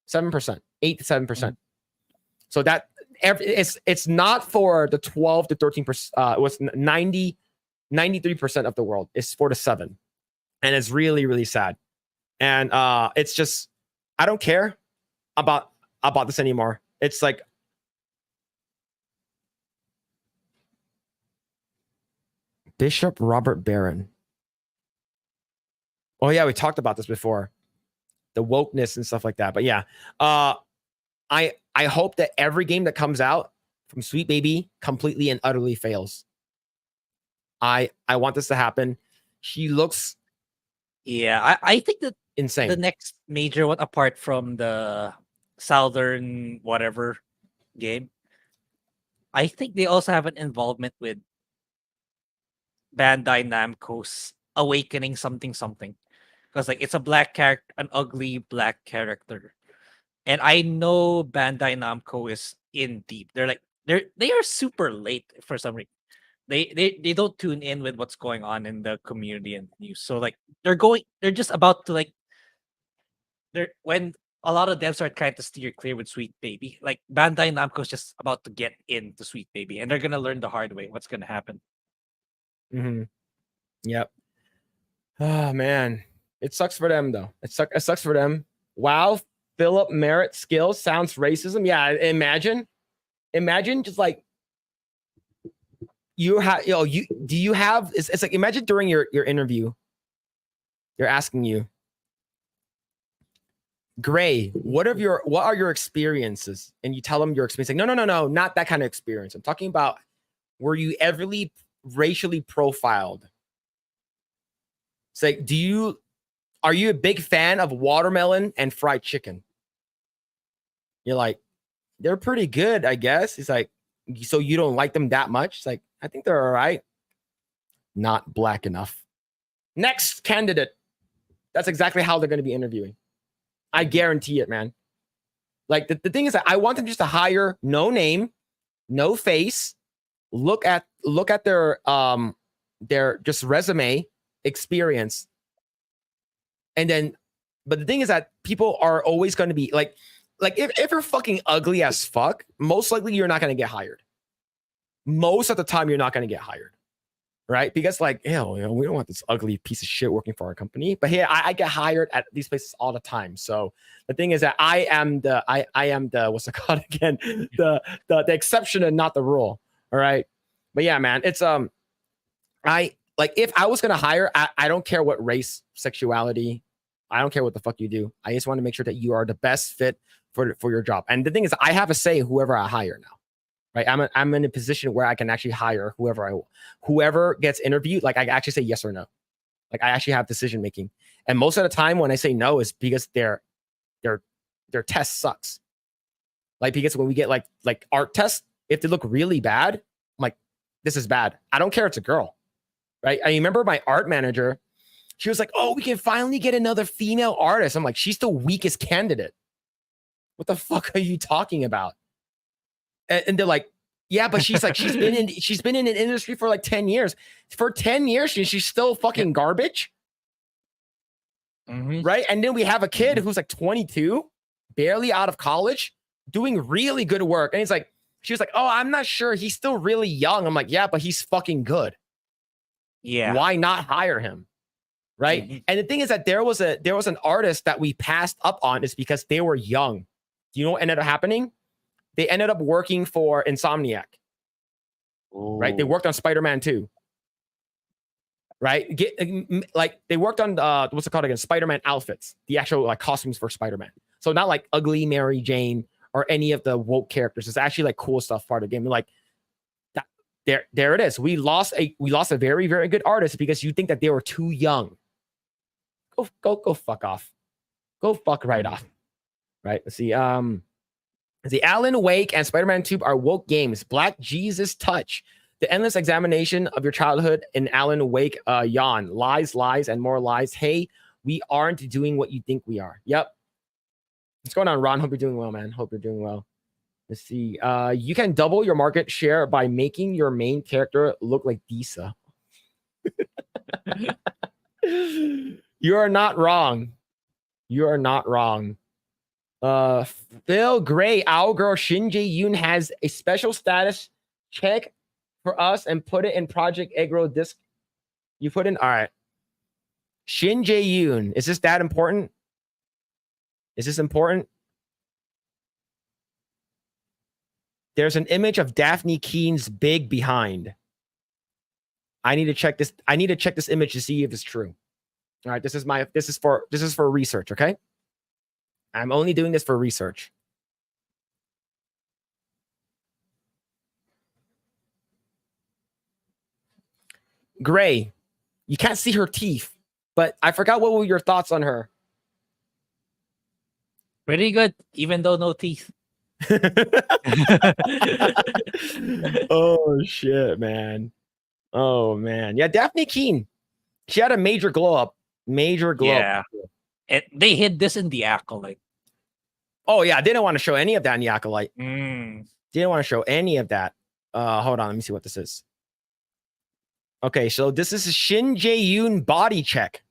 7%, 8 to 7%. So that it's not for the 12 to 13%. It was 93% of the world. It's 4 to 7. And it's really, really sad. And it's just, I don't care about this anymore. It's like, Bishop Robert Barron. Oh yeah, we talked about this before. The wokeness and stuff like that. But yeah, I hope that every game that comes out from Sweet Baby completely and utterly fails. I want this to happen. She looks, yeah, I think that insane. The next major one, apart from the Southern whatever game, I think they also have an involvement with Bandai Namco's Awakening something. Because like it's a black character, an ugly black character. And I know Bandai Namco is in deep. They are super late for some reason. They don't tune in with what's going on in the community and news. So like they're just about to like when a lot of devs are trying to steer clear with Sweet Baby, like Bandai Namco is just about to get into Sweet Baby and they're gonna learn the hard way what's gonna happen. Yep. Oh man. It sucks for them though. It sucks for them. Wow, Phillip merit skills sounds racism. Yeah, imagine just like you have, it's like, imagine during your interview, they're asking you, Grae, what are your experiences? And you tell them your experience. Like, no, not that kind of experience. I'm talking about, were you ever racially profiled? It's like, are you a big fan of watermelon and fried chicken? You're like, they're pretty good, I guess. It's like, so you don't like them that much? It's like, I think they're all right. Not black enough. Next candidate. That's exactly how they're going to be interviewing. I guarantee it, man. Like the thing is that I want them just to hire no name, no face, look at their just resume, experience. And then, but the thing is that people are always going to be like if you're fucking ugly as fuck, most likely you're not going to get hired. Most of the time, you're not going to get hired, right? Because like, hell, we don't want this ugly piece of shit working for our company. But hey, I get hired at these places all the time. So the thing is that I am the what's it called again? The exception and not the rule. All right. But yeah, man, it's if I was gonna hire, I don't care what race, sexuality, I don't care what the fuck you do. I just want to make sure that you are the best fit for your job. And the thing is, I have a say whoever I hire now. right? I'm in a position where I can actually hire whoever gets interviewed. Like I actually say yes or no. Like I actually have decision making. And most of the time when I say no is because their test sucks. Like because when we get like art tests, if they look really bad, I'm like, this is bad. I don't care. It's a girl, right? I remember my art manager. She was like, oh, we can finally get another female artist. I'm like, she's the weakest candidate. What the fuck are you talking about? And they're like, yeah, but she's like, she's been in an industry for like 10 years. For 10 years, she's still fucking garbage. Right? And then we have a kid who's like 22, barely out of college, doing really good work. And she was like, oh, I'm not sure. He's still really young. I'm like, yeah, but he's fucking good. Yeah. Why not hire him? Right. And the thing is that there was an artist that we passed up on is because they were young. Do you know what ended up happening? They ended up working for Insomniac. Ooh. Right. They worked on Spider-Man 2. Right. They worked on what's it called again? Spider-Man outfits, the actual like costumes for Spider-Man. So not like ugly Mary Jane or any of the woke characters. It's actually like cool stuff part of the game. Like that, there it is. We lost a very, very good artist because you think that they were too young. Go fuck off. Go fuck right off. Right. Let's see. The Alan Wake and Spider-Man 2 are woke games. Black Jesus Touch. The endless examination of your childhood in Alan Wake. Yawn. Lies, and more lies. Hey, we aren't doing what you think we are. Yep. What's going on, Ron? Hope you're doing well, man. Hope you're doing well. Let's see. You can double your market share by making your main character look like Disa. You are not wrong. You are not wrong. Phil Grae, our girl Shin Jae-yoon has a special status check for us and put it in Project Eggroll disc. You put in, all right. Shin Jae-yoon, is this that important? Is this important? There's an image of Daphne Keene's big behind. I need to check this. I need to check this image to see if it's true. All right, this is for research, okay? I'm only doing this for research. Grae, you can't see her teeth, but I forgot what were your thoughts on her. Pretty good, even though no teeth. Oh shit, man. Oh man. Yeah, Daphne Keene. She had a major glow up. Major glow up. Yeah. They hid this in the Acolyte. Oh yeah, they didn't want to show any of that in the Acolyte. Mm. Didn't want to show any of that. Hold on, let me see what this is. Okay, so this is a Shin Jae-yoon body check.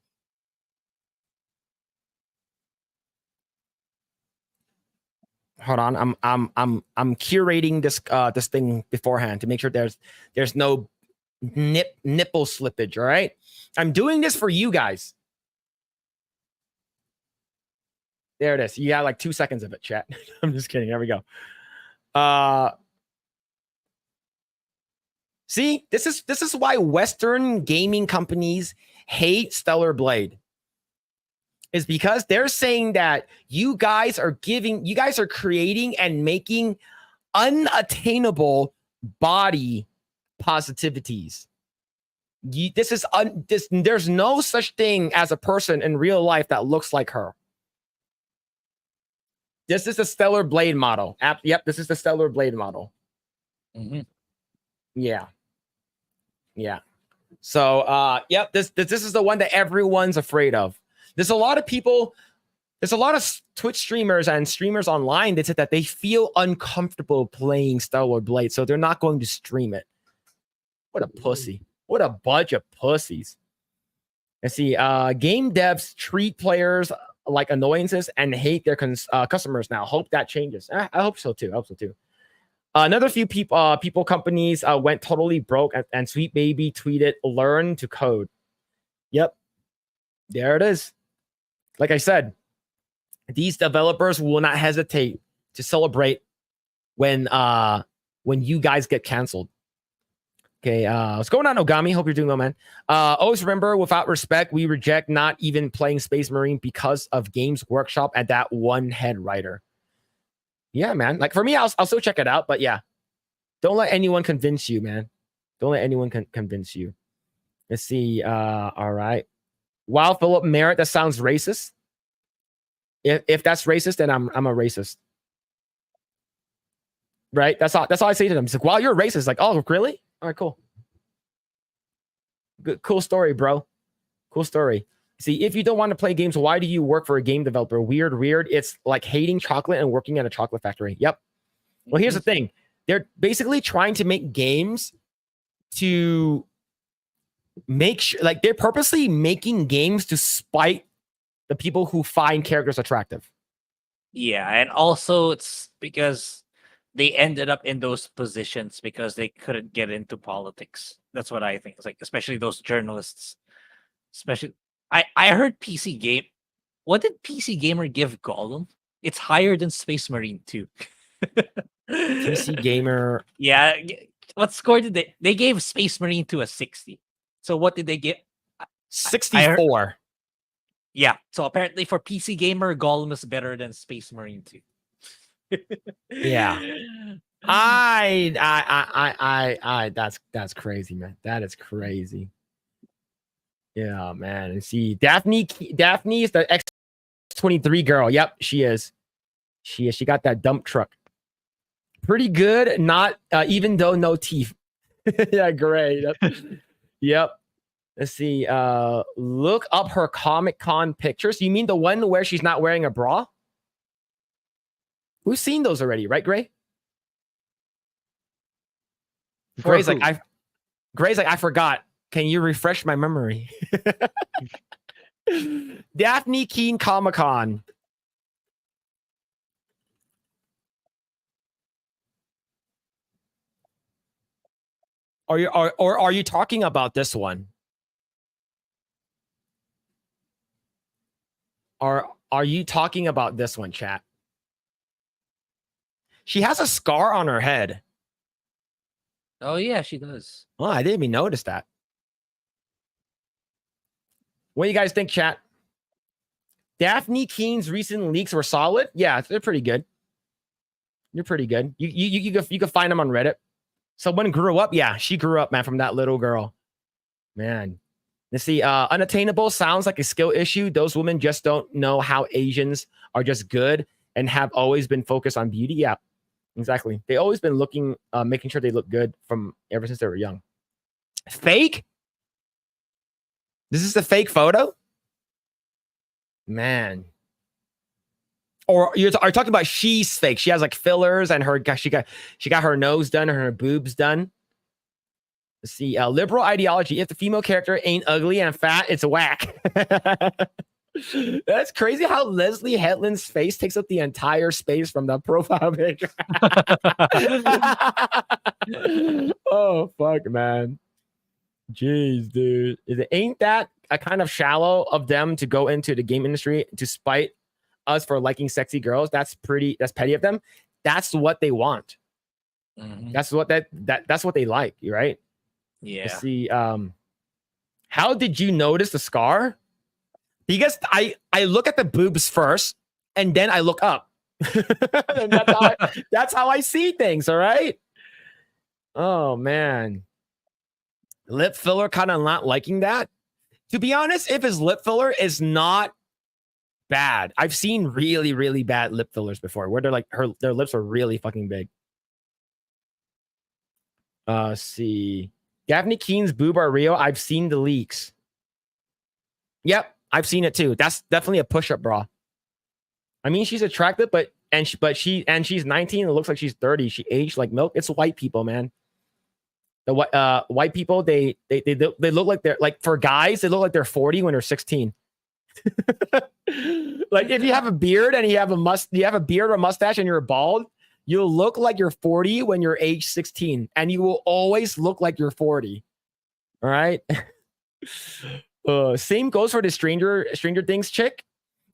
Hold on, I'm curating this thing beforehand to make sure there's no nipple slippage. All right, I'm doing this for you guys. There it is. You got like 2 seconds of it, chat. I'm just kidding. There we go. See, this is why Western gaming companies hate Stellar Blade. Is because they're saying that you guys are creating and making unattainable body positivities. There's no such thing as a person in real life that looks like her. This is the Stellar Blade model. Yep, this is the Stellar Blade model. Mm-hmm. Yeah. Yeah. So, yep, this is the one that everyone's afraid of. There's a lot of Twitch streamers and streamers online that said that they feel uncomfortable playing Stellar Blade, so they're not going to stream it. What a pussy. What a bunch of pussies. Let's see. Game devs treat players like annoyances and hate their customers now. Hope that changes. I hope so too. Another few people companies went totally broke, and Sweet Baby tweeted, "Learn to code." Yep, there it is. Like I said, these developers will not hesitate to celebrate when you guys get canceled. Okay, what's going on, Ogami? Hope you're doing well, man. Always remember, without respect, we reject not even playing Space Marine because of Games Workshop and that one head writer. Yeah, man. Like for me, I'll still check it out, but yeah. Don't let anyone convince you, man. Don't let anyone convince you. Let's see. All right. Wow, Phillip Merritt. That sounds racist. If that's racist, then I'm a racist. Right? That's all I say to them. It's like, wow, you're a racist. Like, oh, really? All right, cool. Good, cool story, bro. Cool story. See, if you don't want to play games, why do you work for a game developer? Weird. It's like hating chocolate and working at a chocolate factory. Yep. Well, here's the thing. They're basically trying to make games to make sure, like, they're purposely making games to spite the people who find characters attractive. Yeah, and also it's because they ended up in those positions because they couldn't get into politics. That's what I think. It's like, especially those journalists. Especially, I heard PC Game. What did PC Gamer give Gollum? It's higher than Space Marine 2. PC Gamer. Yeah. What score did they gave Space Marine 2 a 60. So what did they get? 64. Yeah. So apparently for PC Gamer, Gollum is better than Space Marine 2. Yeah. That's crazy, man. That is crazy. Yeah, man. And see, Daphne is the X23 girl. Yep, she is. She got that dump truck. Pretty good. Not even though no teeth. Yeah, great. Yep. Let's see. Look up her Comic-Con pictures. You mean the one where she's not wearing a bra? We've seen those already, right, Grae? Grae's like, I forgot. Can you refresh my memory? Daphne Keene Comic-Con. Are you talking about this one? Are you talking about this one, chat? She has a scar on her head. Oh yeah, she does. Oh, I didn't even notice that. What do you guys think, chat? Daphne Keene's recent leaks were solid. Yeah, they're pretty good. You're pretty good. You can find them on Reddit. Someone grew up. Yeah, she grew up, man, from that little girl. Man. Let's see. Unattainable sounds like a skill issue. Those women just don't know how Asians are just good and have always been focused on beauty. Yeah, exactly. They always been looking, making sure they look good from ever since they were young. Fake? This is the fake photo? Man. Or are you talking about she's fake? She has like fillers and she got her nose done and her boobs done. Let's see. Liberal ideology. If the female character ain't ugly and fat, it's whack. That's crazy how Leslie Hetland's face takes up the entire space from the profile picture. Oh, fuck, man. Jeez, dude. Ain't that a kind of shallow of them to go into the game industry to spite us for liking sexy girls? That's petty of them. That's what they want. Mm-hmm. That's what they like, right? Yeah. Let's see. How did you notice the scar? Because I look at the boobs first and then I look up. And that's how I see things, all right? Oh, man. Lip filler, kind of not liking that. To be honest, if his lip filler is not bad, I've seen really, really bad lip fillers before where they're like their lips are really fucking big. See. Daphne Keene's boob are real. I've seen the leaks. Yep, I've seen it too. That's definitely a push-up bra. I mean, she's attractive, but she's 19. It looks like she's 30. She aged like milk. It's white people, man. The white people, they look like they're like, for guys, they look like they're 40 when they're 16. Like if you have a beard and you have a beard or a mustache and you're bald, you'll look like you're 40 when you're age 16, and you will always look like you're 40. All right. Same goes for the Stranger Things chick.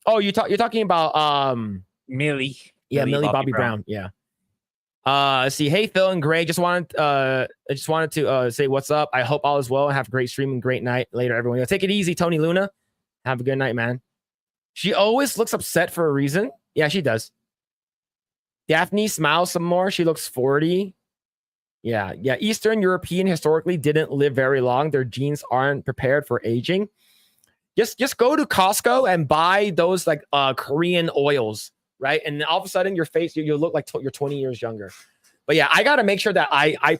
Oh, you're talking about Millie. Yeah, Millie Bobby Brown. Yeah. See, hey Phil and Grae, I just wanted to say what's up. I hope all is well and have a great stream and great night later, everyone. Take it easy, Tony Luna. Have a good night, man. She always looks upset for a reason. Yeah, she does. Daphne smiles some more. She looks 40. Yeah. Eastern European historically didn't live very long. Their genes aren't prepared for aging. Just go to Costco and buy those like Korean oils, right? And all of a sudden your face, you look like you're 20 years younger. But yeah, I gotta make sure that I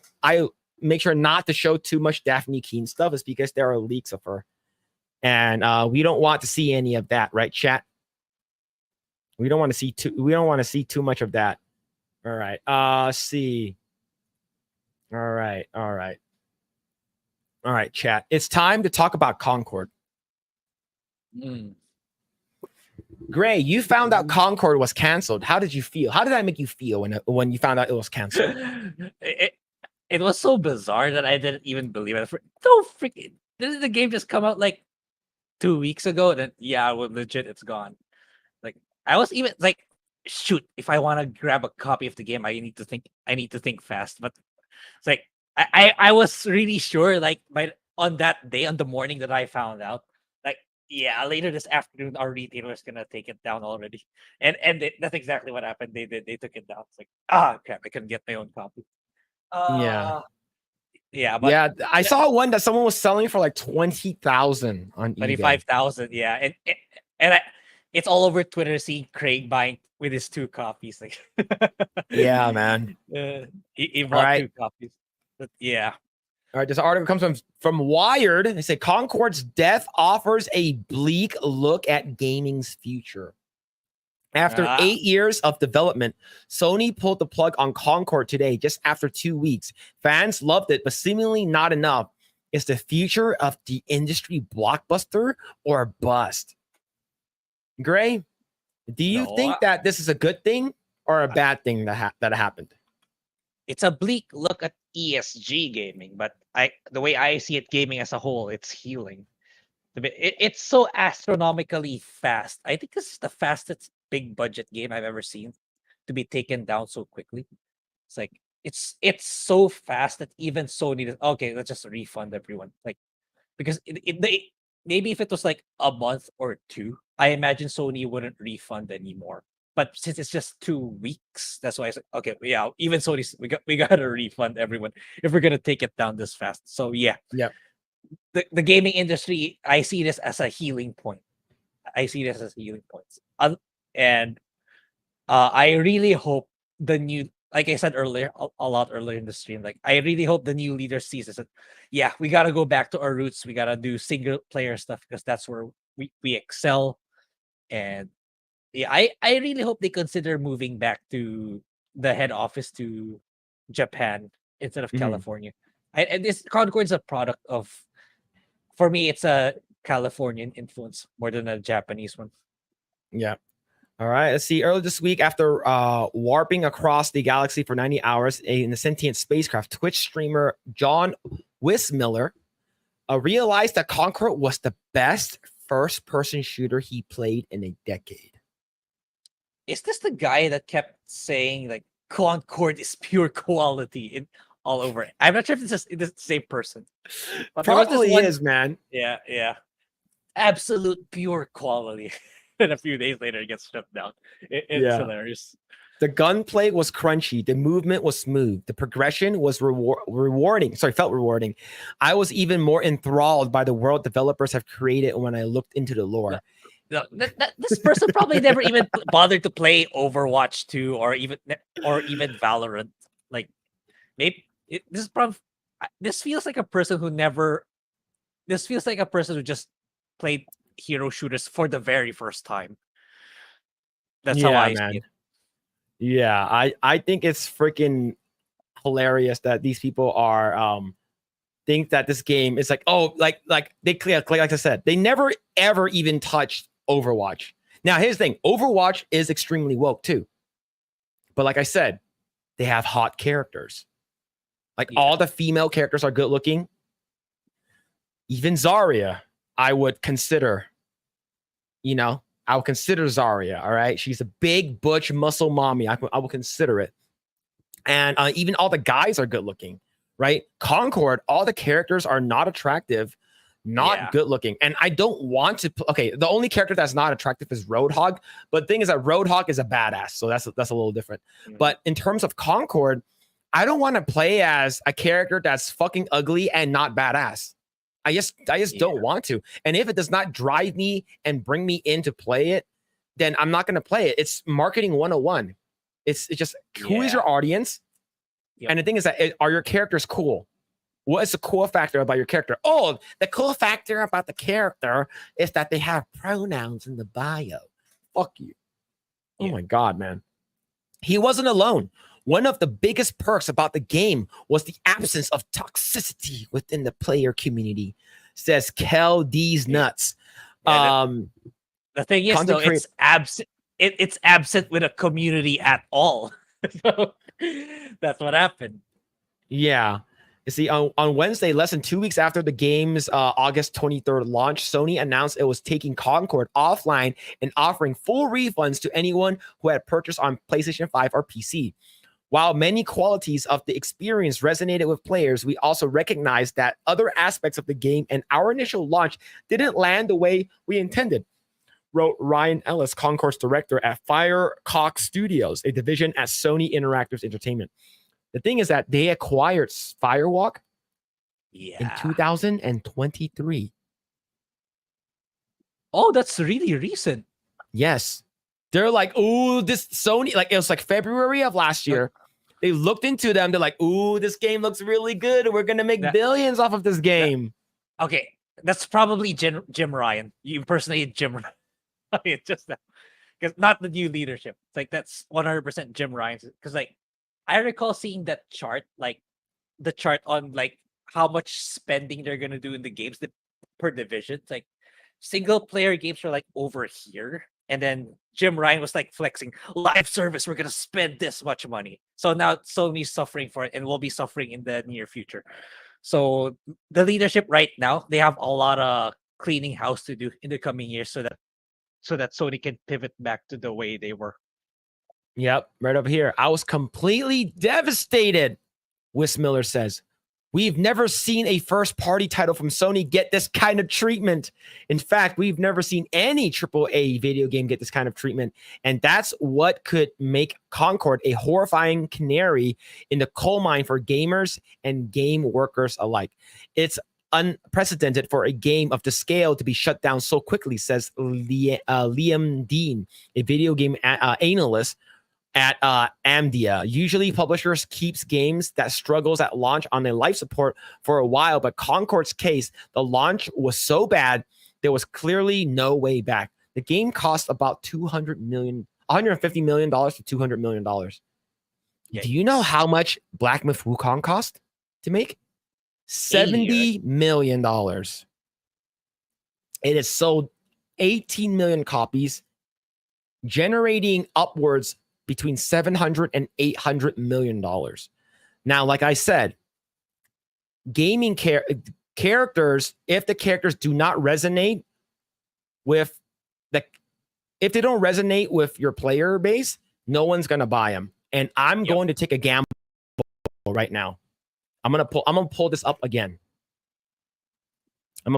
make sure not to show too much Daphne Keene stuff, is because there are leaks of her. And we don't want to see any of that, right, chat? We don't want to see too much of that. All right. See. All right, chat. It's time to talk about Concord. Grae, you found out Concord was canceled. How did you feel? How did that make you feel when you found out it was canceled? It was so bizarre that I didn't even believe it. So freaking, didn't the game just come out like 2 weeks ago? Then yeah, well, legit, it's gone. Like I was even like, shoot, if I want to grab a copy of the game, I need to think fast. But it's like I was really sure, like on that day, on the morning that I found out, like yeah, later this afternoon our retailer is gonna take it down already, and that's exactly what happened. They took it down. It's like crap, I couldn't get my own copy. Yeah, but I saw one that someone was selling for like 20,000 on eBay. 25,000. Yeah, and it's all over Twitter. See Craig buying with his 2 copies. Like, yeah, man. He bought 2 copies. But yeah. All right, this article comes from Wired. They say Concord's death offers a bleak look at gaming's future. After 8 years of development, Sony pulled the plug on Concord today, just after 2 weeks. Fans loved it, but seemingly not enough. Is the future of the industry blockbuster or bust? Grae, do you think that this is a good thing or a bad thing that happened? It's a bleak look at ESG gaming, but the way I see it, gaming as a whole, it's healing. It's so astronomically fast. I think this is the fastest big budget game I've ever seen to be taken down so quickly. It's like it's so fast that even Sony okay, let's just refund everyone. Like because maybe if it was like a month or 2, I imagine Sony wouldn't refund anymore. But since it's just 2 weeks, that's why I said, okay, yeah, even Sony, we gotta refund everyone if we're gonna take it down this fast. So yeah. The gaming industry, I see this as a healing point. And I really hope the new, like I said earlier, a lot earlier in the stream, like I really hope the new leader sees this. Yeah, we gotta go back to our roots. We gotta do single player stuff because that's where we excel. And yeah, I really hope they consider moving back to the head office to Japan instead of California. And this Concord's a product of, for me, it's a Californian influence more than a Japanese one. Yeah. All right. Let's see. Earlier this week, after warping across the galaxy for 90 hours in the sentient spacecraft, Twitch streamer John Wismiller realized that Concord was the best first-person shooter he played in a decade. Is this the guy that kept saying like Concord is pure quality all over it? I'm not sure if this is the same person. But probably is, man. Yeah. Absolute pure quality. And a few days later, it gets shut down. It's hilarious. The gunplay was crunchy. The movement was smooth. The progression was rewarding. Felt rewarding. I was even more enthralled by the world developers have created when I looked into the lore. No, this person probably never even bothered to play Overwatch 2 or even Valorant. Like maybe this feels like a person who never. This feels like a person who just played hero shooters for the very first time. That's how I see it. Yeah, I think it's freaking hilarious that these people are think that this game is like, oh, like they like I said, they never ever even touched Overwatch. Now here's the thing, Overwatch is extremely woke too. But like I said, they have hot characters. Like all the female characters are good looking. Even Zarya, I would consider, I would consider Zarya, all right? She's a big, butch, muscle mommy. I will consider it. And even all the guys are good looking, right? Concord, all the characters are not attractive, not good looking. And I don't want to, the only character that's not attractive is Roadhog. But the thing is that Roadhog is a badass. So that's a little different. But in terms of Concord, I don't want to play as a character that's fucking ugly and not badass. I just don't want to. And if it does not drive me and bring me in to play it, then I'm not going to play it. It's marketing 101. It's just who is your audience? Yep. And the thing is that are your characters cool? What is the cool factor about your character? Oh, the cool factor about the character is that they have pronouns in the bio. Fuck you. Oh my God, man. He wasn't alone. One of the biggest perks about the game was the absence of toxicity within the player community, says Kel D's Nuts. The thing is, though, it's absent. It's absent with a community at all. So that's what happened. Yeah. You see, on Wednesday, less than 2 weeks after the game's August 23rd launch, Sony announced it was taking Concord offline and offering full refunds to anyone who had purchased on PlayStation 5 or PC. While many qualities of the experience resonated with players, we also recognized that other aspects of the game and our initial launch didn't land the way we intended, wrote Ryan Ellis, Concord's director at Firecock Studios, a division at Sony Interactive Entertainment. The thing is that they acquired Firewalk in 2023. Oh, that's really recent. Yes. They're like, ooh, this Sony, like it was like February of last year. They looked into them. They're like, ooh, this game looks really good. We're going to make billions off of this game. Okay. That's probably Jim Ryan. You impersonate Jim Ryan. It's just that. Because not the new leadership. It's like that's 100% Jim Ryan. Because like I recall seeing that chart, like the chart on like how much spending they're going to do in the games per division. It's like single player games are like over here. And then Jim Ryan was like flexing live service. We're going to spend this much money. So now Sony's suffering for it and will be suffering in the near future. So the leadership right now, they have a lot of cleaning house to do in the coming years so that Sony can pivot back to the way they were. Yep, right over here. I was completely devastated, Wes Miller says. We've never seen a first-party title from Sony get this kind of treatment. In fact, we've never seen any AAA video game get this kind of treatment. And that's what could make Concord a horrifying canary in the coal mine for gamers and game workers alike. It's unprecedented for a game of the scale to be shut down so quickly, says Liam Dean, a video game analyst at Amdia. Usually publishers keeps games that struggles at launch on a life support for a while, but Concord's case, the launch was so bad there was clearly no way back. The game cost about $150 million to $200 million. Yeah. Do you know how much Black Myth Wukong cost to make? $70 million. It has sold 18 million copies, generating upwards between $700 and $800 million. Now, like I said, gaming characters, if the characters do not resonate with if they don't resonate with your player base, no one's gonna buy them. And I'm going to take a gamble right now. I'm gonna pull this up again. I'm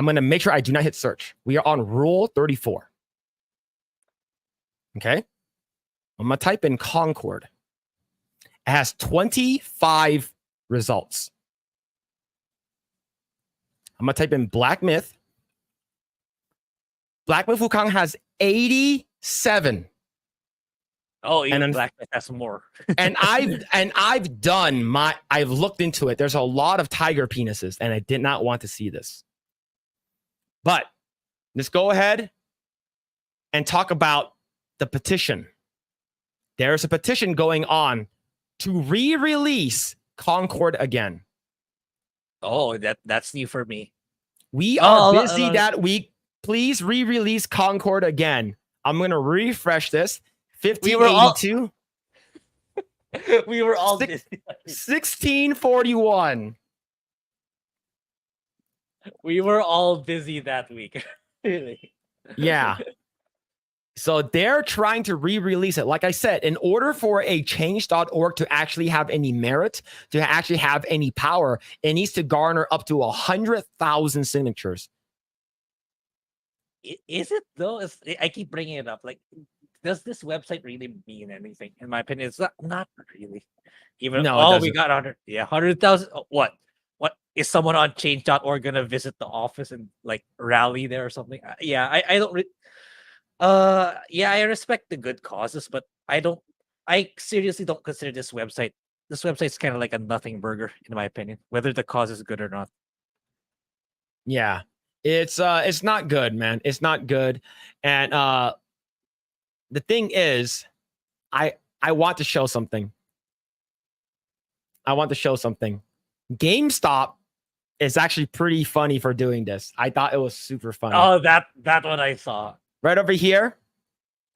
gonna make sure I do not hit search. We are on rule 34. Okay. I'm gonna type in Concord. It has 25 results. I'm gonna type in Black Myth. Black Myth Wukong has 87. Oh, even Black Myth has more. and I've looked into it. There's a lot of tiger penises, and I did not want to see this. But let's go ahead and talk about the petition. There's a petition going on to re-release Concord again. Oh, that's new for me. We are busy that week. Please re-release Concord again. I'm going to refresh this. 1582. We were all busy. 1641. We were all busy that week. Really. Yeah. So they're trying to re-release it. Like I said, in order for a change.org to actually have any merit, to actually have any power, it needs to garner up to 100,000 signatures. Is it though? I keep bringing it up. Like does this website really mean anything? In my opinion, it's not really. Even No, it we doesn't. got 100,000. What is someone on change.org gonna visit the office and like rally there or something? Yeah, I don't. Yeah, I respect the good causes, but I seriously don't consider this website. This website's kind of like a nothing burger, in my opinion, whether the cause is good or not. Yeah. It's not good, man. It's not good. And the thing is, I want to show something. GameStop is actually pretty funny for doing this. I thought it was super funny. Oh, that one I saw. Right over here,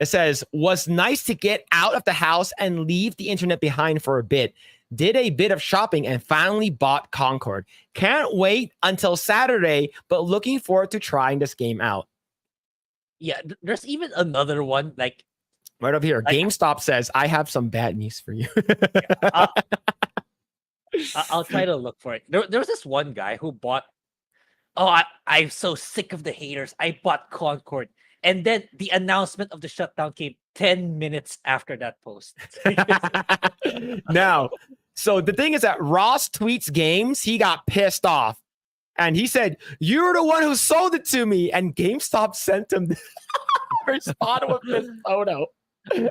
it says, was nice to get out of the house and leave the internet behind for a bit. Did a bit of shopping and finally bought Concord. Can't wait until Saturday, but looking forward to trying this game out. Yeah, there's even another one like right over here. GameStop says, I have some bad news for you. I'll try to look for it. There was this one guy who bought. Oh, I'm so sick of the haters. I bought Concord. And then the announcement of the shutdown came 10 minutes after that post. Now, so the thing is that Ross Tweets Games, he got pissed off. And he said, you're the one who sold it to me. And GameStop sent him respond with this photo. Yo,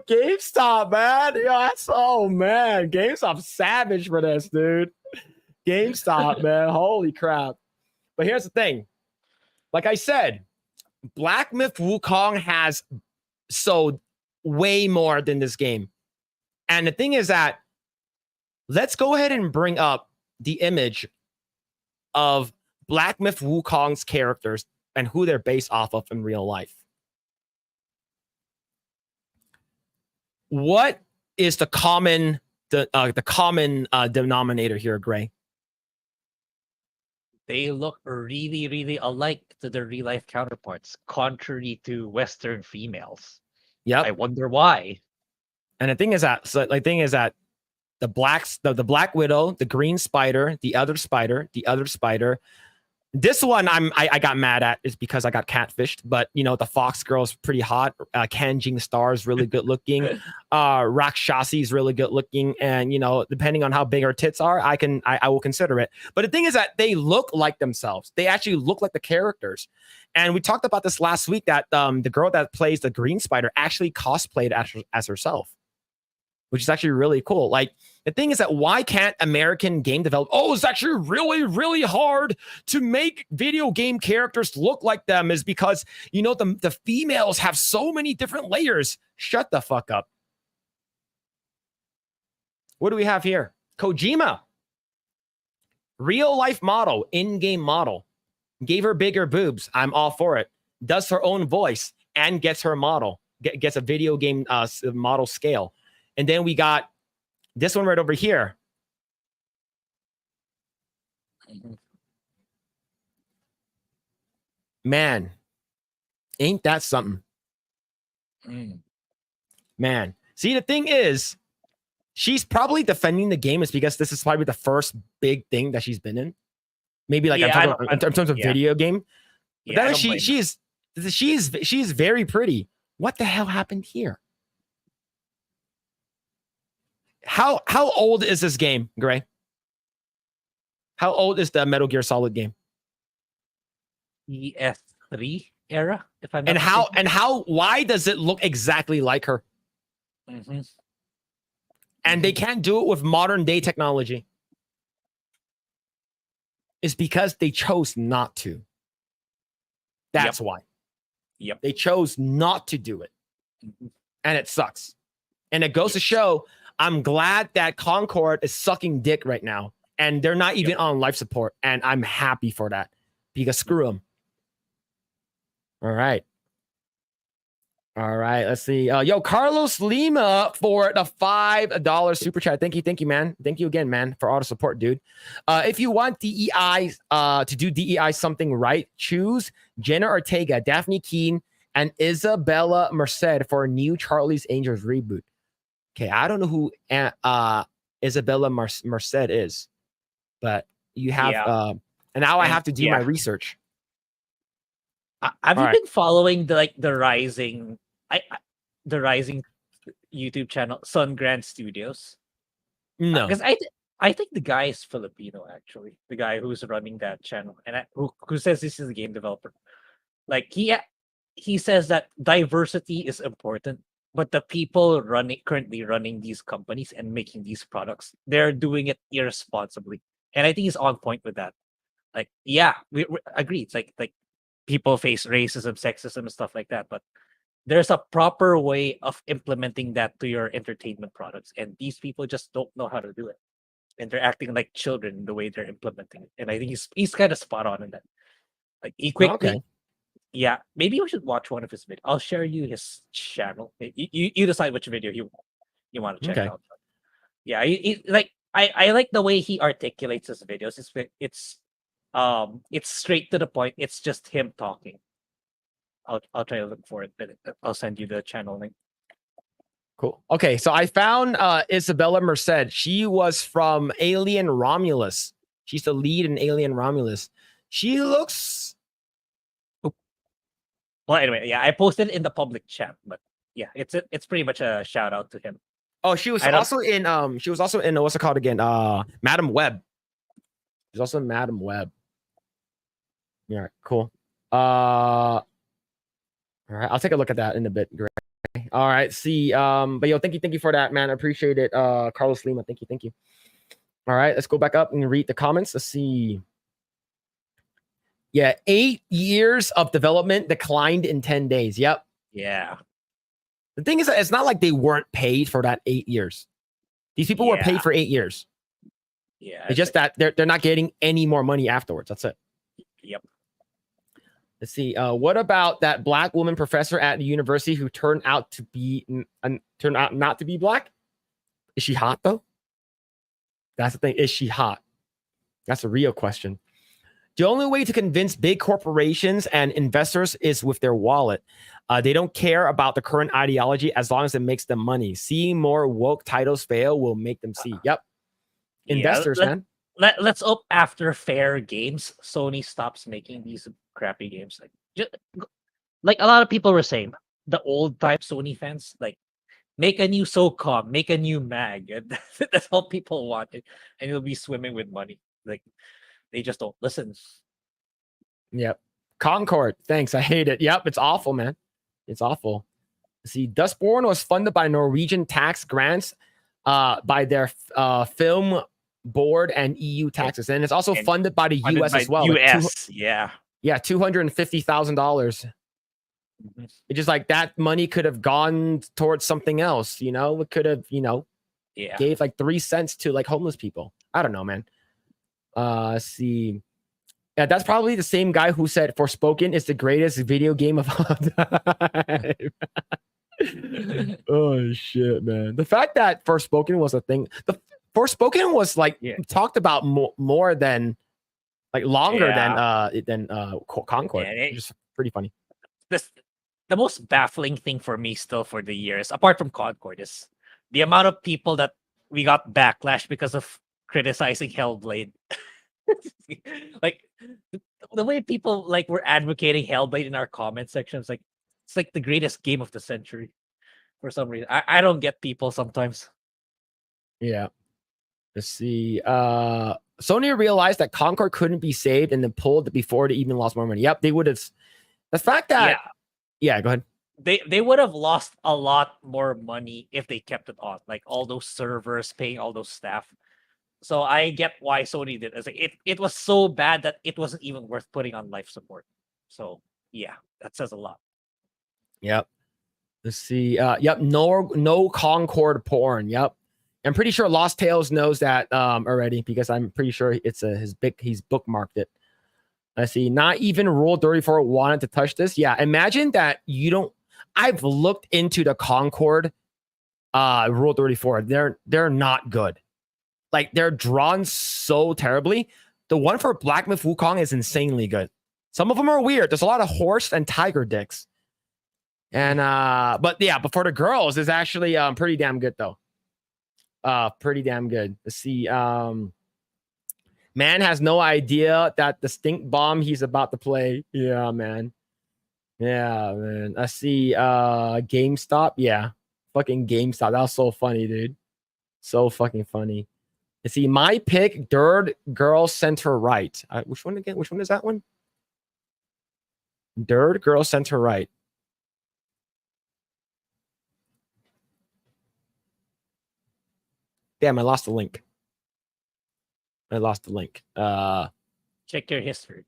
GameStop, man. Man. GameStop's savage for this, dude. GameStop, man. Holy crap. But here's the thing. Like I said, Black Myth Wukong has sold way more than this game. And the thing is that let's go ahead and bring up the image of Black Myth Wukong's characters and who they're based off of in real life. What is the common denominator here, Grae? They look really, really alike to their real life counterparts, contrary to Western females. Yeah, I wonder why. And the thing is that, the Black Widow, the Green Spider, the other Spider. This one I got mad at is because I got catfished, but the Fox girl's pretty hot. Kanjing Star is really good looking. Rakshasi is really good looking, and depending on how big her tits are, I will consider it. But the thing is that they look like themselves. They actually look like the characters. And we talked about this last week that the girl that plays the Green Spider actually cosplayed as herself, which is actually really cool. Like, the thing is that why can't American game developers? Oh, it's actually really, really hard to make video game characters look like them is because, the females have so many different layers. Shut the fuck up. What do we have here? Kojima. Real life model, in-game model. Gave her bigger boobs. I'm all for it. Does her own voice and gets her model. Gets a video game model scale. And then we got this one right over here. Man, ain't that something? Man. See, the thing is, she's probably defending the game is because this is probably the first big thing that she's been in. Maybe like in terms of video game. But then she's very pretty. What the hell happened here? How old is this game, Grae? How old is the Metal Gear Solid game? PS3 era, if I'm not why does it look exactly like her? And they can't do it with modern day technology. It's because they chose not to. That's why. Yep. They chose not to do it. And it sucks. And it goes to show, I'm glad that Concord is sucking dick right now. And they're not even on life support. And I'm happy for that. Because screw them. All right. Let's see. Carlos Lima for the $5 super chat. Thank you, man. Thank you again, man, for all the support, dude. If you want DEI to do DEI something right, choose Jenna Ortega, Daphne Keane, and Isabella Merced for a new Charlie's Angels reboot. Okay, I don't know who Isabella Merced is, but you have and now I have to do my research. Have you All right. been following the rising the rising YouTube channel Sun Grand Studios? No. Because I think the guy is Filipino, actually. The guy who's running that channel, and who says this is a game developer. Like he says that diversity is important, but the people currently running these companies and making these products, they're doing it irresponsibly. And I think he's on point with that. Like, yeah, we agree. It's like people face racism, sexism, and stuff like that, but there's a proper way of implementing that to your entertainment products, and these people just don't know how to do it, and they're acting like children in the way they're implementing it. And I think he's kind of spot on in that. Like, he quickly, Okay. yeah, maybe we should watch one of his videos. I'll share you his channel. You decide which video you want to check Okay. out. Yeah, I like the way he articulates his videos. It's straight to the point. It's just him talking. I'll try to look for it, but I'll send you the channel link. Cool. Okay, so I found Isabella Merced. She was from Alien Romulus. She's the lead in Alien Romulus. She looks. Well, anyway, yeah, I posted in the public chat, but yeah, it's pretty much a shout out to him. Oh, she was also in what's it called again? Madam Web. She's also in Madam Web. Yeah, cool. All right, I'll take a look at that in a bit, Grae. All right, see. But yo, thank you for that, man. I appreciate it. Carlos Lima, thank you. All right, let's go back up and read the comments. Let's see. Yeah, 8 years of development declined in 10 days. Yep. Yeah. The thing is that it's not like they weren't paid for that 8 years. These people were paid for 8 years. Yeah. It's just that they're not getting any more money afterwards. That's it. Yep. Let's see. What about that black woman professor at the university who turned out not to be black? Is she hot though? That's the thing. Is she hot? That's a real question. The only way to convince big corporations and investors is with their wallet. They don't care about the current ideology as long as it makes them money. Seeing more woke titles fail will make them see. Yep. Investors, man. Let's hope after Fair Games, Sony stops making these crappy games. Like a lot of people were saying, the old type Sony fans, like, make a new SOCOM, make a new MAG. And that's all people want, and it'll be swimming with money. Like, they just don't listen. Yep. Concord. Thanks. I hate it. Yep. It's awful, man. It's awful. See, Dustborn was funded by Norwegian tax grants by their film board and EU taxes. And it's also funded by the US as well. US, yeah. Yeah, $250,000. It's just like that money could have gone towards something else, you know? It could have, gave like 3 cents to like homeless people. I don't know, man. See. Yeah, that's probably the same guy who said Forspoken is the greatest video game of all time. Oh shit, man. The fact that Forspoken was a thing, the Forspoken was like talked about more than like longer than Concord. It's just pretty funny. The most baffling thing for me still for the years, apart from Concord, is the amount of people that we got backlash because of criticizing Hellblade. Like the way people like were advocating Hellblade in our comment sections, like it's like the greatest game of the century for some reason. I don't get people sometimes. Yeah. Let's see. Sony realized that Concord couldn't be saved and then pulled before they even lost more money. Yep, they would have. The fact that go ahead. They would have lost a lot more money if they kept it on, like all those servers, paying all those staff. So I get why Sony did. It's like it was so bad that it wasn't even worth putting on life support. So yeah, that says a lot. Yep. Let's see. Yep. No Concord porn. Yep. I'm pretty sure Lost Tales knows that already because I'm pretty sure it's he's bookmarked it. Let's see. Not even Rule 34 wanted to touch this. Yeah. Imagine that you don't. I've looked into the Concord Rule 34. They're not good. Like they're drawn so terribly. The one for Black Myth Wukong is insanely good. Some of them are weird. There's a lot of horse and tiger dicks. And but for the girls, it's actually pretty damn good though. Pretty damn good. Let's see. Man has no idea that the stink bomb he's about to play. Yeah, man. Yeah, man. I see GameStop. Yeah. Fucking GameStop. That was so funny, dude. So fucking funny. I see my pick, Dirt Girl Center Right. Which one again? Which one is that one? Dirt Girl Center Right. Damn, I lost the link. Check your history.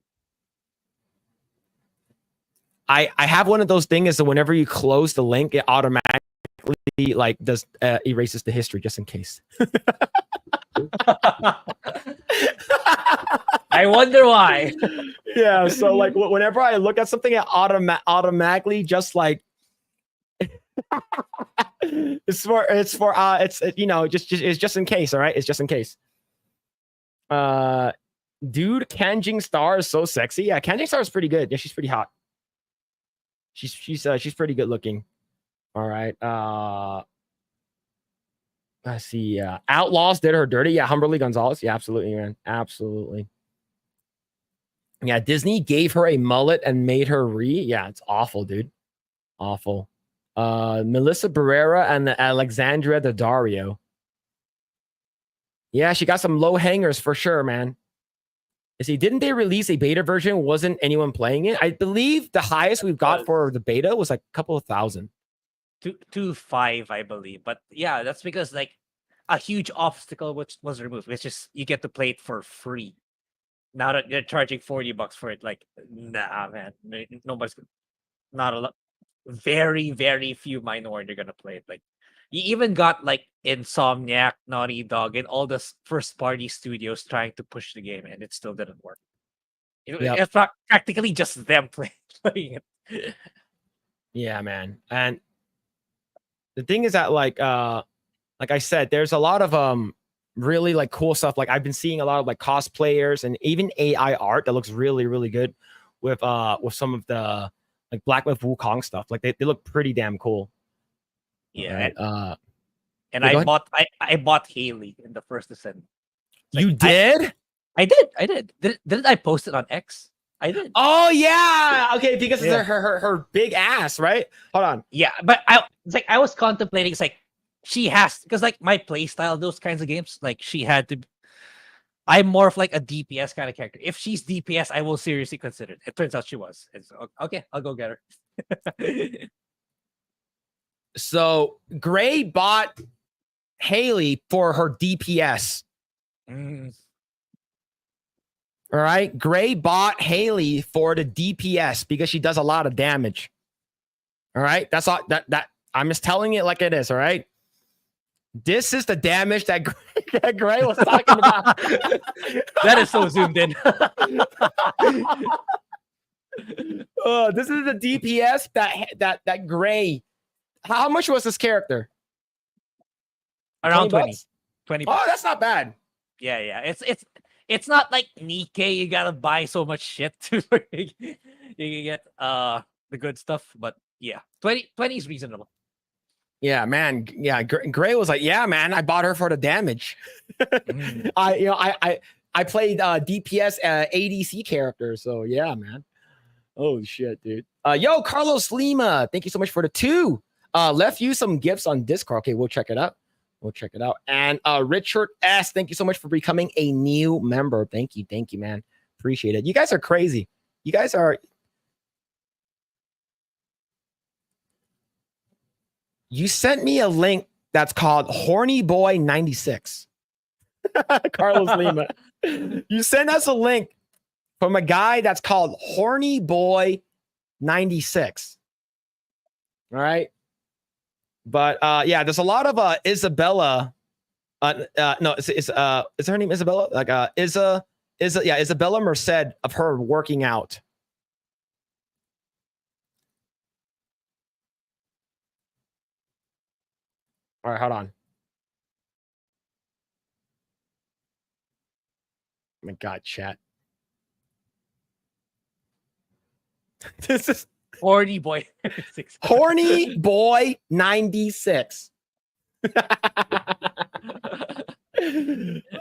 I have one of those things that whenever you close the link, it automatically like does erases the history just in case. I wonder why. Yeah, so like whenever I look at something, it automatically just like it's just in case. All right, it's just in case. Dude, Kanjing Star is so sexy. Yeah, Kanjing Star is pretty good. Yeah, she's pretty hot. She's pretty good looking. All right. Let's see. Outlaws did her dirty. Yeah, Humberly Gonzalez. Yeah, absolutely, man. Absolutely. Yeah, Disney gave her a mullet and made her yeah, it's awful, dude. Awful. Melissa Barrera and Alexandra Daddario. Yeah, she got some low hangers for sure, man. See, didn't they release a beta version? Wasn't anyone playing it? I believe the highest we've got for the beta was like a couple of thousand. 2.5, I believe. But yeah, that's because like a huge obstacle which was removed, which is you get to play it for free. Now that you're charging $40 for it, like nah, man, nobody's not a lot. Very, very few minority are gonna play it. Like you even got like Insomniac, Naughty Dog, and all the first party studios trying to push the game, and it still didn't work. It's practically just them playing it. Yeah, man. And the thing is that like I said, there's a lot of really like cool stuff. Like I've been seeing a lot of like cosplayers and even AI art that looks really, really good with some of the like Black Myth Wukong stuff. Like they look pretty damn cool. Yeah. Right? And I bought Haley in the first descent. Like, you did? I did. Didn't I post it on X? I did. Oh yeah. Okay, because of her big ass, right? Hold on. Yeah, but I was contemplating. It's like she has, because like my play style, those kinds of games, like she had to. I'm more of like a DPS kind of character. If she's DPS, I will seriously consider it. It turns out she was. It's okay. I'll go get her. So Grae bought Haley for her DPS. All right. Grae bought Haley for the DPS because she does a lot of damage. All right. That's all that I'm just telling it like it is. All right. This is the damage that Grae was talking about. That is so zoomed in. This is the DPS that Grae. How much was this character? Around 20. Oh, that's not bad. Yeah. It's not like Nikkei. You gotta buy so much shit to you can get the good stuff. But yeah, 20 is reasonable. Yeah, man. Yeah, Grae was like, yeah, man. I bought her for the damage. I played DPS ADC character, so yeah, man. Oh shit, dude. Yo, Carlos Lima, thank you so much for the 2. Left you some gifts on Discord. Okay, we'll check it out. And Richard S, thank you so much for becoming a new member. Thank you, man. Appreciate it. You guys are crazy. You guys are. You sent me a link that's called Horny Boy 96. Carlos Lima. You sent us a link from a guy that's called Horny Boy 96. All right. But yeah, there's a lot of Isabella. No, is her name Isabella? Like Isabella Merced of her working out. All right, hold on. Oh my God, chat. This is Horny Boy. Horny Boy 96.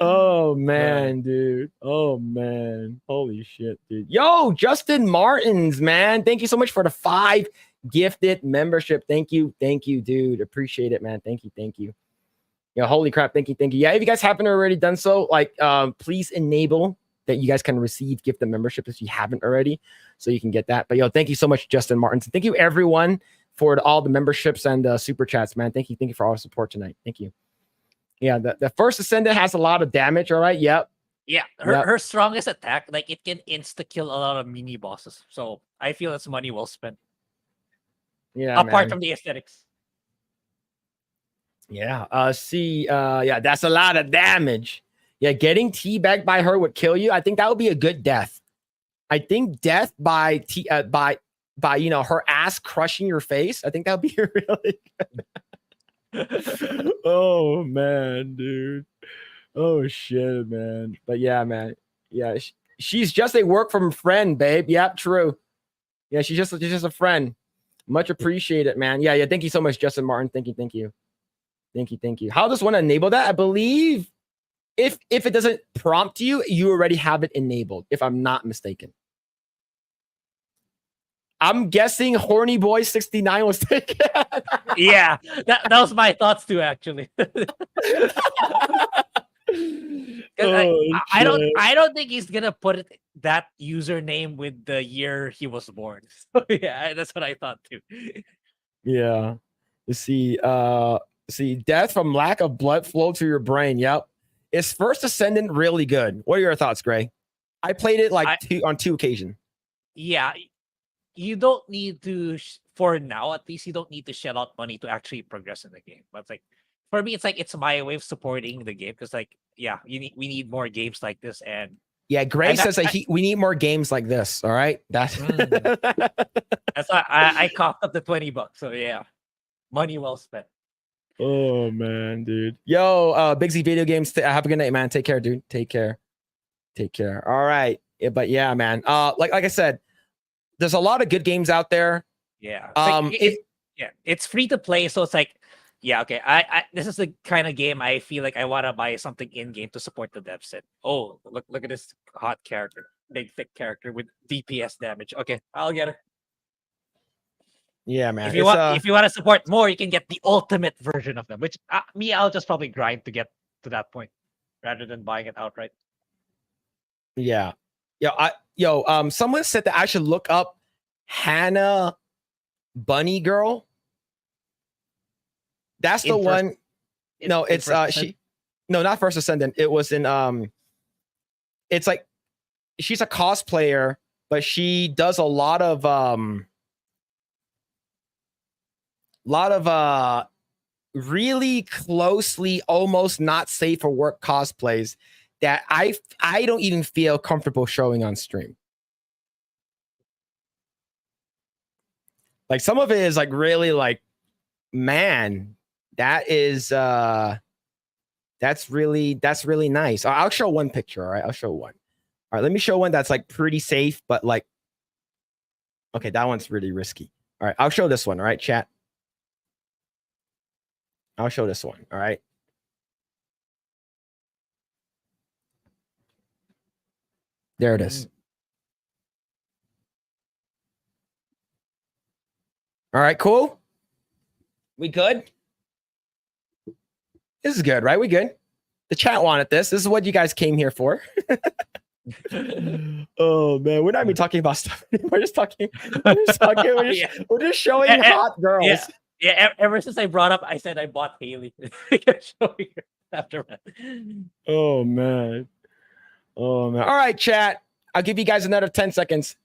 Oh man, dude. Oh man. Holy shit, dude. Yo, Justin Martins, man. Thank you so much for the 5 gifted membership. Thank you, dude. Appreciate it, man. Thank you. Yeah, holy crap. Thank you. Yeah, if you guys haven't already done so, like please enable that you guys can receive gifted membership if you haven't already, so you can get that. But yo, thank you so much, Justin Martins. Thank you everyone for all the memberships and super chats, man. Thank you for all the support tonight. Thank you. Yeah, the first Ascendant has a lot of damage. All right. Yep. Yeah, her strongest attack, like it can insta kill a lot of mini bosses. So I feel it's money well spent. Yeah. Apart from the aesthetics. Yeah. Yeah, that's a lot of damage. Yeah, getting teabagged by her would kill you. I think that would be a good death. I think death by her ass crushing your face. I think that would be really good. Oh man, dude. Oh shit, man. But yeah, man. Yeah, she's just a work from friend, babe. Yep, true. Yeah, she's just a friend. Much appreciated, man. Yeah. Thank you so much, Justin Martin. Thank you. How does one enable that? I believe if it doesn't prompt you, you already have it enabled, if I'm not mistaken. I'm guessing Horny Boy 69 was taken. Yeah, that was my thoughts too, actually. I don't think he's gonna put that username with the year he was born. So yeah, that's what I thought too. Yeah. You see, death from lack of blood flow to your brain. Yep. Is First Ascendant really good? What are your thoughts, Grae? I played it on 2 occasions. Yeah, you don't need to, for now at least, you don't need to shell out money to actually progress in the game. But like for me, it's my way of supporting the game because we need more games like this. And yeah, Grae says we need more games like this. All right, that's that's why I coughed up the $20. So yeah, money well spent. Oh man, dude. Yo, Big Z Video Games. Have a good night, man. Take care, dude. Take care. All right. Yeah, but yeah, man. Like I said, there's a lot of good games out there. Yeah. It's free to play, so it's like, yeah, okay. I this is the kind of game I feel like I want to buy something in game to support the dev set. Oh, look at this hot character, big thick character with DPS damage. Okay, I'll get it. Yeah, man. If you want to support more, you can get the ultimate version of them. Which I'll just probably grind to get to that point, rather than buying it outright. Yeah. Someone said that I should look up Hannah Bunny Girl. That's the one. No, it's not First Ascendant. It was in it's like she's a cosplayer, but she does a lot of really closely, almost not safe for work cosplays that I don't even feel comfortable showing on stream. Like some of it is like really like, man, that's really nice. I'll show one picture. All right, I'll show one. All right, let me show one that's like pretty safe, but like, okay, that one's really risky. All right, I'll show this one. All right, chat. I'll show this one. All right. There it is. All right, cool. We good? This is good, right? We good? The chat wanted this. This is what you guys came here for. Oh man, we're not even talking about stuff. We're just talking. We're just showing hot girls. Yeah, ever since I brought up, I said I bought Haley. After that. Oh man. All right, chat. I'll give you guys another 10 seconds.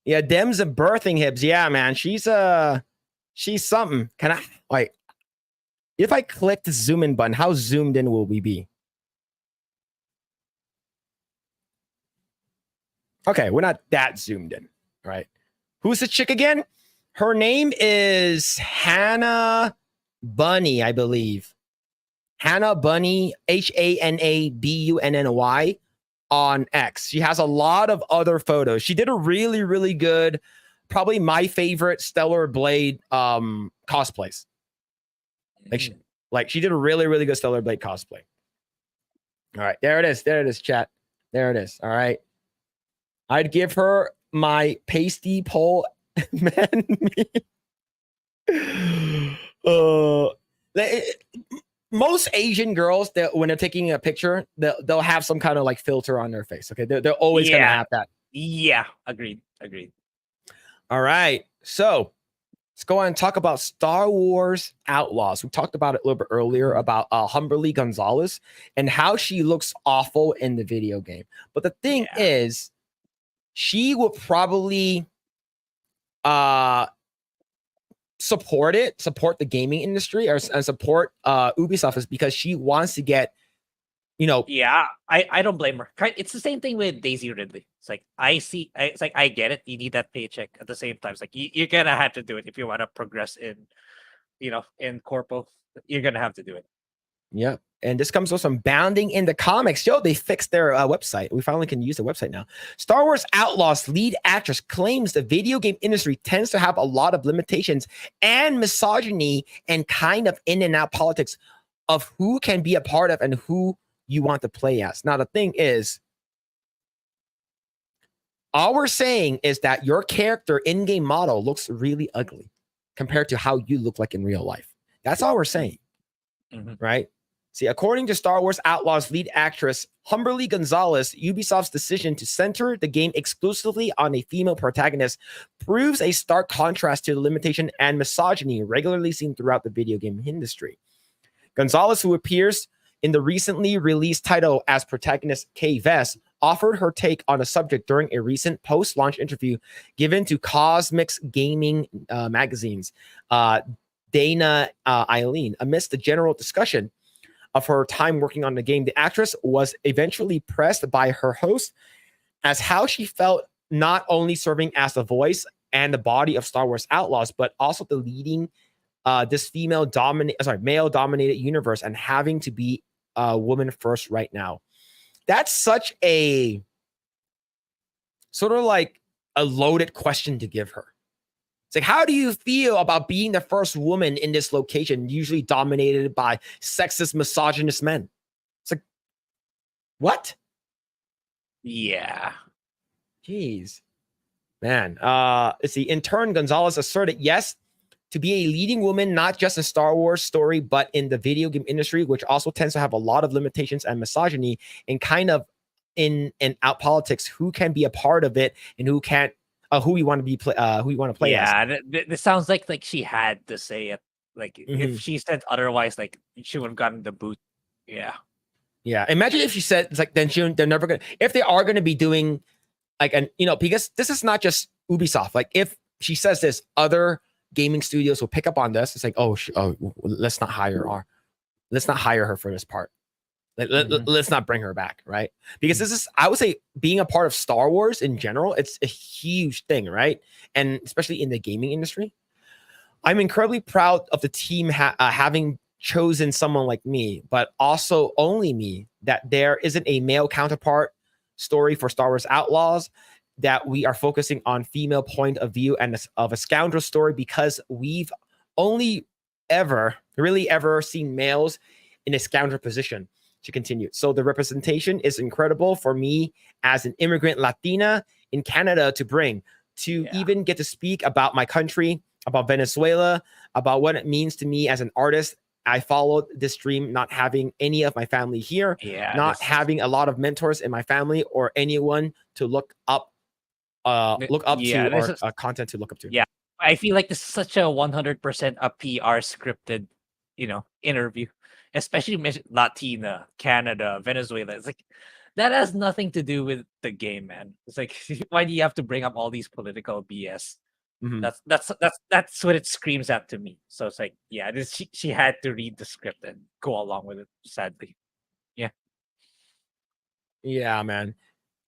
Yeah, Dem's a birthing hips. Yeah, man. She's something. Can I like if I click the zoom in button, how zoomed in will we be? Okay, we're not that zoomed in. All right. Who's the chick again? Her name is Hannah Bunny, I believe. Hannah Bunny, HANABUNNY on X. She has a lot of other photos. She did a really, really good, probably my favorite Stellar Blade cosplays. Like she did a really, really good Stellar Blade cosplay. All right, there it is. There it is, chat. There it is. All right. I'd give her my pasty pole man. Most Asian girls, that when they're taking a picture, they'll have some kind of like filter on their face. Okay, they're always gonna have that. Yeah, agreed. All right, so let's go on and talk about Star Wars Outlaws. We talked about it a little bit earlier about Humberly Gonzalez and how she looks awful in the video game. But the thing is, she will probably support the gaming industry and support Ubisoft is because she wants to get, Yeah, I don't blame her. It's the same thing with Daisy Ridley. It's like I get it. You need that paycheck. At the same time, it's like you're gonna have to do it if you want to progress in, in corpo. You're gonna have to do it. Yeah. And this comes with some bounding in the comics. Yo, they fixed their website. We finally can use the website now. Star Wars Outlaws lead actress claims the video game industry tends to have a lot of limitations and misogyny and kind of in and out politics of who can be a part of and who you want to play as. Now, the thing is, all we're saying is that your character in-game model looks really ugly compared to how you look like in real life. That's all we're saying, right? See, according to Star Wars Outlaws lead actress Humberly Gonzalez, Ubisoft's decision to center the game exclusively on a female protagonist proves a stark contrast to the limitation and misogyny regularly seen throughout the video game industry. Gonzalez, who appears in the recently released title as protagonist Kay Vess, offered her take on a subject during a recent post-launch interview given to Cosmix Gaming magazines. Dana Eileen, amidst the general discussion of her time working on the game, the actress was eventually pressed by her host as how she felt not only serving as the voice and the body of Star Wars Outlaws, but also the leading this male-dominated universe and having to be a woman first right now. That's such a sort of like a loaded question to give her. It's like, how do you feel about being the first woman in this location, usually dominated by sexist, misogynist men? It's like, what? Yeah. Jeez. Man. Let's see. In turn, Gonzalez asserted, yes, to be a leading woman, not just in Star Wars story, but in the video game industry, which also tends to have a lot of limitations and misogyny and kind of in and out politics, who can be a part of it and who can't. Who you want to be who you want to play as. Yeah, this sounds like she had to say it. Like if she said otherwise, like she would have gotten the boot. Yeah. Yeah. Imagine if she said it's like they're never gonna, if they are gonna be doing like because this is not just Ubisoft. Like if she says this, other gaming studios will pick up on this. It's like, let's not hire her for this part. Let's not bring her back, right? Because this is, I would say, being a part of Star Wars in general, it's a huge thing, right? And especially in the gaming industry. I'm incredibly proud of the team having chosen someone like me, but also only me, that there isn't a male counterpart story for Star Wars Outlaws, that we are focusing on female point of view and of a scoundrel story, because we've only really ever seen males in a scoundrel position. She continued. So the representation is incredible for me as an immigrant Latina in Canada to bring, to even get to speak about my country, about Venezuela, about what it means to me as an artist. I followed this dream not having any of my family here, not having a lot of mentors in my family or anyone to look up to or content to look up to. Yeah, I feel like this is such a 100% a PR scripted, interview. Especially Latina, Canada, Venezuela. It's like that has nothing to do with the game, man. It's like, why do you have to bring up all these political BS? That's what it screams at to me. So it's like, she had to read the script and go along with it. Sadly, yeah, man,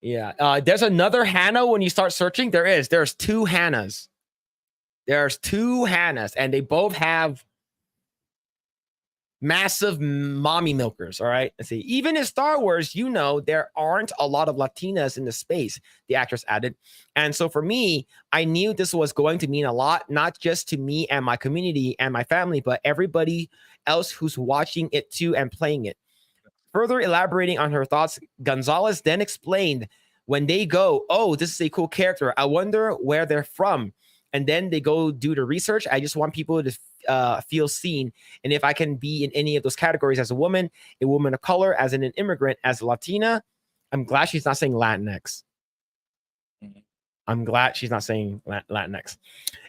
yeah. There's another Hannah when you start searching. There's two Hannahs. There's two Hannahs, and they both have massive mommy milkers. All right. Let's see. Even in Star Wars, there aren't a lot of Latinas in the space, the actress added. And so for me, I knew this was going to mean a lot, not just to me and my community and my family, but everybody else who's watching it too and playing it. Further elaborating on her thoughts, Gonzalez then explained, when they go, oh, this is a cool character, I wonder where they're from. And then they go do the research. I just want people to feel seen. And if I can be in any of those categories as a woman of color, as an immigrant, as a Latina, I'm glad she's not saying Latinx. I'm glad she's not saying Latinx.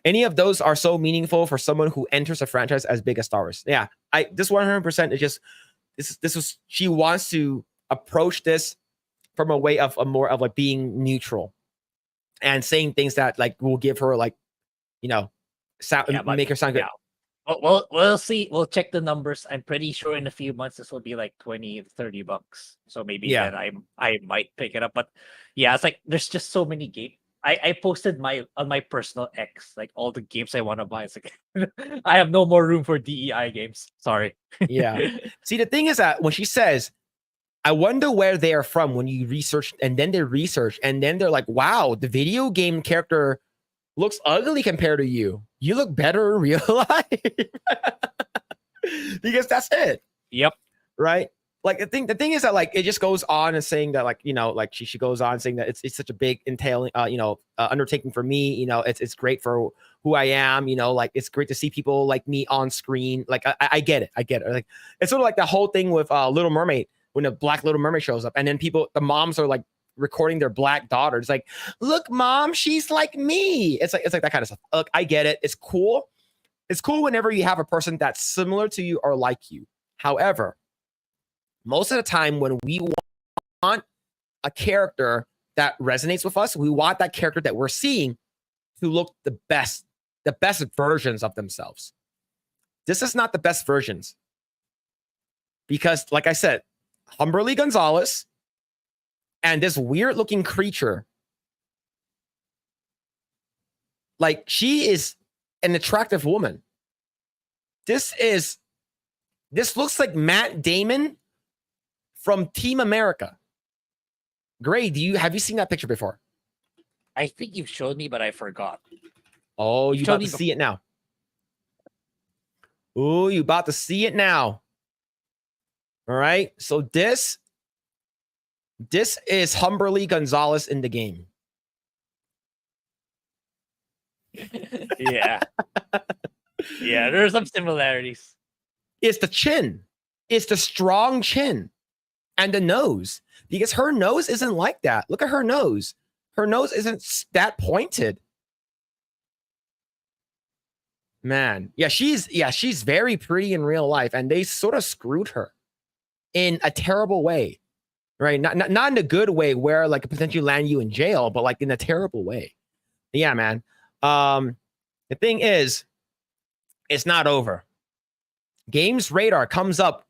Any of those are so meaningful for someone who enters a franchise as big as Star Wars. Yeah, this 100% is just, this was, she wants to approach this from a way of more of like being neutral and saying things that like will give her like, you know, make her sound good. Yeah. We'll see. We'll check the numbers. I'm pretty sure in a few months this will be like $20-$30. So maybe then I might pick it up. But yeah, it's like there's just so many games. I posted on my personal X like all the games I want to buy. It's like I have no more room for DEI games. Sorry. Yeah. See, the thing is that when she says, I wonder where they are from, when you research and then they research and then they're like, wow, the video game character looks ugly compared to you. You look better in real life. Because that's it. Yep. Right. Like the thing is that like it just goes on and saying that like, you know, like she goes on saying that it's such a big entailing undertaking for me. You know, it's great for who I am, you know, like it's great to see people like me on screen. Like I get it. Like it's sort of like the whole thing with Little Mermaid, when the Black Little Mermaid shows up and then the moms are like recording their Black daughter. It's like, look, mom, she's like me. It's like that kind of stuff. Look, I get it. It's cool. It's cool whenever you have a person that's similar to you or like you. However, most of the time when we want a character that resonates with us, we want that character that we're seeing to look the best versions of themselves. This is not the best versions. Because, like I said, Humberly Gonzalez and this weird looking creature, like she is an attractive woman. This looks like Matt Damon from Team America. Grae, have you seen that picture before? I think you've showed me, but I forgot. Oh, you about to see it now. Oh, you about to see it now. All right. So this is Humberly Gonzalez in the game. Yeah. Yeah, there's some similarities. It's the chin. It's the strong chin. And the nose. Because her nose isn't like that. Look at her nose. Her nose isn't that pointed. Man. Yeah, she's very pretty in real life. And they sort of screwed her in a terrible way. Right? Not in a good way where like potentially land you in jail, but like in a terrible way. Yeah, man. The thing is, it's not over. Games Radar comes up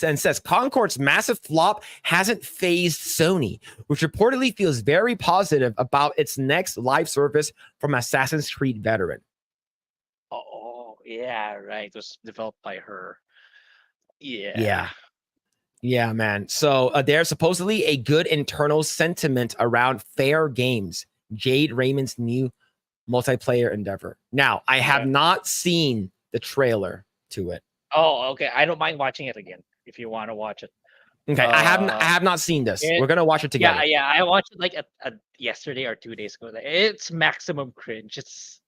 and says Concord's massive flop hasn't phased Sony, which reportedly feels very positive about its next live service from Assassin's Creed veteran. Oh, yeah, right. It was developed by her. Yeah. Yeah, man. So there's supposedly a good internal sentiment around Fair Games, Jade Raymond's new multiplayer endeavor. Now, I have not seen the trailer to it. Oh, okay. I don't mind watching it again if you want to watch it. Okay, I have not seen this. We're gonna watch it together. Yeah. I watched it like yesterday or 2 days ago. It's maximum cringe. It's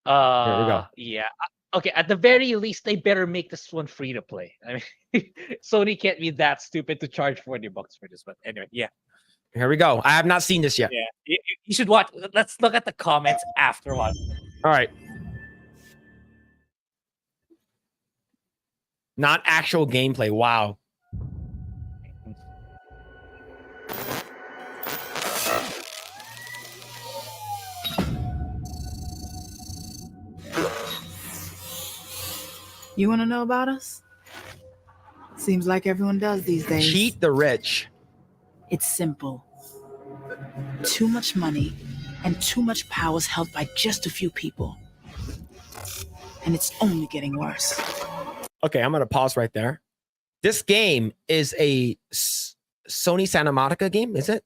Here we go. Yeah. Okay, at the very least, they better make this one free to play. I mean, Sony can't be that stupid to charge $40 for this. But anyway, yeah. Here we go. I have not seen this yet. Yeah, you should watch. Let's look at the comments after watching. All right. Not actual gameplay. Wow. You want to know about us? Seems like everyone does these days. Cheat the rich. It's simple. Too much money and too much power is held by just a few people. And it's only getting worse. Okay, I'm going to pause right there. This game is a Sony Santa Monica game, is it?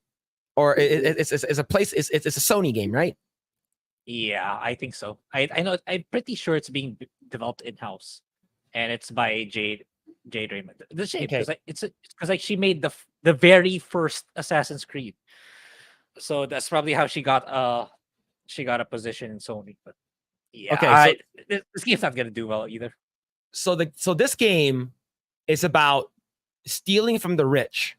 Or it's a place, it's a Sony game, right? Yeah, I think so. I know. I'm pretty sure it's being developed in-house. And it's by Jade Jade Raymond. The shame Okay. because it's because like she made the very first Assassin's Creed, so that's probably how she got a position in Sony. But yeah, Okay, so this game's not gonna do well either. so this game is about stealing from the rich,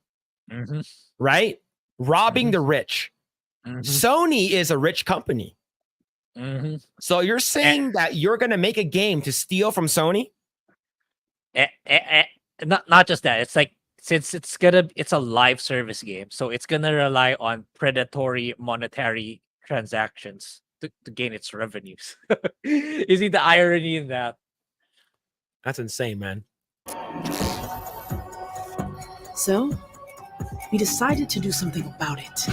right? Robbing the rich. Sony is a rich company. So you're saying that you're gonna make a game to steal from Sony? Not just that. It's like since it's a live service game, so it's gonna rely on predatory monetary transactions to gain its revenues. You see the irony in that? That's insane, man. So, we decided to do something about it.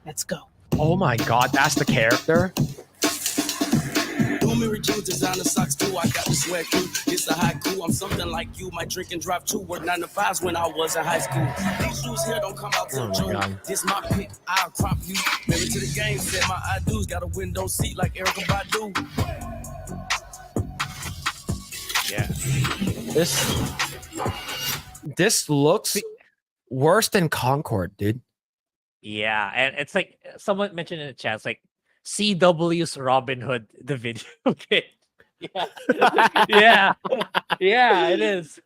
Let's go. Oh my god, that's the character. Jeans, designer socks too. I got the sweat too. It's a haiku. I'm something like you. My drink and drive too. Work 9 to 5s when I was in high school. These shoes here don't come out till June. This my pick. I'll crop you. Married to the game. Said my I do's got a window seat like Erica Badu. Yeah. This looks worse than Concord, dude. Yeah, and it's like someone mentioned in the chat, it's like CW's Robin Hood, the video game. Yeah, yeah, it is.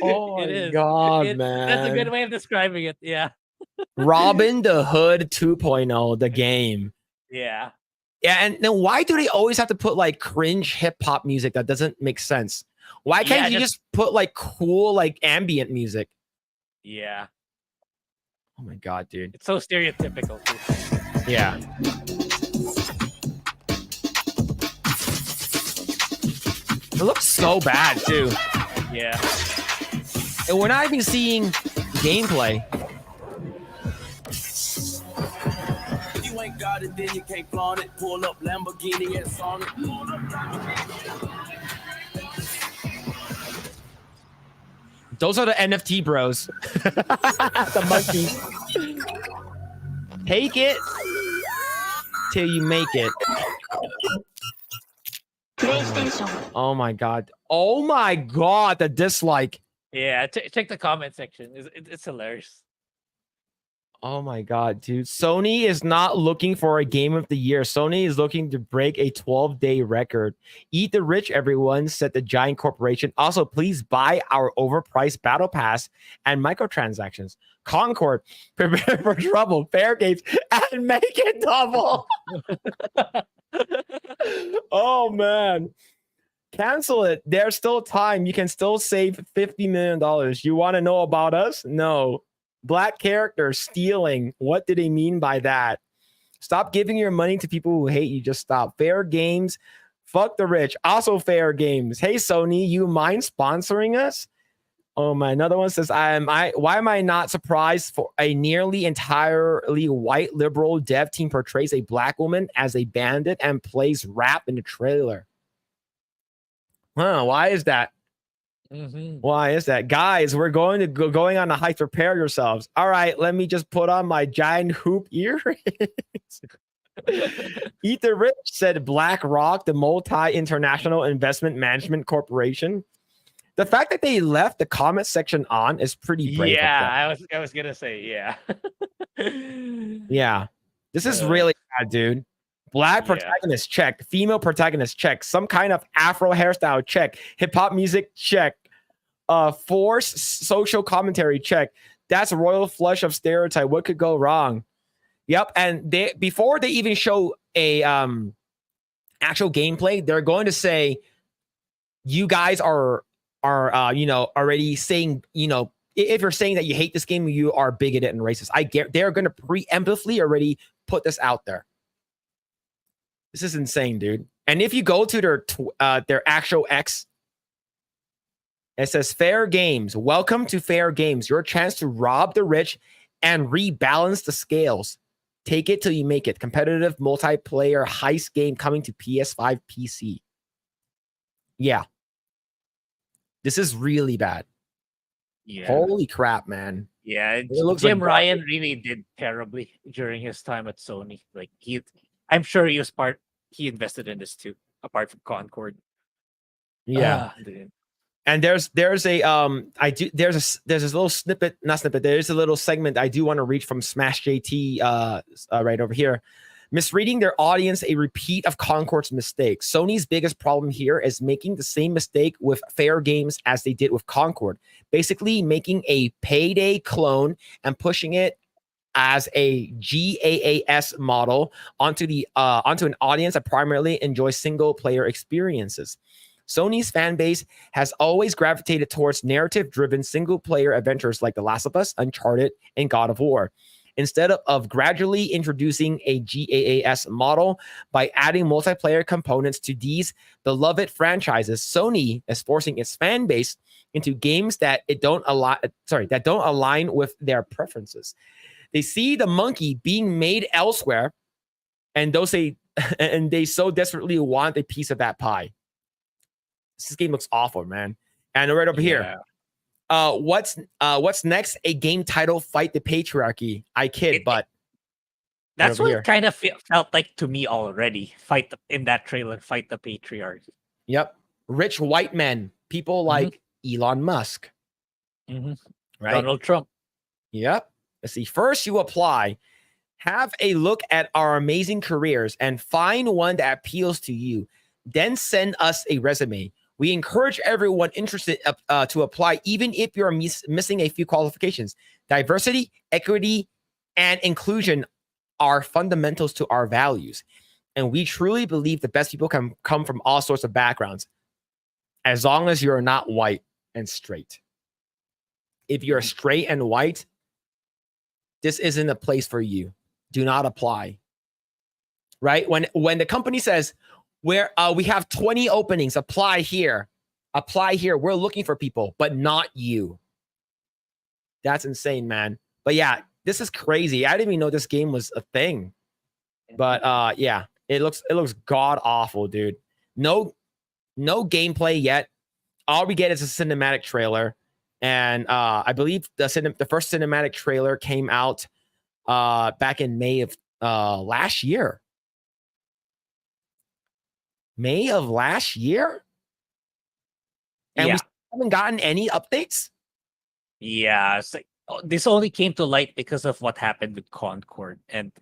Oh it my is. god, That's a man. good way of describing it. Yeah, Robin the Hood 2.0, the game. yeah. Yeah, and then why do they always have to put like cringe hip hop music that doesn't make sense? Why can't you just put like cool like ambient music? Yeah. Oh my god, dude. It's so stereotypical too. Yeah. It looks so bad too. Yeah. And we're not even seeing gameplay. If you ain't got it, then you can't flaunt it. Pull up Lamborghini and song it. Those are the NFT bros. The monkeys. Take it till you make it. Oh my god. Oh my god, the dislike. Yeah, check the comment section. It's hilarious. Oh my god, dude. Sony is not looking for a game of the year. Sony is looking to break a 12-day record. Eat the rich, everyone, said the giant corporation. Also, please buy our overpriced battle pass and microtransactions. Concord, prepare for trouble. Fair games and make it double. Oh man. Cancel it. There's still time. You can still save $50 million. You want to know about us? No. Black character stealing. What do they mean by that? Stop giving your money to people who hate you. Just stop. Fair games. Fuck the rich. Also fair games. Hey, Sony, you mind sponsoring us? Oh my, another one says, why am I not surprised for a nearly entirely white liberal dev team portrays a black woman as a bandit and plays rap in the trailer? Huh, why is that? Why is that? Guys, we're going on a hike. Prepare yourselves. All right, let me just put on my giant hoop earrings. Eat the rich, said BlackRock, the multi-international investment management corporation. The fact that they left the comment section on is pretty brave. Yeah, I was gonna say, yeah. Yeah. This is really bad, dude. Black protagonist, check. Female protagonist, check. Some kind of Afro hairstyle, check. Hip hop music, check. Force social commentary, check. That's a royal flush of stereotype. What could go wrong? Yep. And they before they even show a actual gameplay, they're going to say, you guys are already saying, if you're saying that you hate this game, you are bigoted and racist. They're going to preemptively already put this out there. This is insane, dude. And if you go to their actual X, it says fair games. Welcome to fair games. Your chance to rob the rich and rebalance the scales. Take it till you make it. Competitive multiplayer heist game coming to PS5 PC. Yeah. This is really bad. Yeah. Holy crap, man. Yeah, It looks Jim like Ryan really did terribly during his time at Sony. Like I'm sure he invested in this too. apart from Concord. Yeah. Dude. And there's there's this little snippet, not snippet, there's a little segment I do want to reach from Smash JT right over here. Misreading their audience, a repeat of Concord's mistakes. Sony's biggest problem here is making the same mistake with Fair Games as they did with Concord. Basically making a payday clone and pushing it as a GAAS model onto an audience that primarily enjoys single player experiences. Sony's fan base has always gravitated towards narrative-driven single-player adventures like The Last of Us, Uncharted, and God of War. Instead of gradually introducing a GAAS model by adding multiplayer components to these beloved franchises, Sony is forcing its fan base into games that don't align with their preferences. They see the monkey being made elsewhere, and they so desperately want a piece of that pie. This game looks awful, man. And right over here, what's next? A game title, Fight the Patriarchy. I kid, but that's what it kind of felt like to me already. In that trailer, Fight the Patriarchy. Yep, rich white men, people like Elon Musk, right? Donald Trump. Yep. Let's see. First, you apply. Have a look at our amazing careers and find one that appeals to you. Then send us a resume. We encourage everyone interested to apply, even if you're missing a few qualifications. Diversity, equity, and inclusion are fundamentals to our values. And we truly believe the best people can come from all sorts of backgrounds, as long as you're not white and straight. If you're straight and white, this isn't a place for you. Do not apply. Right? When the company says, we have 20 openings, apply here. We're looking for people, but not you. That's insane, man. But yeah, this is crazy. I didn't even know this game was a thing. But yeah, it looks god awful, dude. No gameplay yet. All we get is a cinematic trailer, and I believe the first cinematic trailer came out back in May of last year. May of last year? And we haven't gotten any updates? Yeah, it's like, this only came to light because of what happened with Concord. And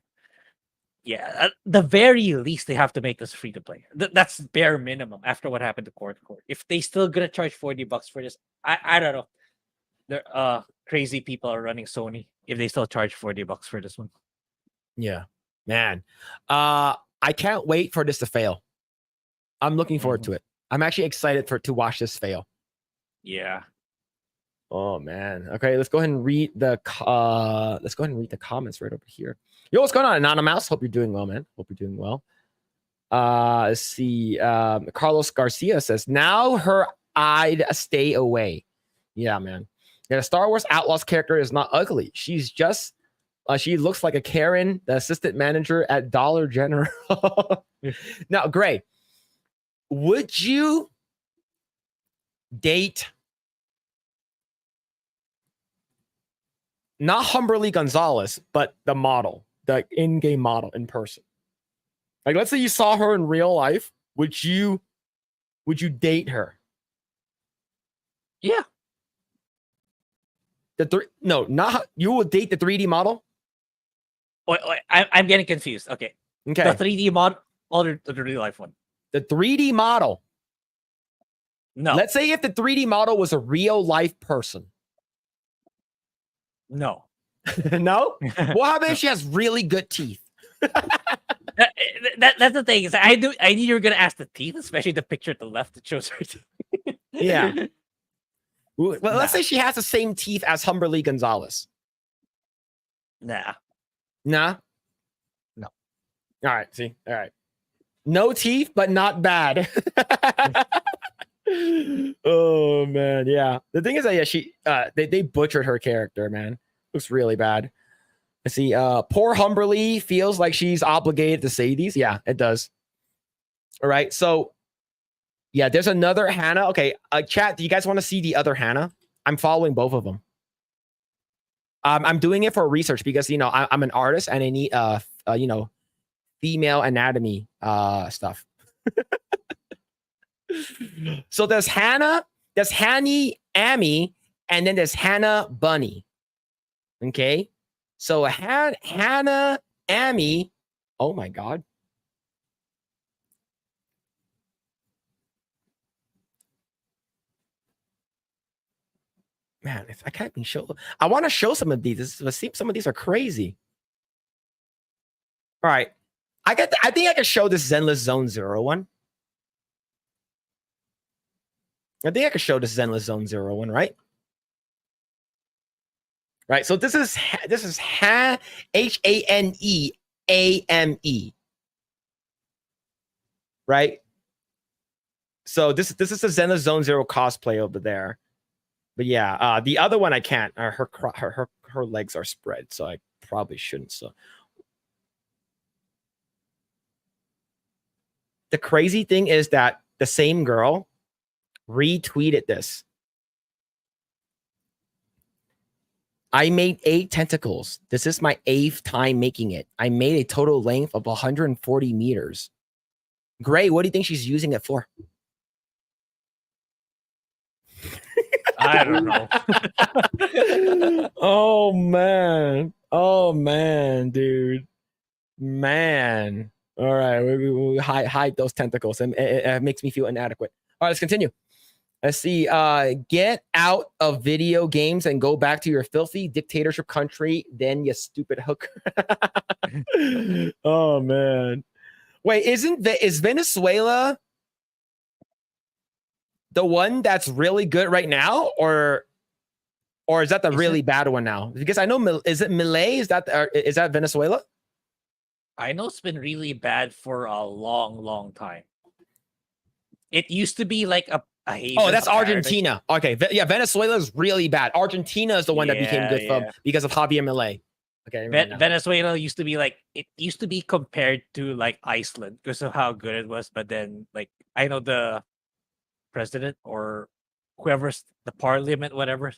yeah, at the very least, they have to make this free to play. That's bare minimum after what happened to Concord. If they still gonna charge $40 for this, I don't know. They're crazy people are running Sony if they still charge $40 for this one. Yeah, man. I can't wait for this to fail. I'm looking forward to it. I'm actually excited to watch this fail. Yeah. Oh man. Okay, let's go ahead and read the comments right over here. Yo, what's going on, Anonymous? Hope you're doing well, man. Hope you're doing well. Let's see. Carlos Garcia says, now I'd stay away. Yeah, man. Yeah, the Star Wars Outlaws character is not ugly. She's just she looks like a Karen, the assistant manager at Dollar General. Now, Grae, would you date not Humberly Gonzalez, but the model, the in-game model in person? Like, let's say you saw her in real life. Would you date her? Yeah. You would date the 3D model? Wait, I'm getting confused. Okay. The 3D model or the real life one? The 3D model. No. Let's say if the 3D model was a real life person. No. No? Well, how about if she has really good teeth? That's the thing. Is I knew you were gonna ask the teeth, especially the picture at the left that shows her teeth. Yeah. Well, let's say she has the same teeth as Humberly Gonzalez. Nah. No. All right. See. All right. No teeth, but not bad. Oh man, yeah. The thing is that they butchered her character, man. Looks really bad. Let's see. Poor Humberly feels like she's obligated to say these. Yeah, it does. All right. So yeah, there's another Hannah. Okay, chat. Do you guys want to see the other Hannah? I'm following both of them. I'm doing it for research because I'm an artist and I need female anatomy stuff. So there's Hannah, there's Hanny Amy, and then there's Hannah Bunny. Okay. So Hannah Amy. Oh my God. Man, if I can't even show, I want to show some of these. Some of these are crazy. All right. I think I can show this Zenless Zone 0 one. I think I can show this Zenless Zone 0 one, right? Right. So this is HANEAME. Right. So this is a Zenless Zone 0 cosplay over there. But yeah, the other one I can't. Her legs are spread, so I probably shouldn't. So the crazy thing is that the same girl retweeted this. I made 8 tentacles. This is my 8th time making it. I made a total length of 140 meters. Grae, what do you think she's using it for? I don't know. Oh man, dude, man. All right, we hide those tentacles, and it makes me feel inadequate. All right, let's continue. Let's see. Get out of video games and go back to your filthy dictatorship country. Then you stupid hooker. Oh man. Wait, is Venezuela the one that's really good right now, or is that the really bad one now? Because I know, is it Malay? Is that Venezuela? I know it's been really bad for a long time. It used to be like a haven, oh, that's a paradise. Argentina. Okay, yeah, Venezuela is really bad. Argentina is the one that became good because of Javier Milei. Okay, Venezuela used to be like, it used to be compared to like Iceland because of how good it was, but then like I know the president or whoever's the parliament, whatever,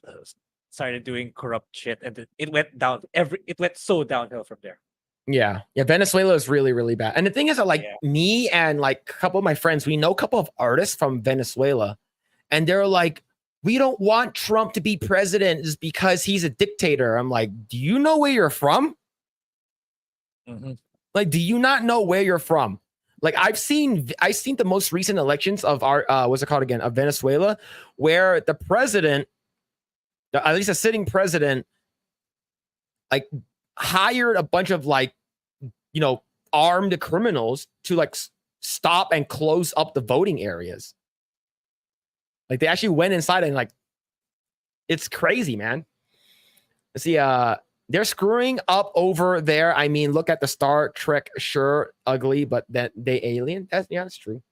started doing corrupt shit, and it went down. It went so downhill from there. Yeah, Venezuela is really bad. And the thing is that like me and like a couple of my friends, we know a couple of artists from Venezuela, and they're like, we don't want Trump to be president is because he's a dictator. I'm like, do you know where you're from? Mm-hmm. Like, do you not know where you're from? Like, I've seen the most recent elections of our what's it called again, of Venezuela, where the president, at least a sitting president, like hired a bunch of like, you know, armed criminals to like stop and close up the voting areas. Like they actually went inside and like, it's crazy, man. Let's see, they're screwing up over there. I mean, look at the Star Trek, sure, ugly, but that they alien. That's true.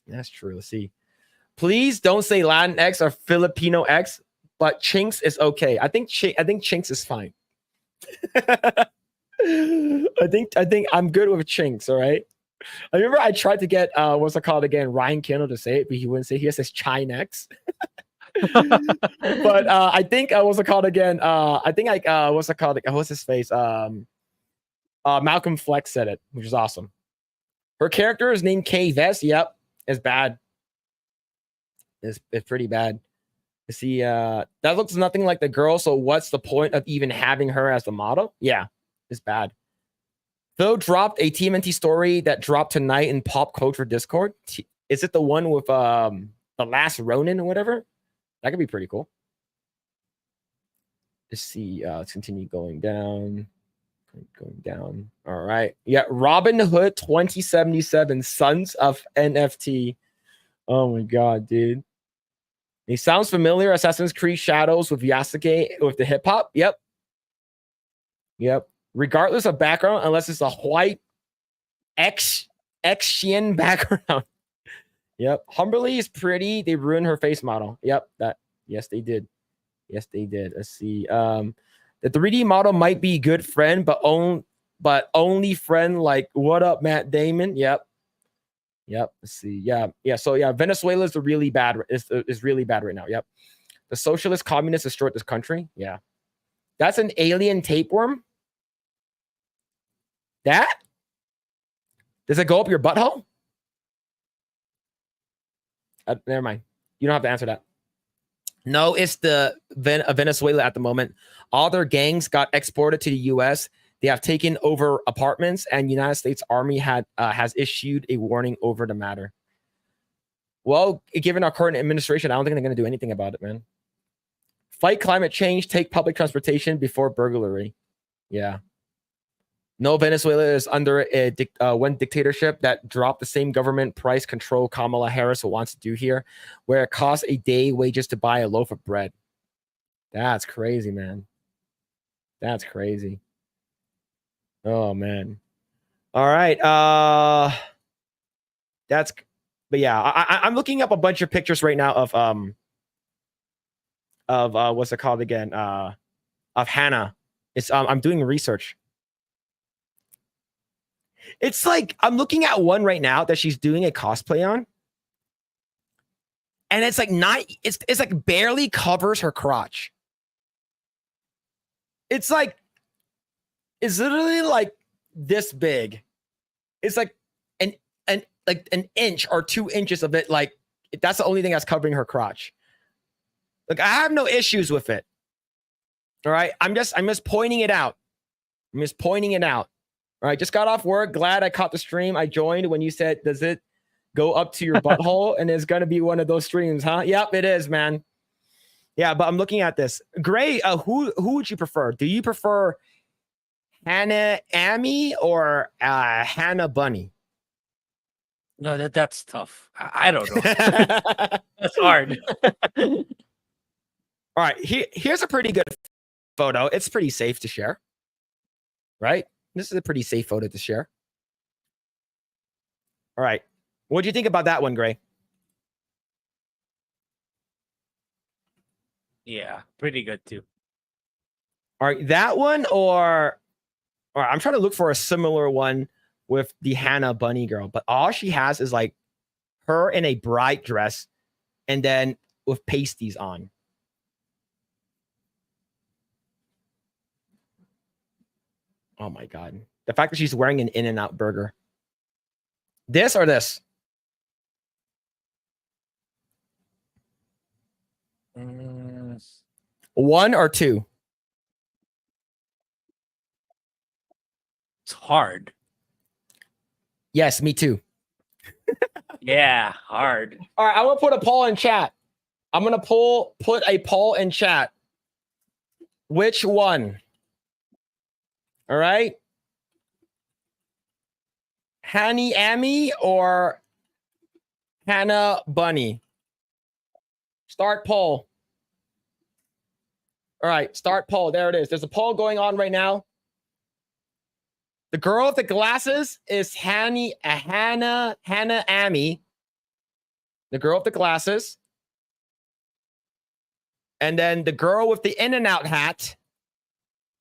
That's true. Let's see. Please don't say Latin X or Filipino X, but Chinks is okay. I think Chinks is fine. I think I'm good with Chinks. All right. I remember I tried to get what's it called again, Ryan Kendall to say it, but he wouldn't say. He says Chinex. But I think what's it called again? I think like what's it called? What's his face? Malcolm Flex said it, which is awesome. Her character is named Kay Vest. Yep, it's bad. It's pretty bad. See, that looks nothing like the girl. So what's the point of even having her as the model? Yeah, it's bad. Phil dropped a TMNT story that dropped tonight in Pop Culture Discord. Is it the one with the Last Ronin or whatever? That could be pretty cool. Let's see. Let's continue going down. Going down. All right. Yeah, Robin Hood 2077, Sons of NFT. Oh my god, dude. He sounds familiar. Assassin's Creed Shadows with Yasuke with the hip hop. Yep. Regardless of background, unless it's a white Xian background. Yep. Humberly is pretty. They ruined her face model. Yep. Yes, they did. Let's see. The 3D model might be good friend, but only friend like what up, Matt Damon? Yep. Let's see. Yeah. So yeah, Venezuela is really bad. Is really bad right now. Yep. The socialist communists destroyed this country. Yeah. That's an alien tapeworm. That? Does it go up your butthole? Never mind. You don't have to answer that. No, it's the Venezuela at the moment. All their gangs got exported to the U.S. They have taken over apartments, and United States Army has issued a warning over the matter. Well, given our current administration, I don't think they're going to do anything about it, man. Fight climate change, take public transportation before burglary. Yeah. No, Venezuela is under one dictatorship that dropped the same government price control Kamala Harris wants to do here, where it costs a day wages to buy a loaf of bread. That's crazy, man. That's crazy. Oh, man. All right. But yeah, I'm looking up a bunch of pictures right now of what's it called again? Of Hannah. It's I'm doing research. It's like I'm looking at one right now that she's doing a cosplay on. And it's like it's like barely covers her crotch. It's literally like this big. It's like an inch or 2 inches of it. Like that's the only thing that's covering her crotch. Like I have no issues with it. All right. I'm just pointing it out. I'm just pointing it out. All right. Just got off work. Glad I caught the stream. I joined when you said, does it go up to your butthole? And it's going to be one of those streams, huh? Yep, it is, man. Yeah, but I'm looking at this. Grae, who would you prefer? Do you prefer Hannah Amy or Hannah Bunny? No, that's tough. I don't know. That's hard. All right, here's a pretty good photo. It's pretty safe to share, right? This is a pretty safe photo to share. All right, what do you think about that one, Grae? Yeah, pretty good too. All right, that one or I'm trying to look for a similar one with the Hannah Bunny girl, but all she has is like her in a bright dress and then with pasties on. Oh my God. The fact that she's wearing an In-N-Out burger. This or this? One or two? It's hard. Yes, me too. Yeah, hard. All right, I'm gonna put a poll in chat. I'm gonna put a poll in chat. Which one? All right. Hanny Amy or Hannah Bunny? Start poll. All right, start poll. There it is. There's a poll going on right now. The girl with the glasses is Hannah Amy. The girl with the glasses. And then the girl with the In-N-Out hat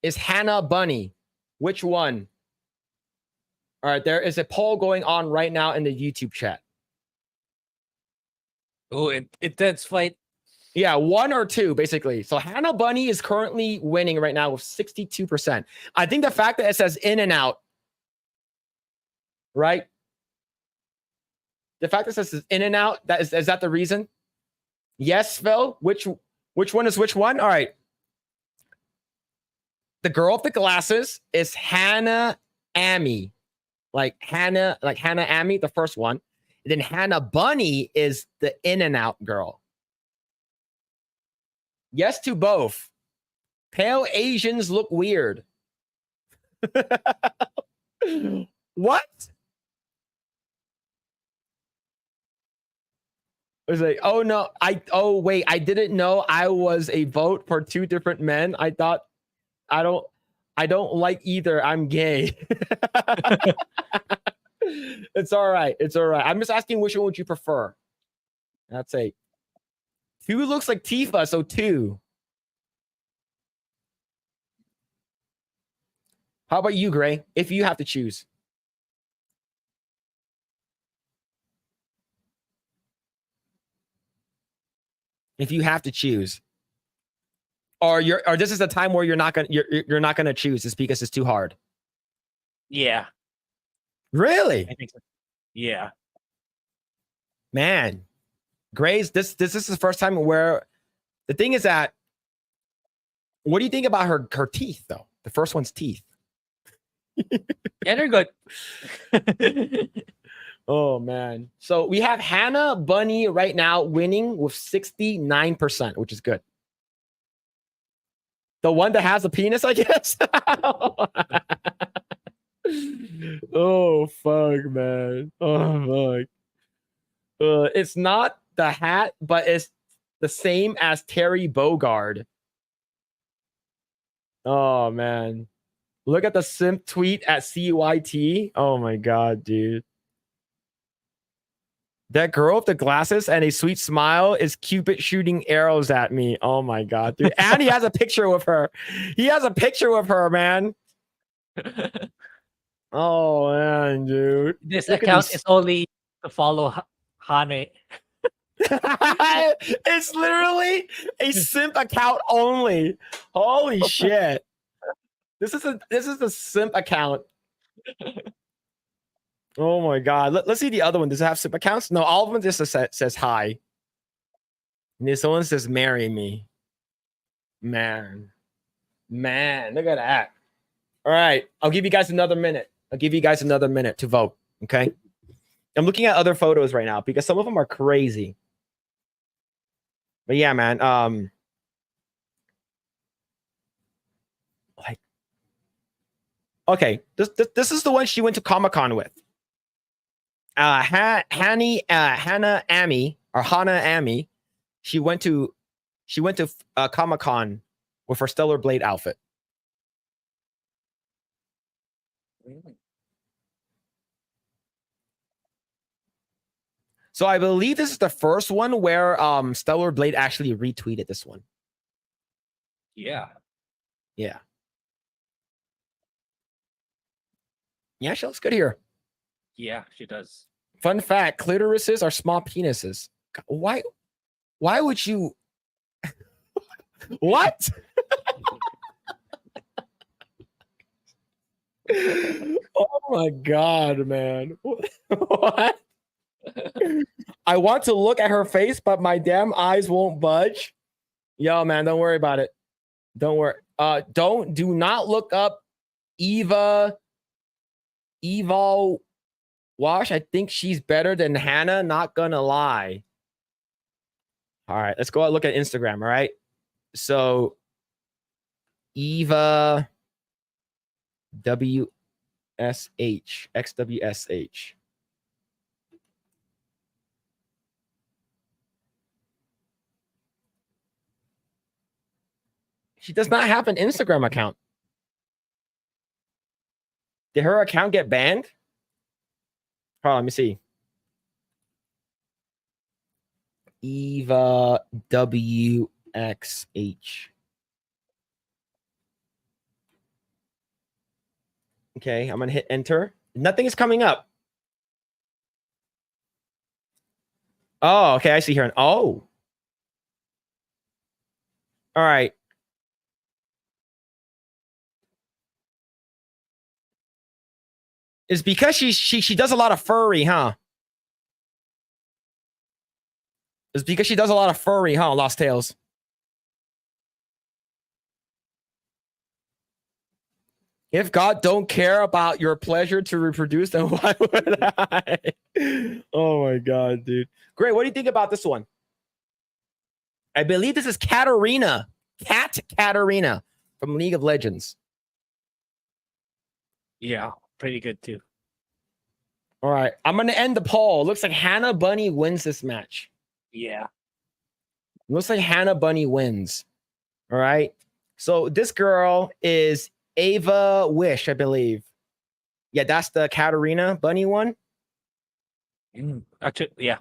is Hannah Bunny. Which one? All right, there is a poll going on right now in the YouTube chat. Oh, intense fight. Yeah, one or two, basically. So Hannah Bunny is currently winning right now with 62%. I think the fact that it says In-N-Out, right? The fact that it says In-N-Out, is that the reason? Yes, Phil? Which one is which one? All right. The girl with the glasses is Hannah Amy. Like Hannah Amy, the first one. And then Hannah Bunny is the In-N-Out girl. Yes to both. Pale Asians look weird. What? I was like, oh no, wait, I didn't know I was a vote for two different men. I thought I don't like either. I'm gay. It's all right. It's all right. I'm just asking which one would you prefer? That's a two looks like Tifa, so two. How about you, Grae? If you have to choose. If you have to choose. Or this is a time where you're not gonna choose just because it's too hard. Yeah. Really? I think so. Yeah. Man. Grae's this is the first time where the thing is that what do you think about her teeth though? The first one's teeth. Yeah, they're good. Oh man. So we have Hannah Bunny right now winning with 69%, which is good. The one that has a penis, I guess. Oh fuck, man. Oh fuck. It's not the hat, but it's the same as Terry Bogard. Oh man. Look at the simp tweet at CYT. Oh my god, dude. That girl with the glasses and a sweet smile is Cupid shooting arrows at me. Oh my god, dude. And he has a picture with her. He has a picture with her, man. Oh man, dude. This Look at account these- is only to follow Hane. It's literally a simp account only. Holy shit. This is a simp account. Oh my god. Let's see the other one. Does it have simp accounts? No, all of them just says hi. And this one says marry me. Man. Look at that. All right. I'll give you guys another minute. To vote. Okay. I'm looking at other photos right now because some of them are crazy. But yeah, man. Like, okay, this is the one she went to Comic-Con with. Hannah Ami or Hannah Ami. She went to Comic-Con with her Stellar Blade outfit. So I believe this is the first one where Stellar Blade actually retweeted this one. Yeah. Yeah, she looks good here. Yeah, she does. Fun fact, clitorises are small penises. Why would you what? Oh my god, man. What? I want to look at her face, but my damn eyes won't budge. Yo, man, don't worry about it. Don't worry. Do not look up Evol Wash. I think she's better than Hannah, not gonna lie. All right, let's go out and look at Instagram. All right. So Eva WSH XWSH. She does not have an Instagram account. Did her account get banned? Hold on, let me see. Eva WXH. Okay, I'm gonna hit enter. Nothing is coming up. Oh, okay, I see here. Oh. All right. It's because she does a lot of furry, huh? It's because she does a lot of furry, huh? Lost Tales. If God don't care about your pleasure to reproduce, then why would I? Oh my god, dude. Great. What do you think about this one? I believe this is Katarina. Katarina from League of Legends. Yeah, pretty good too. All right. I'm gonna end the poll. Looks like Hannah Bunny wins this match. Yeah. Looks like Hannah Bunny wins. All right. So this girl is Ava Wish, I believe. Yeah, that's the Katarina Bunny one. Actually, yeah.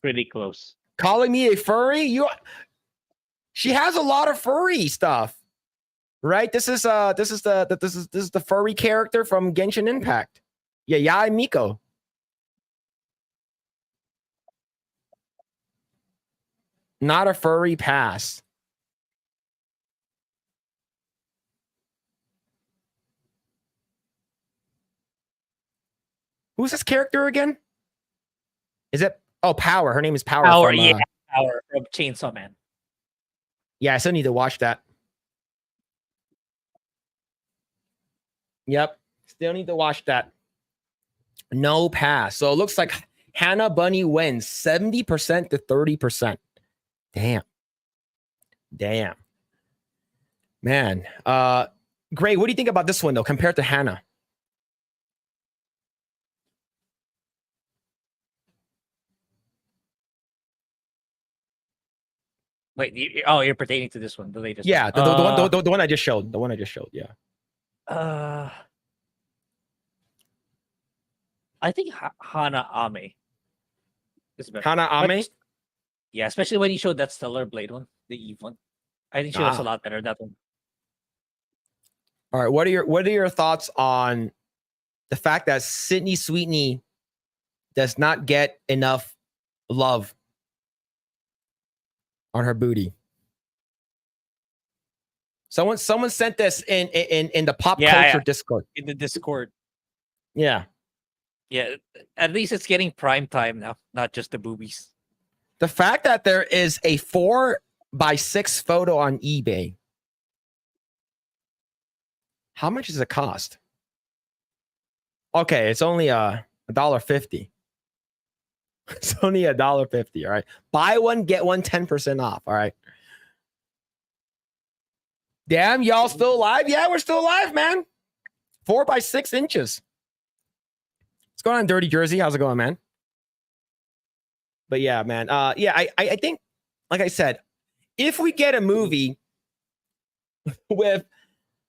Pretty close. Calling me a furry? She has a lot of furry stuff. Right? This is the furry character from Genshin Impact. Yeah, Yai Miko. Not a furry pass. Who's this character again? Is it Oh, Power. Her name is Power. Power, from, yeah, Power from Chainsaw Man. Yeah, I still need to watch that. Yep, still need to watch that. No pass. So it looks like Hannah Bunny wins 70% to 30%. Damn. Man. Grae, what do you think about this one though, compared to Hannah? Wait, you're pertaining to this one, the latest. Yeah, one. the one I just showed. The one I just showed. Yeah. I think Hana Ame is better. Hana Ame? Yeah, especially when you showed that Stellar Blade one, the Eve one. I think she looks a lot better, that one. All right. What are your thoughts on the fact that Sydney Sweeney does not get enough love on her booty? Someone sent this in the pop culture Discord. In the Discord. Yeah. Yeah. At least it's getting prime time now, not just the boobies. The fact that there is a 4x6 photo on eBay. How much does it cost? Okay, it's only $1.50. It's only $1.50. All right. Buy one, get one 10% off. All right. Damn, y'all still alive? Yeah, we're still alive, man. 4x6 inches. What's going on, Dirty Jersey? How's it going, man? But yeah, man. Yeah, I think, like I said, if we get a movie with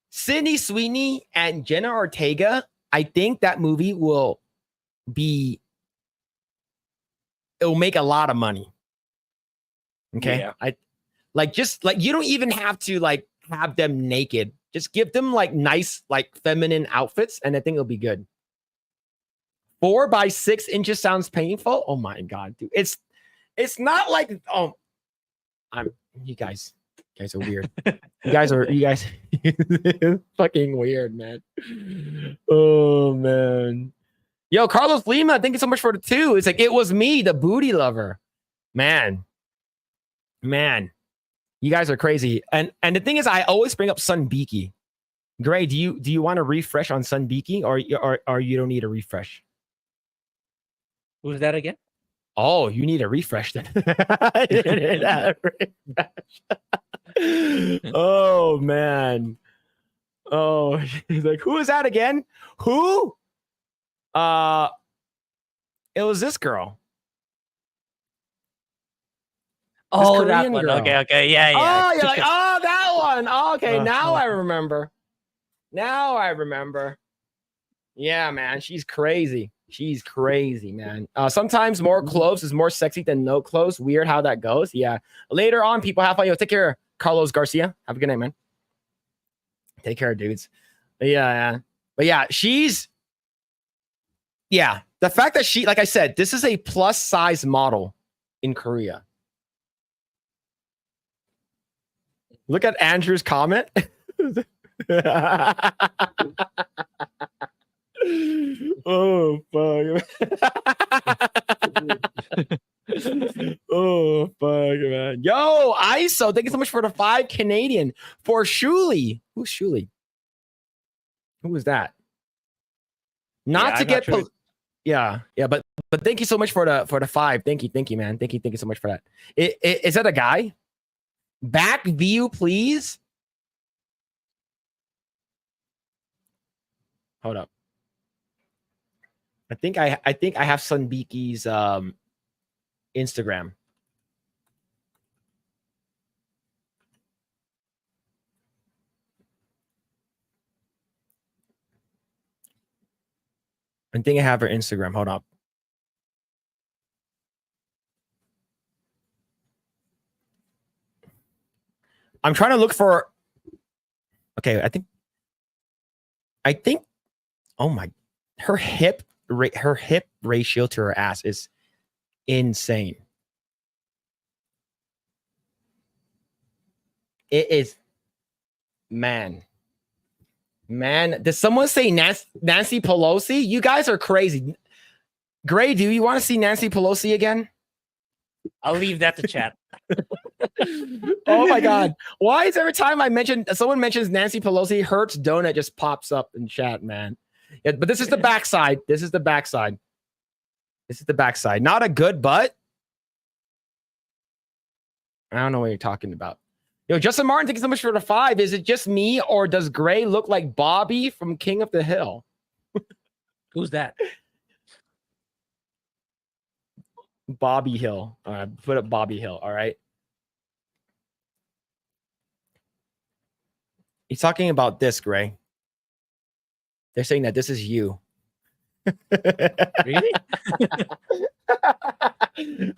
Sydney Sweeney and Jenna Ortega, I think that movie will make a lot of money. Okay. Yeah. You don't even have to have them naked. Just give them nice, feminine outfits, and I think it'll be good. 4x6 inches sounds painful. Oh my God, dude. It's not like, you guys are weird. you guys fucking weird, man. Oh man. Yo, Carlos Lima, thank you so much for the 2. It's like, it was me, the booty lover. Man. You guys are crazy. And the thing is, I always bring up Sun Beaky. Grae, do you want to refresh on Sun Beaky, or you don't need a refresh? Who's that again? Oh, you need a refresh then. Oh man. Oh, he's like, who is that again? Who? It was this girl. Oh, that one. Girl. Okay. Yeah. Oh, you're like, oh, that one. Oh, okay, now I remember. Yeah, man, she's crazy. She's crazy, man. Sometimes more clothes is more sexy than no clothes. Weird how that goes. Yeah. Later on, people, have fun. Yo, take care, Carlos Garcia. Have a good night, man. Take care, dudes. But yeah. Yeah. The fact that she, like I said, this is a plus size model in Korea. Look at Andrew's comment. Oh fuck. Oh fuck, man. Yo, ISO, thank you so much for the 5 Canadian for Shuli. Who's Shuli? Who was that? Not to get sure. Yeah, but thank you so much for the 5. Thank you, man. Thank you so much for that. Is that a guy? Back view, please. Hold up. I think I have Sun Beaky's Instagram. I think I have her Instagram. Hold up. I'm trying to look for. Okay, I think. Oh my, her hip ratio to her ass is insane. It is, man. Did someone say Nancy Pelosi? You guys are crazy. Grae, do you want to see Nancy Pelosi again? I'll leave that to chat. Oh my god. Why is every time someone mentions Nancy Pelosi, Hertz donut just pops up in chat, man? Yeah, but this is the backside. This is the backside. This is the backside. Not a good butt. I don't know what you're talking about. Yo, Justin Martin, thank you so much for the 5. Is it just me or does Grae look like Bobby from King of the Hill? Who's that? Bobby Hill. All right, put up Bobby Hill. All right. He's talking about this, Grae. They're saying that this is you. Really?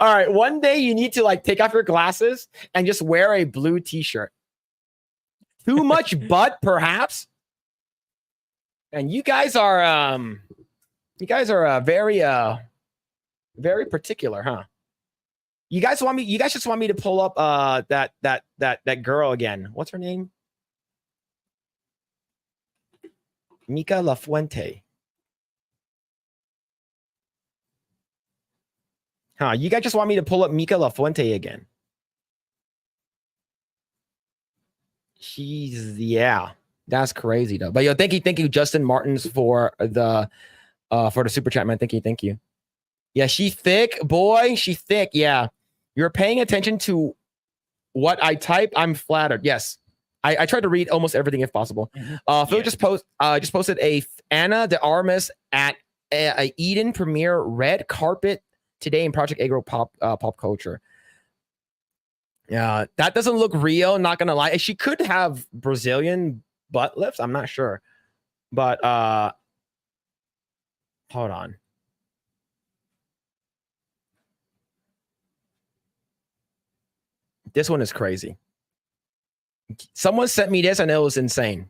All right. One day you need to like take off your glasses and just wear a blue t-shirt. Too much butt, perhaps. And you guys are very very particular, huh? You guys just want me to pull up that girl again. What's her name? Mika LaFuente. Huh? You guys just want me to pull up Mika LaFuente again? Yeah, that's crazy though. But yo, thank you, Justin Martins for the super chat, man. Thank you. Yeah, she thick, boy. She thick. Yeah, you're paying attention to what I type. I'm flattered. Yes. I try to read almost everything if possible. Phil just posted a Anna de Armas at a Eden premiere red carpet today in Project Eggroll pop culture. Yeah, that doesn't look real. Not gonna lie, she could have Brazilian butt lifts. I'm not sure, but hold on. This one is crazy. Someone sent me this and it was insane.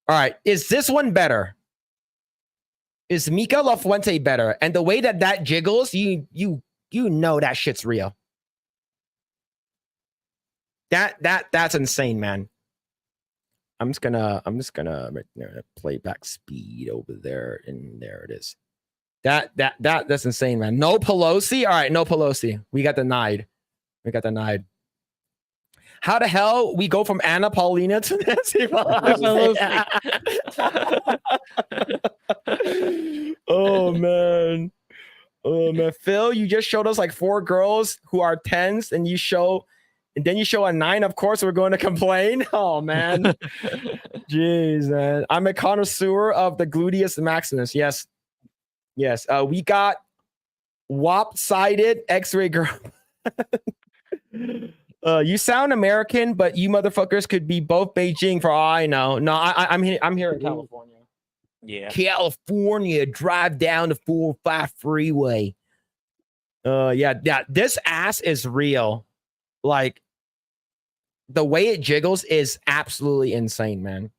All right. Is this one better? Is Mika LaFuente better? And the way that jiggles, you know that shit's real. That's insane, man. I'm just gonna playback speed over there, and there it is. That's insane, man. No Pelosi. All right, no Pelosi. We got denied. How the hell we go from Anna Paulina to Nancy Pelosi? Oh man. Phil, you just showed us like 4 girls who are 10s, and then you show a 9. Of course, we're going to complain. Oh man. Jeez, man. I'm a connoisseur of the gluteus maximus. Yes. We got WAP-sided X-ray girl. You sound American, but you motherfuckers could be both Beijing for all I know. No, I'm here in California. Yeah. California, drive down the 405 freeway. Yeah. This ass is real. Like, the way it jiggles is absolutely insane, man.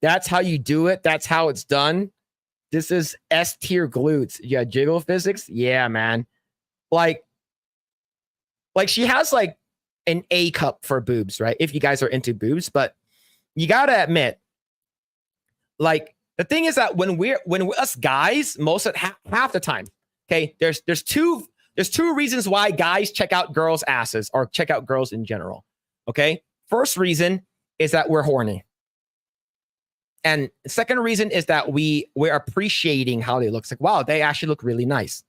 That's how you do it. That's how it's done. This is S tier glutes. Yeah, jiggle physics. Yeah, man. Like she has like an A cup for boobs, right? If you guys are into boobs, but you gotta admit, like, the thing is that when we're us guys, most of half the time, okay, there's two reasons why guys check out girls' asses or check out girls in general. Okay, first reason is that we're horny, and the second reason is that we're appreciating how they look. It's like, wow, they actually look really nice,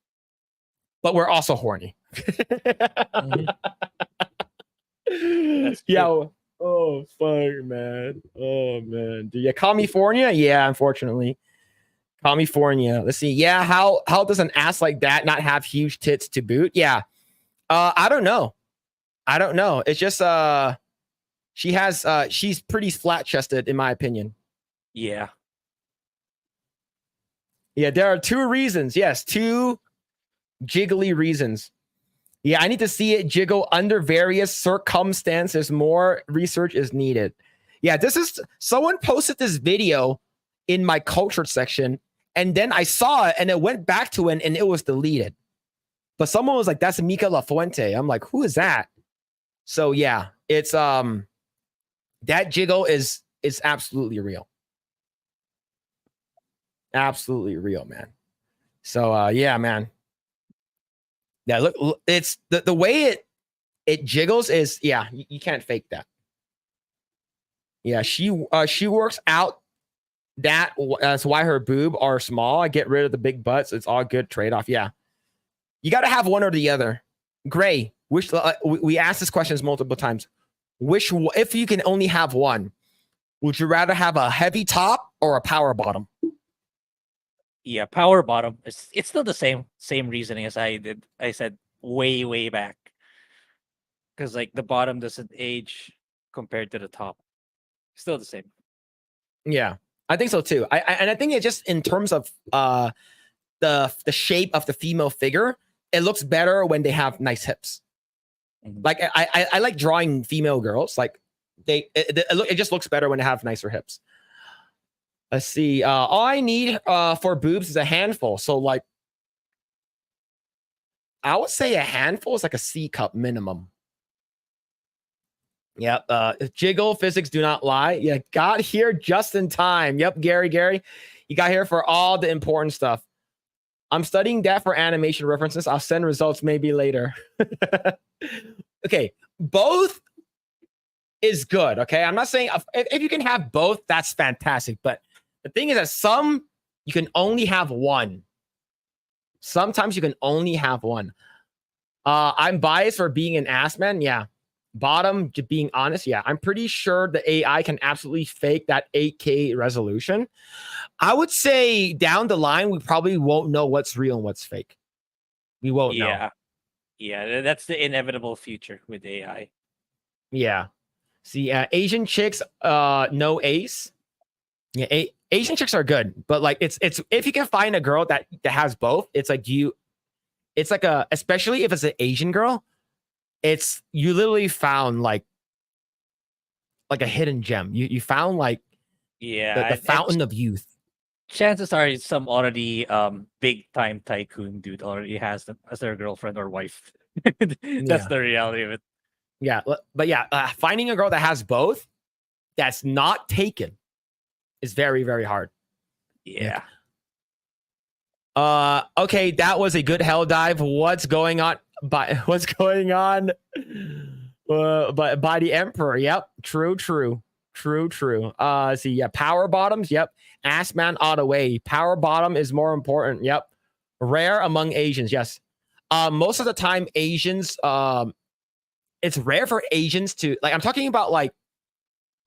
but we're also horny. Yeah. Oh fuck, man. Oh man. Do you California? Yeah, unfortunately. California. Let's see. Yeah, how does an ass like that not have huge tits to boot? Yeah. I don't know. It's just she's pretty flat-chested in my opinion. Yeah. Yeah, there are 2 reasons. Yes, 2 jiggly reasons. Yeah, I need to see it jiggle under various circumstances. More research is needed. Yeah, someone posted this video in my culture section, and then I saw it and it went back to it and it was deleted. But someone was like, that's Mika LaFuente. I'm like, who is that? So yeah, it's that jiggle is absolutely real. Absolutely real, man. So yeah, man. Yeah, look, it's the way it jiggles is, yeah, you can't fake that. Yeah, she works out. That's why her boob are small. I get rid of the big butts. It's all good trade-off. Yeah, you got to have one or the other. Grae, which we asked this questions multiple times. Which, if you can only have one, would you rather have a heavy top or a power bottom? Yeah, power bottom. It's still the same reasoning as I did. I said way back, because like the bottom doesn't age compared to the top. Still the same. Yeah, I think so too. I think it just in terms of the shape of the female figure, it looks better when they have nice hips. Like I like drawing female girls. Like it just looks better when they have nicer hips. Let's see. All I need for boobs is a handful. So like, I would say a handful is like a C cup minimum. Yep. Jiggle physics do not lie. Yeah, got here just in time. Yep, Gary, you got here for all the important stuff. I'm studying that for animation references. I'll send results maybe later. Okay, both is good. Okay, I'm not saying if you can have both, that's fantastic. But the thing is that some you can only have one. Sometimes you can only have one. I'm biased for being an ass man. Yeah. Bottom, to being honest, yeah. I'm pretty sure the AI can absolutely fake that 8K resolution. I would say down the line, we probably won't know what's real and what's fake. We won't know. Yeah, that's the inevitable future with AI. Yeah. See, Asian chicks, no ace. Yeah, Asian chicks are good, but like it's if you can find a girl that has both, it's like it's like especially if it's an Asian girl, you literally found like a hidden gem. You found like the fountain of youth. Chances are some already big time tycoon dude already has them as their girlfriend or wife. That's the reality of it. Yeah, but yeah, finding a girl that has both that's not taken is very, very hard. Yeah. Okay, that was a good hell dive. What's going on? What's going on? But by the Emperor. Yep. True. See, yeah, power bottoms. Yep. Ass man all the way. Power bottom is more important. Yep. Rare among Asians. Yes. Most of the time, Asians. It's rare for Asians to like. I'm talking about like,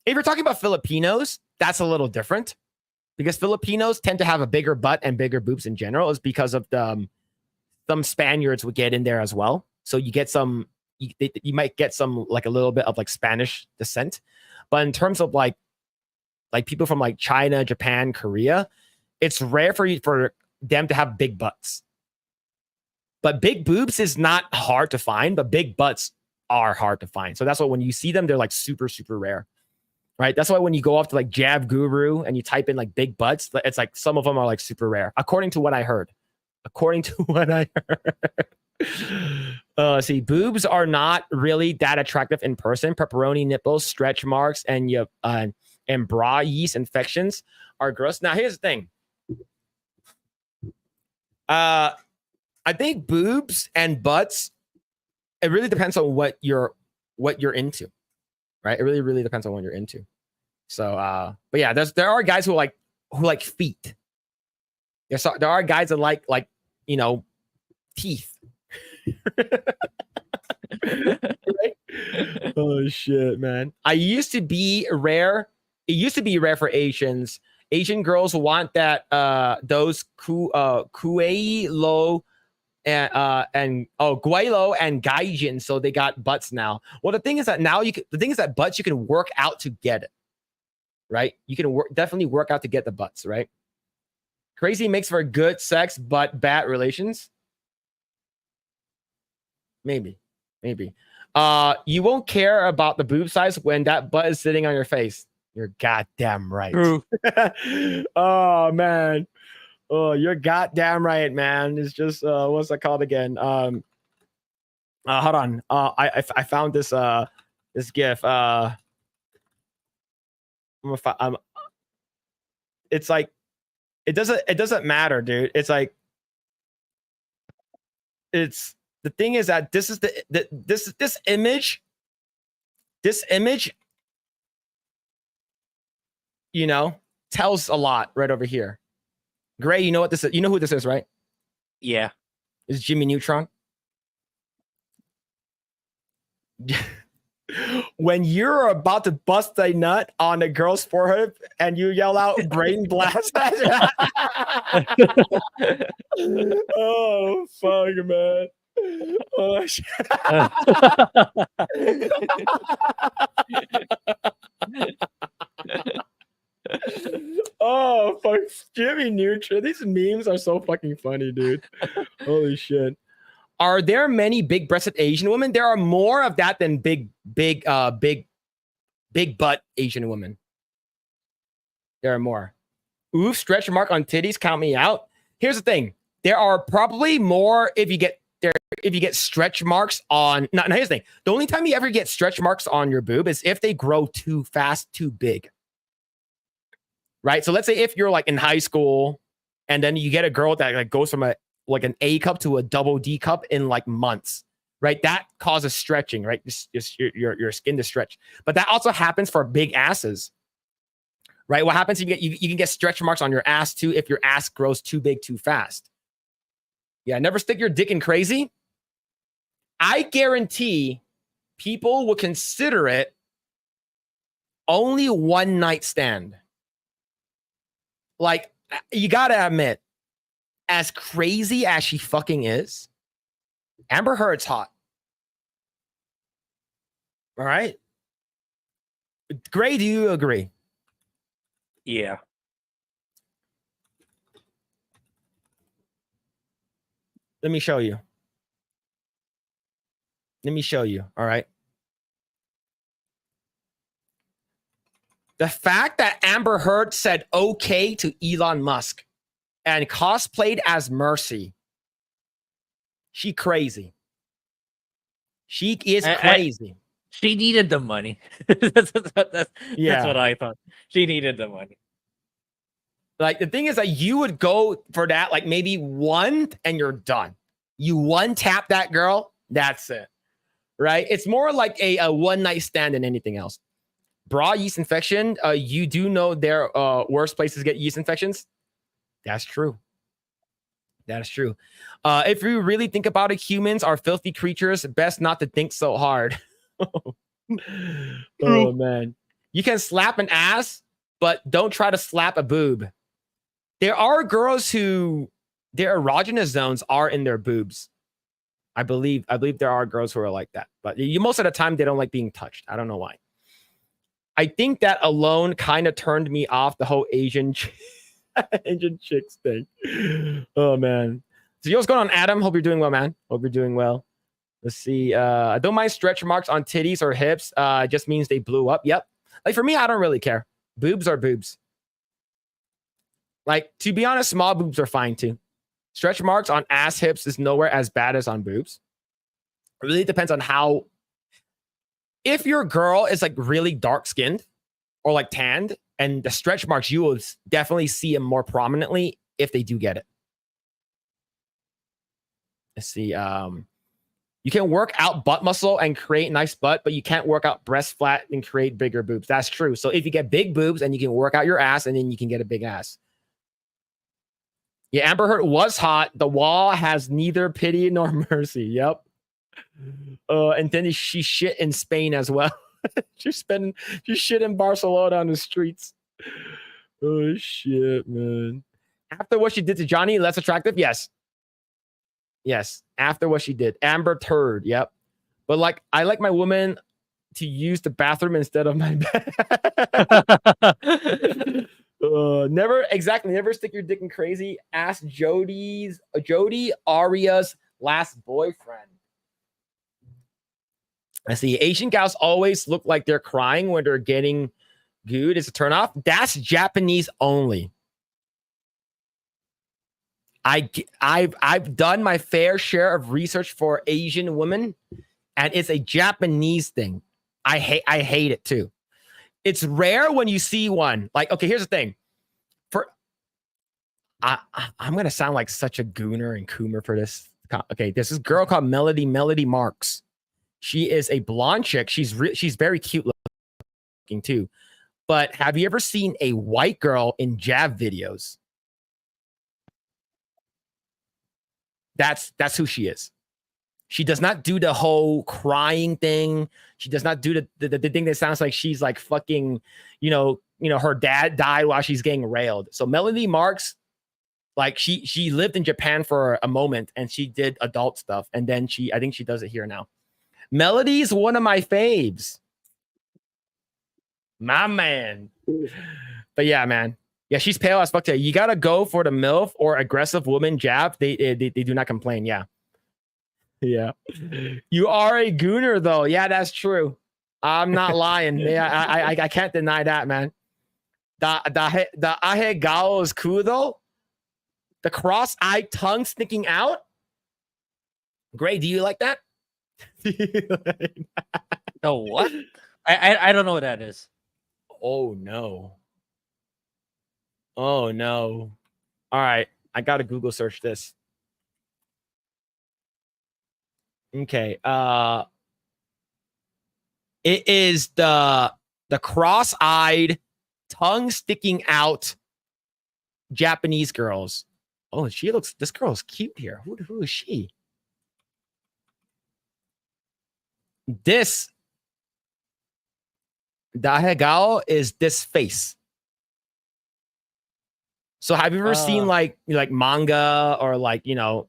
if you're talking about Filipinos, that's a little different because Filipinos tend to have a bigger butt and bigger boobs in general. Is because of the some Spaniards would get in there as well. So you get some. You might get some like a little bit of like Spanish descent, but in terms of like people from like China, Japan, Korea, it's rare for them to have big butts. But big boobs is not hard to find, but big butts are hard to find. So that's why when you see them, they're like super, super rare, right? That's why when you go off to like Jab Guru and you type in like big butts, it's like some of them are like super rare, according to what I heard. See, boobs are not really that attractive in person. Pepperoni nipples, stretch marks, and bra yeast infections are gross. Now, here's the thing. I think boobs and butts, it really depends on what you're into, right? It really, really depends on what you're into. So, but yeah, there are guys who like feet. There are guys that like teeth. Right? Oh shit, man! It used to be rare for Asians. Asian girls want that those Kuei Lo and Guaylo and Gaijin, so they got butts now. Well, the thing is that butts you can work out to get it, right? You can definitely work out to get the butts, right? Crazy makes for good sex, but bad relations. Maybe. You won't care about the boob size when that butt is sitting on your face. You're goddamn right. True. Oh man. Oh, you're goddamn right, man. It's just what's that called again? Hold on. I found this this GIF. It's like it doesn't matter, dude. It's like it's the thing is that this is this image, you know, tells a lot right over here. Grae, you know what this is? You know who this is, right? Yeah. It's Jimmy Neutron. When you're about to bust a nut on a girl's forehead and you yell out brain blast. Oh, fuck, man. Oh, shit. Oh, fuck. Jimmy Neutron. These memes are so fucking funny, dude. Holy shit. Are there many big-breasted Asian women? There are more of that than big butt Asian women. There are more. Oof, stretch mark on titties, count me out. Here's the thing. There are probably more if you get stretch marks on. Now here's the thing. The only time you ever get stretch marks on your boob is if they grow too fast, too big. Right? So let's say if you're like in high school and then you get a girl that like goes from like an A cup to a double D cup in like months, right? That causes stretching, right? Just your skin to stretch. But that also happens for big asses, right? What happens if you can get stretch marks on your ass too if your ass grows too big too fast. Yeah, never stick your dick in crazy. I guarantee people will consider it only one night stand. Like, you gotta admit, as crazy as she fucking is, Amber Heard's hot. All right. Grae, do you agree? Yeah. Let me show you. Let me show you. All right. The fact that Amber Heard said okay to Elon Musk and cosplayed as Mercy. She crazy. She is crazy. She needed the money. That's what I thought. She needed the money. Like, the thing is that you would go for that, like maybe one and you're done. You one tap that girl, that's it. Right? It's more like a one night stand than anything else. Bra yeast infection. You do know there are worse places to get yeast infections. That's true. That is true. If you really think about it, humans are filthy creatures. Best not to think so hard. Oh, man. You can slap an ass, but don't try to slap a boob. There are girls who their erogenous zones are in their boobs. I believe there are girls who are like that. But most of the time, they don't like being touched. I don't know why. I think that alone kind of turned me off the whole Asian chicks thing. Oh, man. So, what's going on, Adam? Hope you're doing well, man. Hope you're doing well. Let's see. I don't mind stretch marks on titties or hips. It just means they blew up. Yep. Like, for me, I don't really care. Boobs are boobs. Like, to be honest, small boobs are fine, too. Stretch marks on ass hips is nowhere as bad as on boobs. It really depends on how... If your girl is, like, really dark-skinned or, like, tanned, and the stretch marks, you will definitely see them more prominently if they do get it. Let's see. You can work out butt muscle and create nice butt, but you can't work out breast flat and create bigger boobs. That's true. So if you get big boobs, and you can work out your ass, and then you can get a big ass. Yeah, Amber Heard was hot. The wall has neither pity nor mercy. Yep. And then she shit in Spain as well. She shit in Barcelona on the streets. Oh shit, man. After what she did to Johnny, less attractive? Yes. Yes. After what she did. Amber Turd. Yep. But like, I like my woman to use the bathroom instead of my bed. Never stick your dick in crazy. Ask Jody Aria's last boyfriend. I see. Asian gals always look like they're crying when they're getting good. It's a turnoff. That's Japanese only. I've done my fair share of research for Asian women, and it's a Japanese thing. I hate it too. It's rare when you see one. Like, okay, here's the thing. I'm gonna sound like such a gooner and coomer for this Okay, this is a girl called Melody Marks. She is a blonde chick. She's very cute looking too. But have you ever seen a white girl in jab videos? That's who she is. She does not do the whole crying thing. She does not do the thing that sounds like she's like fucking, her dad died while she's getting railed. So Melody Marks, like she lived in Japan for a moment and she did adult stuff. And then I think she does it here now. Melody's one of my faves. My man. But yeah, man. Yeah, she's pale as fuck today. You gotta go for the MILF or aggressive woman jab. They do not complain. Yeah. Yeah. You are a gooner though. Yeah, that's true. I'm not lying. Yeah, I can't deny that, man. The ahegao is cool though. The cross-eyed tongue sticking out. Grae, do you like that? No, what? I don't know what that is. Oh no. Oh no. All right. I gotta Google search this. Okay. It is the cross-eyed, tongue sticking out Japanese girls. Oh, this girl's cute here. Who is she? The ahegao is this face. So have you ever seen like manga or like, you're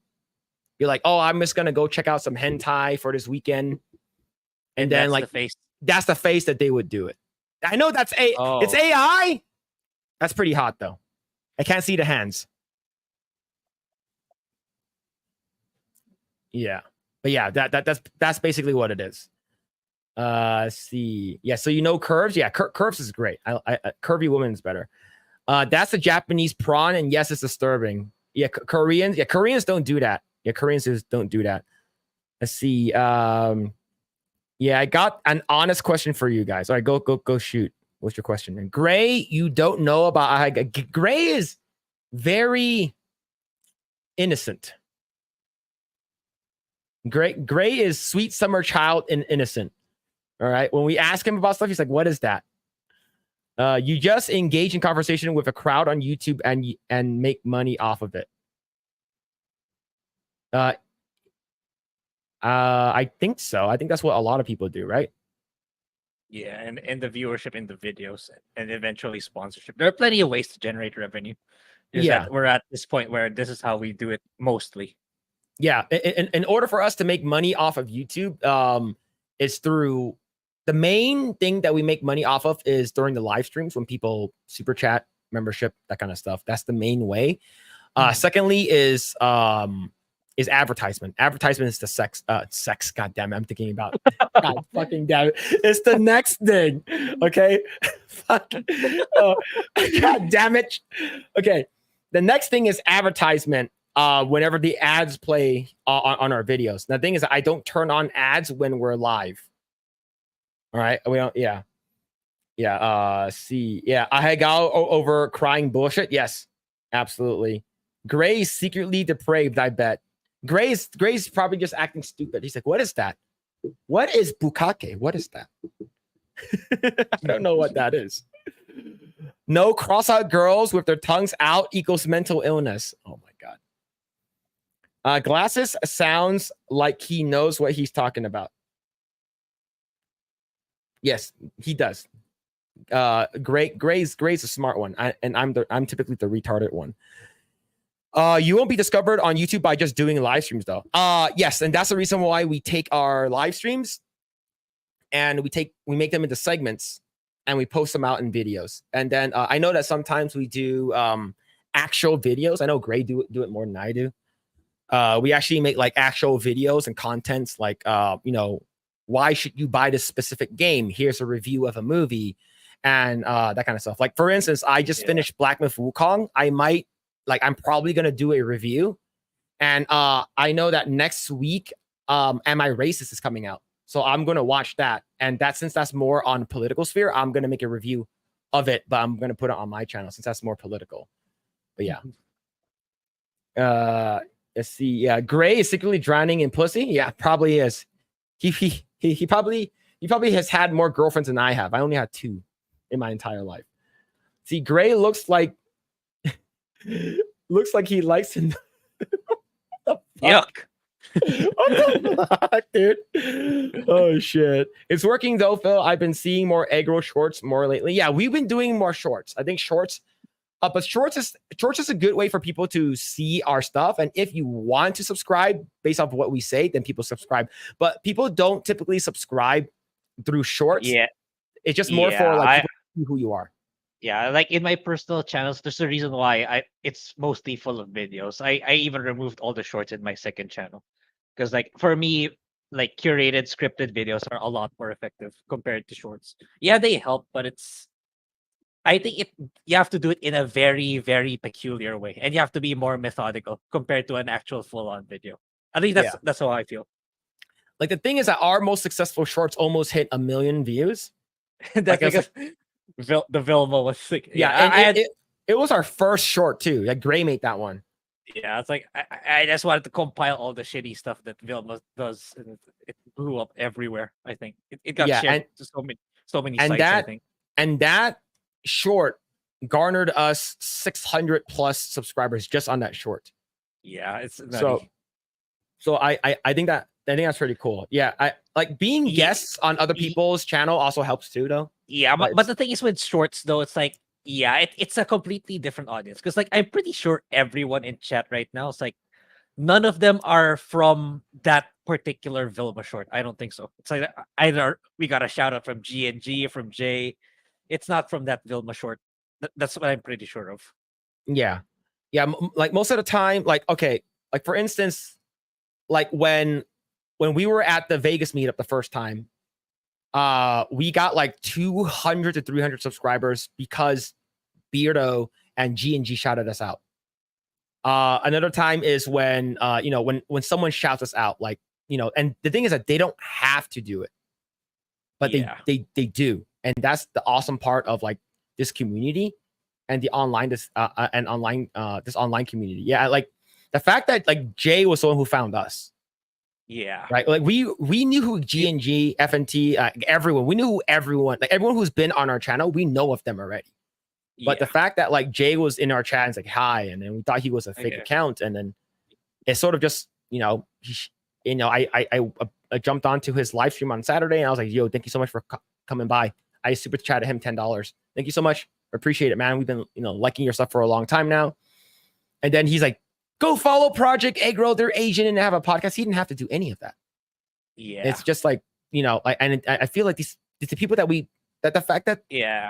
like, oh, I'm just going to go check out some hentai for this weekend. And then like, that's the face that they would do it. I know it's AI. That's pretty hot though. I can't see the hands. Yeah. But yeah, that's basically what it is. See. Yeah, so curves. Yeah, curves is great. I curvy woman is better. That's a Japanese prawn, and yes, it's disturbing. Yeah, Koreans don't do that. Yeah, Koreans don't do that. Let's see. Yeah, I got an honest question for you guys. All right, go shoot. What's your question? And Grae, you don't know about Grae is very innocent. Grae is sweet summer child and innocent. All right. When we ask him about stuff, he's like, "What is that?" You just engage in conversation with a crowd on YouTube and make money off of it. I think so. I think that's what a lot of people do, right? Yeah, and the viewership in the videos and eventually sponsorship. There are plenty of ways to generate revenue. We're at this point where this is how we do it mostly. Yeah, in order for us to make money off of YouTube, is through the main thing that we make money off of is during the live streams when people super chat, membership, that kind of stuff. That's the main way. Secondly is advertisement. Advertisement is the sex. God damn it, I'm thinking about. God fucking damn it, it's the next thing. Okay, fuck. God damn it. Okay, the next thing is advertisement. Whenever the ads play on our videos. Now, the thing is, I don't turn on ads when we're live. All right, we don't. Yeah. See, yeah, ahegao over crying bullshit. Yes, absolutely. Grae's secretly depraved. I bet. Grae's probably just acting stupid. He's like, what is that? What is bukake? What is that? I don't know what that is. No cross-out girls with their tongues out equals mental illness. Oh my god. Glasses sounds like he knows what he's talking about. Yes, he does. Grae's a smart one, and I'm typically the retarded one. You won't be discovered on YouTube by just doing live streams, though. Yes, and that's the reason why we take our live streams and we make them into segments and we post them out in videos. And then I know that sometimes we do actual videos. I know Grae do it more than I do. We actually make like actual videos and contents like, why should you buy this specific game? Here's a review of a movie and that kind of stuff. Like, for instance, I just finished Black Myth Wukong. I'm probably going to do a review. And I know that next week, Am I Racist is coming out. So I'm going to watch that. And since that's more on political sphere, I'm going to make a review of it, but I'm going to put it on my channel since that's more political. But yeah. Let's see. Yeah, Grae is secretly drowning in pussy. Yeah, probably is. He probably has had more girlfriends than I have. I only had 2 in my entire life. See, Grae looks like he likes to. Yuck. What the fuck, dude? Oh shit. It's working though, Phil. I've been seeing more Eggroll shorts more lately. Yeah, we've been doing more shorts. I think shorts, but shorts is a good way for people to see our stuff. And if you want to subscribe based off of what we say, then people subscribe. But people don't typically subscribe through shorts. Yeah. It's just more for like people to see who you are. Yeah, like in my personal channels, there's a reason why it's mostly full of videos. I even removed all the shorts in my second channel. Because like for me, like curated scripted videos are a lot more effective compared to shorts. Yeah, they help, but I think you have to do it in a very, very peculiar way. And you have to be more methodical compared to an actual full-on video. I think that's how I feel. Like the thing is that our most successful shorts almost hit 1 million views. That's because the Vilma was sick. And it was our first short too. Like Grae made that one. Yeah, it's like I just wanted to compile all the shitty stuff that Vilma does, and it blew up everywhere. I think it got shared to so many sites. I think. And that short garnered us 600 plus subscribers just on that short. Yeah, it's nutty. So I think that's pretty cool. Yeah, I like being guests on other people's channel also helps too, though. Yeah, but the thing is with shorts though, it's like it's a completely different audience because like I'm pretty sure everyone in chat right now is like none of them are from that particular Vilma short. I don't think so. It's like either we got a shout out from G&G, from Jay. It's not from that Vilma short. That's what I'm pretty sure of. Yeah. Like most of the time, like okay, like for instance, like when we were at the Vegas meetup the first time, we got like 200 to 300 subscribers because Beardo and G&G shouted us out. Another time is when when someone shouts us out, like and the thing is that they don't have to do it, but they do, and that's the awesome part of like this community and the online this online community. Yeah, like the fact that like Jay was someone who found us. Yeah. Right. Like we knew who G&G, FNT, everyone. We knew who everyone, like everyone who's been on our channel, we know of them already. But the fact that like Jay was in our chat and it's like hi, and then we thought he was a fake account, and then it's sort of just I jumped onto his live stream on Saturday and I was like, yo, thank you so much for coming by. I super chatted him $10. Thank you so much. Appreciate it, man. We've been liking your stuff for a long time now. And then he's like, go follow Project Eggroll. They're Asian and they have a podcast. He didn't have to do any of that. Yeah. It's just like, and I feel like these the people that the fact that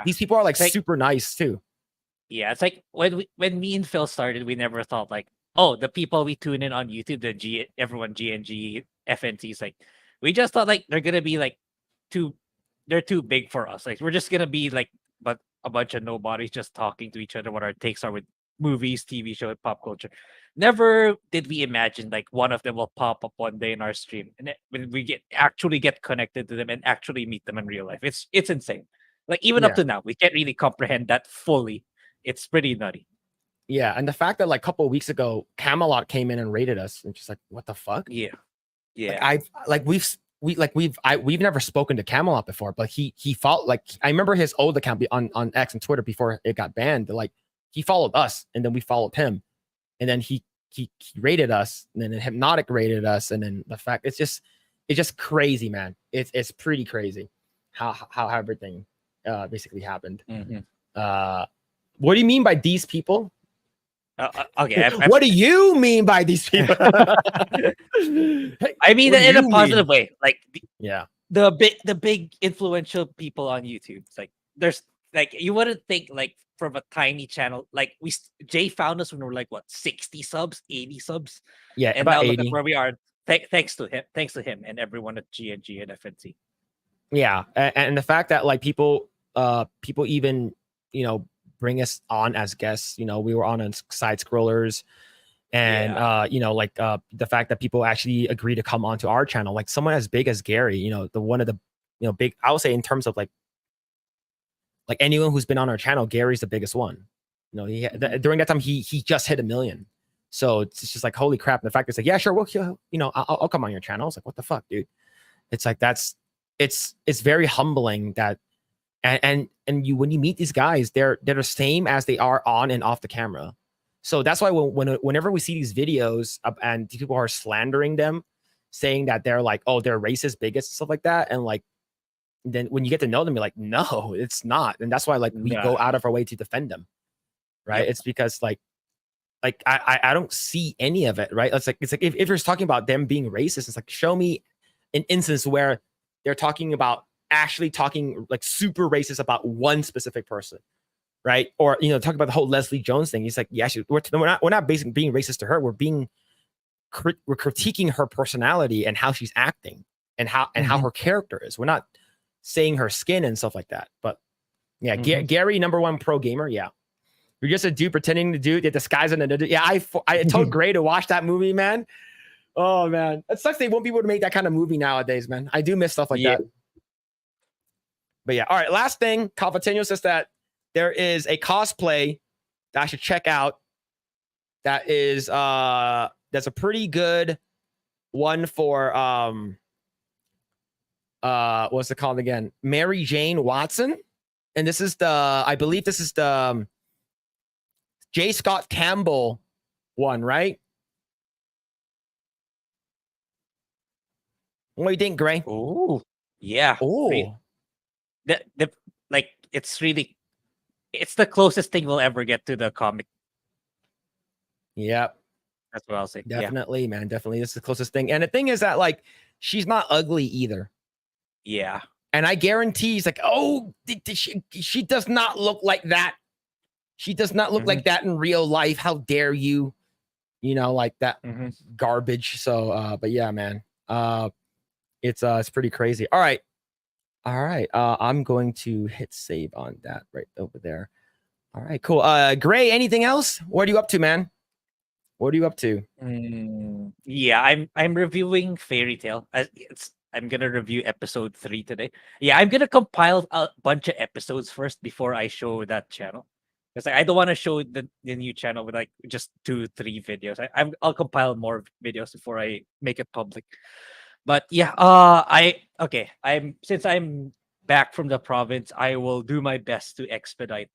these people are like super nice too. Yeah. It's like when me and Phil started, we never thought like, oh, the people we tune in on YouTube, everyone G&G, FNT is like, we just thought like they're going to be like they're too big for us. Like we're just going to be like, but a bunch of nobodies just talking to each other what our takes are with movies, TV show, and pop culture. Never did we imagine like one of them will pop up one day in our stream, and when we actually get connected to them and actually meet them in real life, it's insane. Like even up to now, we can't really comprehend that fully. It's pretty nutty. Yeah, and the fact that like a couple of weeks ago, Camelot came in and raided us, and just like, what the fuck? Yeah. Like we've never spoken to Camelot before, but he followed, like I remember his old account on X and Twitter before it got banned. Like he followed us, and then we followed him, and then he rated us, and then Hypnotic rated us, and then the fact it's just crazy, man. It's pretty crazy how everything basically happened. What do you mean by these people? Okay. What do you mean by these people? I mean in a positive way. Like the big influential people on YouTube. It's like there's like you wouldn't think like from a tiny channel like Jay found us when we were like what 60 subs, 80 subs. Yeah, and about now 80. look at where we are. Thanks to him and everyone at G&G and FNT. Yeah, and the fact that like people even bring us on as guests. We were on Side Scrollers, and the fact that people actually agree to come onto our channel, like someone as big as Gary, the one of the big, I would say in terms of like anyone who's been on our channel, Gary's the biggest one. During that time he just hit 1 million. So it's just like, holy crap. And the fact it's like, yeah, sure, we'll, you know, I'll come on your channel. It's like, what the fuck, dude? It's like, it's very humbling that, and you, when you meet these guys, they're the same as they are on and off the camera. So that's why whenever we see these videos and people are slandering them, saying that they're like, oh, they're racist, bigots, and stuff like that, and like, then when you get to know them, you're like, no, it's not. And that's why like we go out of our way to defend them, right? Yep. It's because like I don't see any of it, right? It's like if you're talking about them being racist, it's like, show me an instance where they're talking about actually talking like super racist about one specific person. Right. Or, you know, talk about the whole Leslie Jones thing. He's like, yeah, we're not basically being racist to her. We're critiquing her personality and how she's acting and how her character is. We're not saying her skin and stuff like that. But yeah, Gary, #1 pro gamer. Yeah. You're just a dude pretending to do the disguise and yeah. I told Grae to watch that movie, man. Oh man. It sucks they won't be able to make that kind of movie nowadays, man. I do miss stuff like that. But yeah. All right. Last thing, Calvatino says that there is a cosplay that I should check out. That is that's a pretty good one for what's it called again? Mary Jane Watson. And this is I believe this is the J. Scott Campbell one, right? What do you think, Grae? Oh, yeah. Oh, like it's really. It's the closest thing we'll ever get to the comic. Yep. That's what I'll say. Definitely, man. Definitely. This is the closest thing. And the thing is that, like, she's not ugly either. Yeah. And I guarantee he's like, oh, she does not look like that. She does not look like that in real life. How dare you? You know, like that garbage. So, but yeah, man. It's pretty crazy. All right. I'm going to hit save on that right over there. All right, cool. Grae, anything else? What are you up to, man? What are you up to? Yeah, I'm reviewing Fairy Tale. I'm gonna review episode 3 today. Yeah, I'm gonna compile a bunch of episodes first before I show that channel. Because I don't want to show the new channel with like just 2-3 videos. I'll compile more videos before I make it public. But yeah, since I'm back from the province, I will do my best to expedite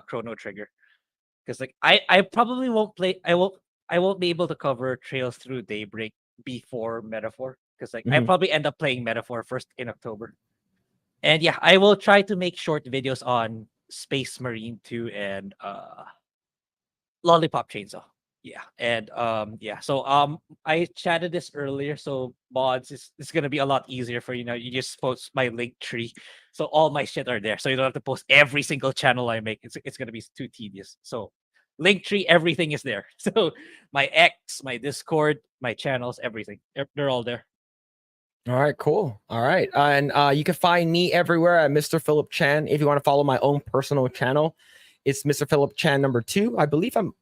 Chrono Trigger. Because like I probably won't play I won't be able to cover Trails Through Daybreak before Metaphor. Because like I probably end up playing Metaphor first in October. And yeah, I will try to make short videos on Space Marine 2 and Lollipop Chainsaw. Yeah, and so I chatted this earlier. So mods is gonna be a lot easier for you. You just post my link tree, so all my shit are there. So you don't have to post every single channel I make. It's gonna be too tedious. So link tree, everything is there. So my X, my Discord, my channels, everything, they're all there. All right, cool. All right, and you can find me everywhere at Mr. Phillip Chan. If you want to follow my own personal channel, it's Mr. Phillip Chan #2. I believe I'm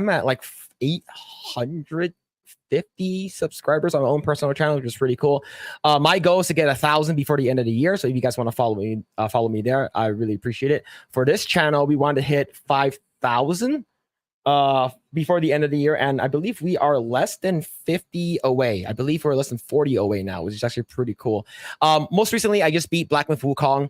at like 850 subscribers on my own personal channel, which is pretty cool. My goal is to get 1,000 before the end of the year. So if you guys want to follow me there, I really appreciate it. For this channel, we want to hit 5,000 before the end of the year, and I believe we are less than 50 away. I believe we're less than 40 away now, which is actually pretty cool. Most recently, I just beat Black Myth Wukong.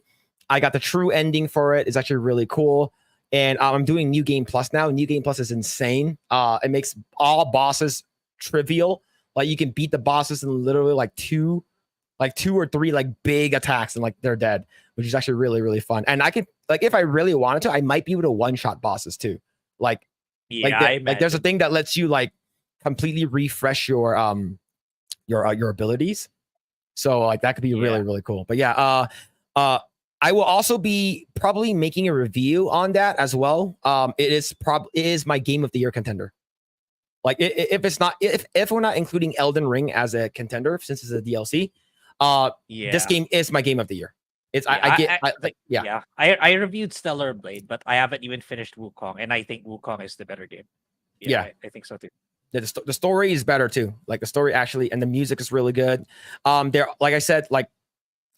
I got the true ending for it. It's actually really cool. And I'm doing New Game Plus now. New Game Plus is insane. It makes all bosses trivial. Like you can beat the bosses in literally like two or three like big attacks and like they're dead, which is actually really, really fun. And I can, like, if I really wanted to, I might be able to one-shot bosses too. Like, there's a thing that lets you like completely refresh your abilities. So like that could be really, really cool. But yeah, I will also be probably making a review on that as well. It is my game of the year contender. Like if we're not including Elden Ring as a contender since it's a DLC, this game is my game of the year. It's I reviewed Stellar Blade, but I haven't even finished Wukong, and I think Wukong is the better game. I think so too. The story is better too. Like the story actually, and the music is really good. There, like I said, like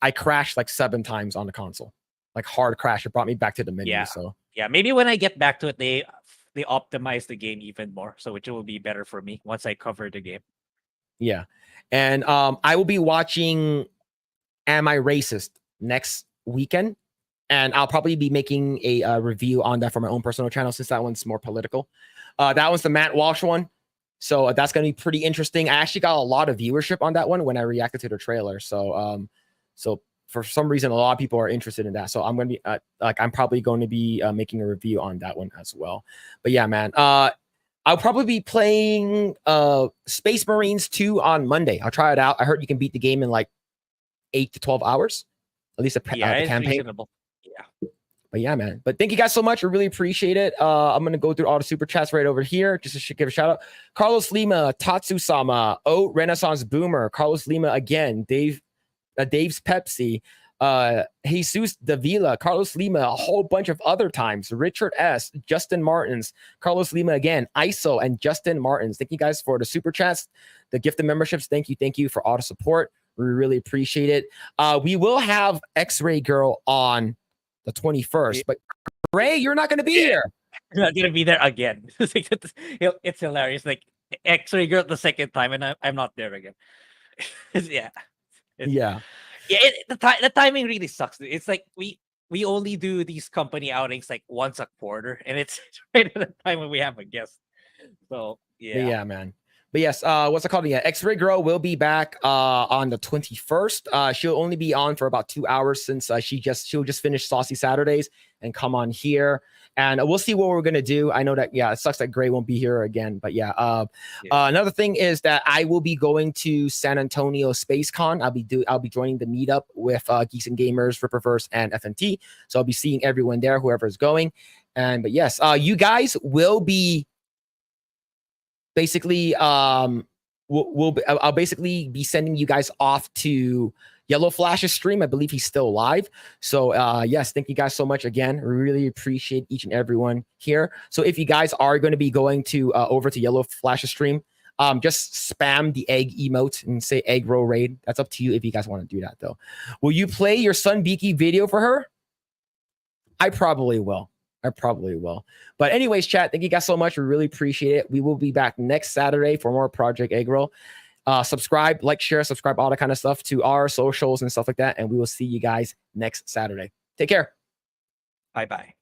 I crashed like 7 times on the console, like hard crash. It brought me back to the menu. So yeah, maybe when I get back to it, they optimize the game even more, so which will be better for me once I cover the game. Yeah. And I will be watching Am I Racist next weekend. And I'll probably be making a review on that for my own personal channel since that one's more political. That one's the Matt Walsh one. So that's going to be pretty interesting. I actually got a lot of viewership on that one when I reacted to the trailer. So so for some reason, a lot of people are interested in that. So I'm going to be I'm probably going to be making a review on that one as well. But yeah, man, I'll probably be playing Space Marines 2 on Monday. I'll try it out. I heard you can beat the game in like 8 to 12 hours, at least the campaign. Reasonable. Yeah. But yeah, man. But thank you guys so much. I really appreciate it. I'm going to go through all the super chats right over here just to give a shout out. Carlos Lima, Tatsu-sama, Renaissance Boomer, Carlos Lima again, Dave's Pepsi, Jesus Davila, Carlos Lima, a whole bunch of other times, Richard S, Justin Martins, Carlos Lima again, ISO, and Justin Martins. Thank you guys for the super chats, the gifted memberships. Thank you for all the support. We really appreciate it. We will have X-Ray Girl on the 21st, but Grae, you're not going to be here. I'm not going to be there again. It's hilarious. Like X-Ray Girl the second time, and I'm not there again. Yeah. The timing really sucks. It's like we only do these company outings like once a quarter, and it's right at the time when we have a guest. So yeah, man. But yes, what's it called? Yeah, X-Ray Girl will be back on the 21st. She'll only be on for about 2 hours since she'll just finish Saucy Saturdays and come on here. And we'll see what we're gonna do. I know that it sucks that Grae won't be here again, but another thing is that I will be going to San Antonio Space Con. I'll be joining the meetup with Geeks and Gamers, Ripperverse, and FNT. So I'll be seeing everyone there, whoever's going. But yes, you guys will be basically I'll basically be sending you guys off to Yellow Flash's stream. I believe he's still live. So yes, thank you guys so much again. We really appreciate each and everyone here. So if you guys are going to be going to over to Yellow Flash's stream, just spam the egg emote and say Eggroll raid. That's up to you if you guys want to do that though. Will you play your Sun Beaky video for her? I probably will. But anyways, chat, thank you guys so much. We really appreciate it. We will be back next Saturday for more Project Eggroll. Subscribe, like, share, subscribe, all that kind of stuff to our socials and stuff like that. And we will see you guys next Saturday. Take care. Bye-bye.